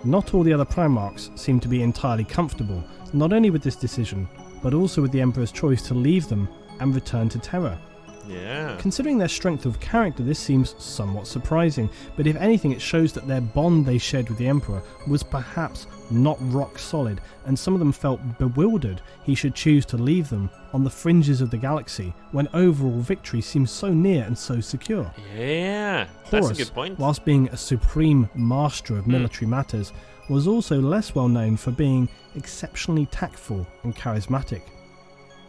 Not all the other Primarchs seemed to be entirely comfortable, not only with this decision, but also with the Emperor's choice to leave them and return to Terra. Yeah. Considering their strength of character, this seems somewhat surprising, but if anything it shows that their bond they shared with the Emperor was perhaps not rock solid, and some of them felt bewildered he should choose to leave them on the fringes of the galaxy when overall victory seems so near and so secure. Yeah, that's Horus, a good point. whilst being a supreme master of military matters, was also less well known for being exceptionally tactful and charismatic.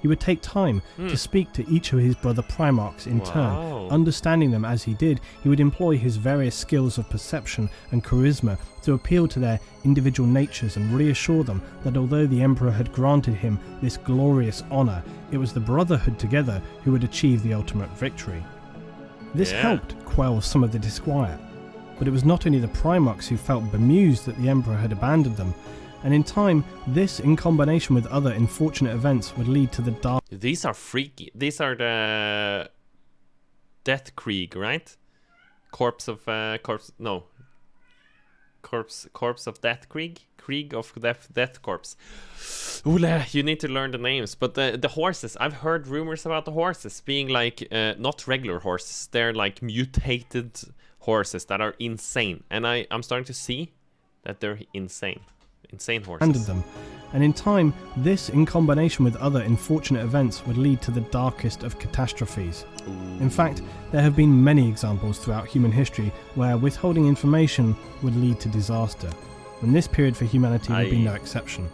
He would take time to speak to each of his brother Primarchs in turn. Understanding them as he did, he would employ his various skills of perception and charisma to appeal to their individual natures and reassure them that although the Emperor had granted him this glorious honour, it was the Brotherhood together who would achieve the ultimate victory. This helped quell some of the disquiet, but it was not only the Primarchs who felt bemused that the Emperor had abandoned them, and in time, this in combination with other unfortunate events would lead to the dark... These are freaky. These are the Death Krieg, right? Corpse of Death Krieg? Krieg of Death Corpse. Ole, you need to learn the names. But the horses, I've heard rumors about the horses being like, not regular horses. They're like mutated horses that are insane. And I'm starting to see that they're insane. Insane horses. Them. And in time, this in combination with other unfortunate events would lead to the darkest of catastrophes. In fact, there have been many examples throughout human history where withholding information would lead to disaster, and this period for humanity would be no exception.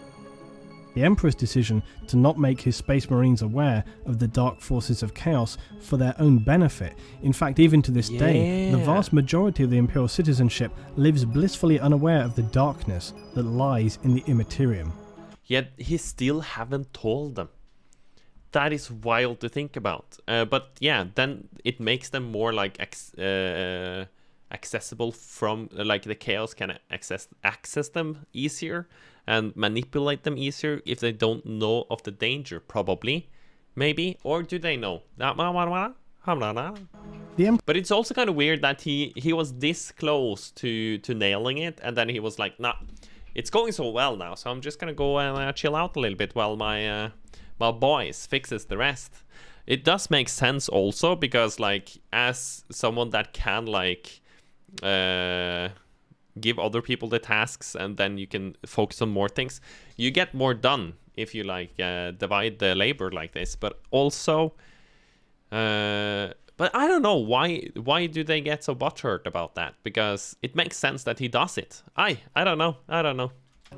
The Emperor's decision to not make his Space Marines aware of the dark forces of chaos for their own benefit. In fact, even to this day, the vast majority of the Imperial citizenship lives blissfully unaware of the darkness that lies in the Immaterium. Yet he still haven't told them. that is wild to think about. But yeah, then it makes them more like accessible from like the chaos can access them easier and manipulate them easier if they don't know of the danger, probably, maybe, or do they know? But it's also kind of weird that he was this close to nailing it, and then he was like, nah, it's going so well now, so I'm just gonna go and chill out a little bit while my boys fixes the rest. It does make sense also, because like as someone that can like give other people the tasks and then you can focus on more things, you get more done if you like divide the labor like this. But also but I don't know why do they get so butthurt about that, because it makes sense that he does it. I don't know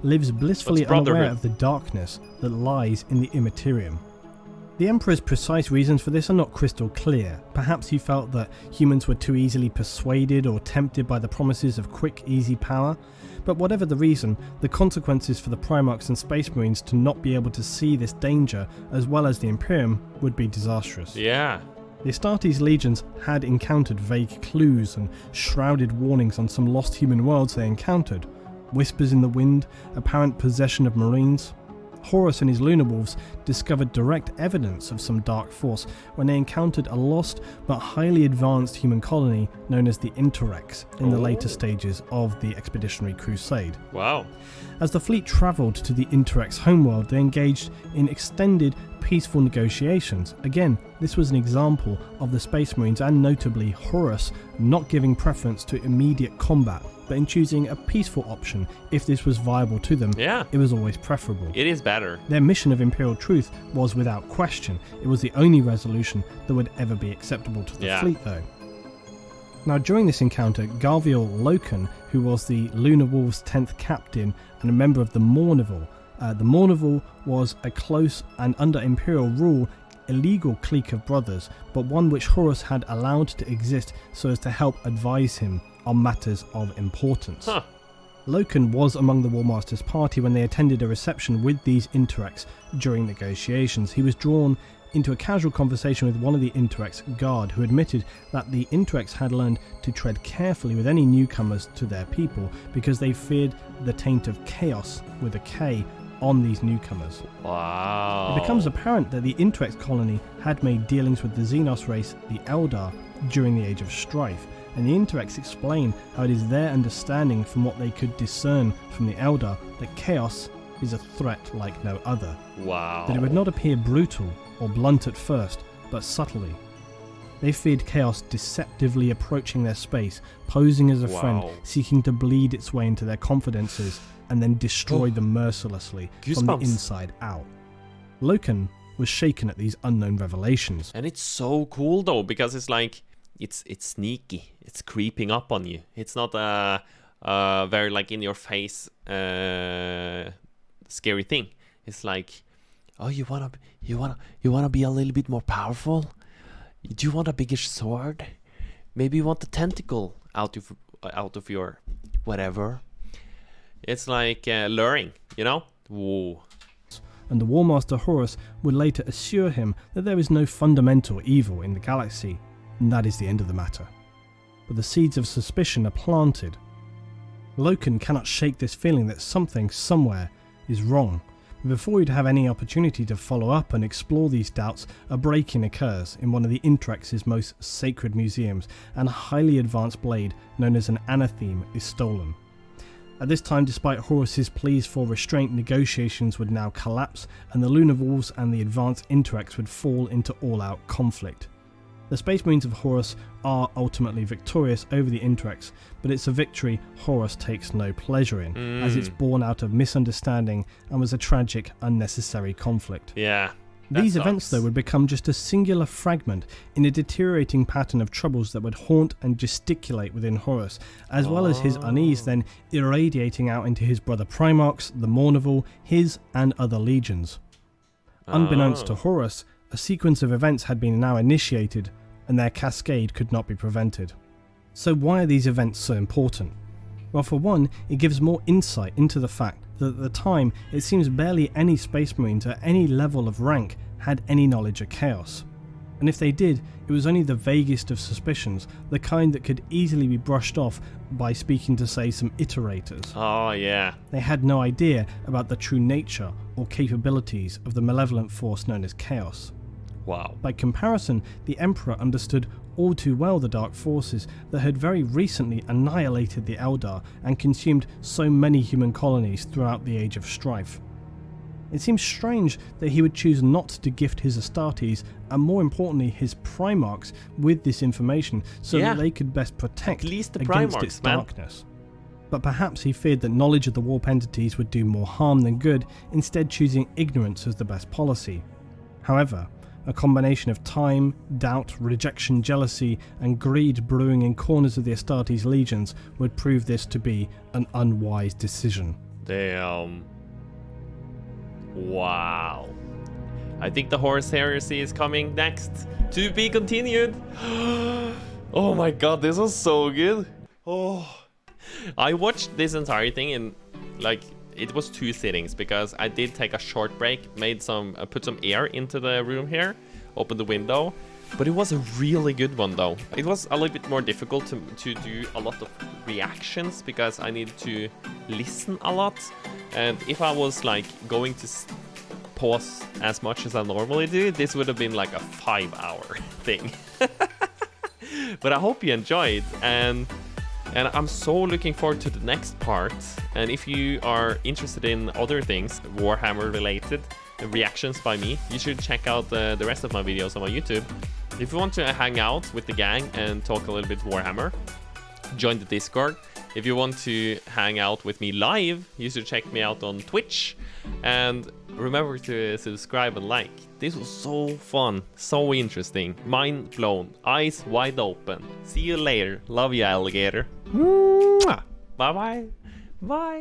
lives blissfully unaware of the darkness that lies in the immaterium. The Emperor's precise reasons for this are not crystal clear. Perhaps he felt that humans were too easily persuaded or tempted by the promises of quick, easy power. But whatever the reason, the consequences for the Primarchs and Space Marines to not be able to see this danger, as well as the Imperium, would be disastrous. Yeah. The Astartes legions had encountered vague clues and shrouded warnings on some lost human worlds they encountered. Whispers in the wind, apparent possession of Marines. Horus and his Lunar Wolves discovered direct evidence of some dark force when they encountered a lost but highly advanced human colony known as the Interrex in the later stages of the Expeditionary Crusade. Wow. As the fleet travelled to the Interrex homeworld, they engaged in extended peaceful negotiations. Again, this was an example of the Space Marines, and notably Horus, not giving preference to immediate combat, but in choosing a peaceful option if this was viable to them. Yeah. It was always preferable. It is better. Their mission of Imperial Truth was without question. It was the only resolution that would ever be acceptable to the fleet, though. Now, during this encounter, Garviel Loken, who was the Lunar Wolves' 10th captain and a member of the Mournival, was a close and under Imperial rule illegal clique of brothers, but one which Horus had allowed to exist so as to help advise him on matters of importance. Huh. Loken was among the Warmaster's party when they attended a reception with these Interrex during negotiations. He was drawn into a casual conversation with one of the Interrex guard, who admitted that the Interrex had learned to tread carefully with any newcomers to their people because they feared the taint of chaos, with a K, on these newcomers. Wow. It becomes apparent that the Interrex colony had made dealings with the Xenos race, the Eldar, during the Age of Strife, and the Interrex explain how it is their understanding from what they could discern from the Eldar that chaos is a threat like no other. Wow. That it would not appear brutal or blunt at first, but subtly. They feared chaos deceptively approaching their space, posing as a friend, seeking to bleed its way into their confidences, and then destroy them mercilessly from the inside out. Loken was shaken at these unknown revelations. And it's so cool though, because it's like, it's sneaky, it's creeping up on you. It's not a very like in your face scary thing. It's like, oh, you wanna be a little bit more powerful? Do you want a bigger sword? Maybe you want the tentacle out of your whatever. It's like luring, you know? Whoa. And the Warmaster Horus would later assure him that there is no fundamental evil in the galaxy, and that is the end of the matter. But the seeds of suspicion are planted. Loken cannot shake this feeling that something, somewhere, is wrong. But before he'd have any opportunity to follow up and explore these doubts, a break-in occurs in one of the Interrex's most sacred museums, and a highly advanced blade known as an anatheme is stolen. At this time, despite Horus's pleas for restraint, negotiations would now collapse, and the Lunar Wolves and the advanced Interrex would fall into all-out conflict. The Space Marines of Horus are ultimately victorious over the Interrex, but it's a victory Horus takes no pleasure in, as it's born out of misunderstanding and was a tragic, unnecessary conflict. Yeah. These events, though, would become just a singular fragment in a deteriorating pattern of troubles that would haunt and gesticulate within Horus, as well as his unease then irradiating out into his brother Primarchs, the Mournival, his and other legions. Unbeknownst to Horus, a sequence of events had been now initiated, and their cascade could not be prevented. So why are these events so important? Well, for one, it gives more insight into the fact that at the time it seems barely any Space Marines at any level of rank had any knowledge of chaos. And if they did, it was only the vaguest of suspicions, the kind that could easily be brushed off by speaking to, say, some iterators. Oh, yeah. They had no idea about the true nature or capabilities of the malevolent force known as chaos. Wow. By comparison, the Emperor understood all too well the dark forces that had very recently annihilated the Eldar and consumed so many human colonies throughout the Age of Strife. It seems strange that he would choose not to gift his Astartes, and more importantly his Primarchs, with this information so that they could best protect at least the against Primarchs, its darkness. But perhaps he feared that knowledge of the warp entities would do more harm than good, instead choosing ignorance as the best policy. However, a combination of time, doubt, rejection, jealousy, and greed brewing in corners of the Astartes legions would prove this to be an unwise decision. Damn. Wow. I think the Horus Heresy is coming next. To be continued. Oh my god, this was so good. Oh. I watched this entire thing in, like, it was 2 sittings because I did take a short break, put some air into the room here, opened the window. But it was a really good one though. It was a little bit more difficult to do a lot of reactions because I needed to listen a lot. And if I was like going to pause as much as I normally do, this would have been like a 5-hour thing. But I hope you enjoyed, and I'm so looking forward to the next part. And if you are interested in other things Warhammer related, reactions by me, you should check out the rest of my videos on my YouTube. If you want to hang out with the gang and talk a little bit Warhammer, join the Discord. If you want to hang out with me live, you should check me out on Twitch. And remember to subscribe and like. This was so fun, so interesting, mind blown, eyes wide open. See you later. Love you, alligator. Bye bye. Bye.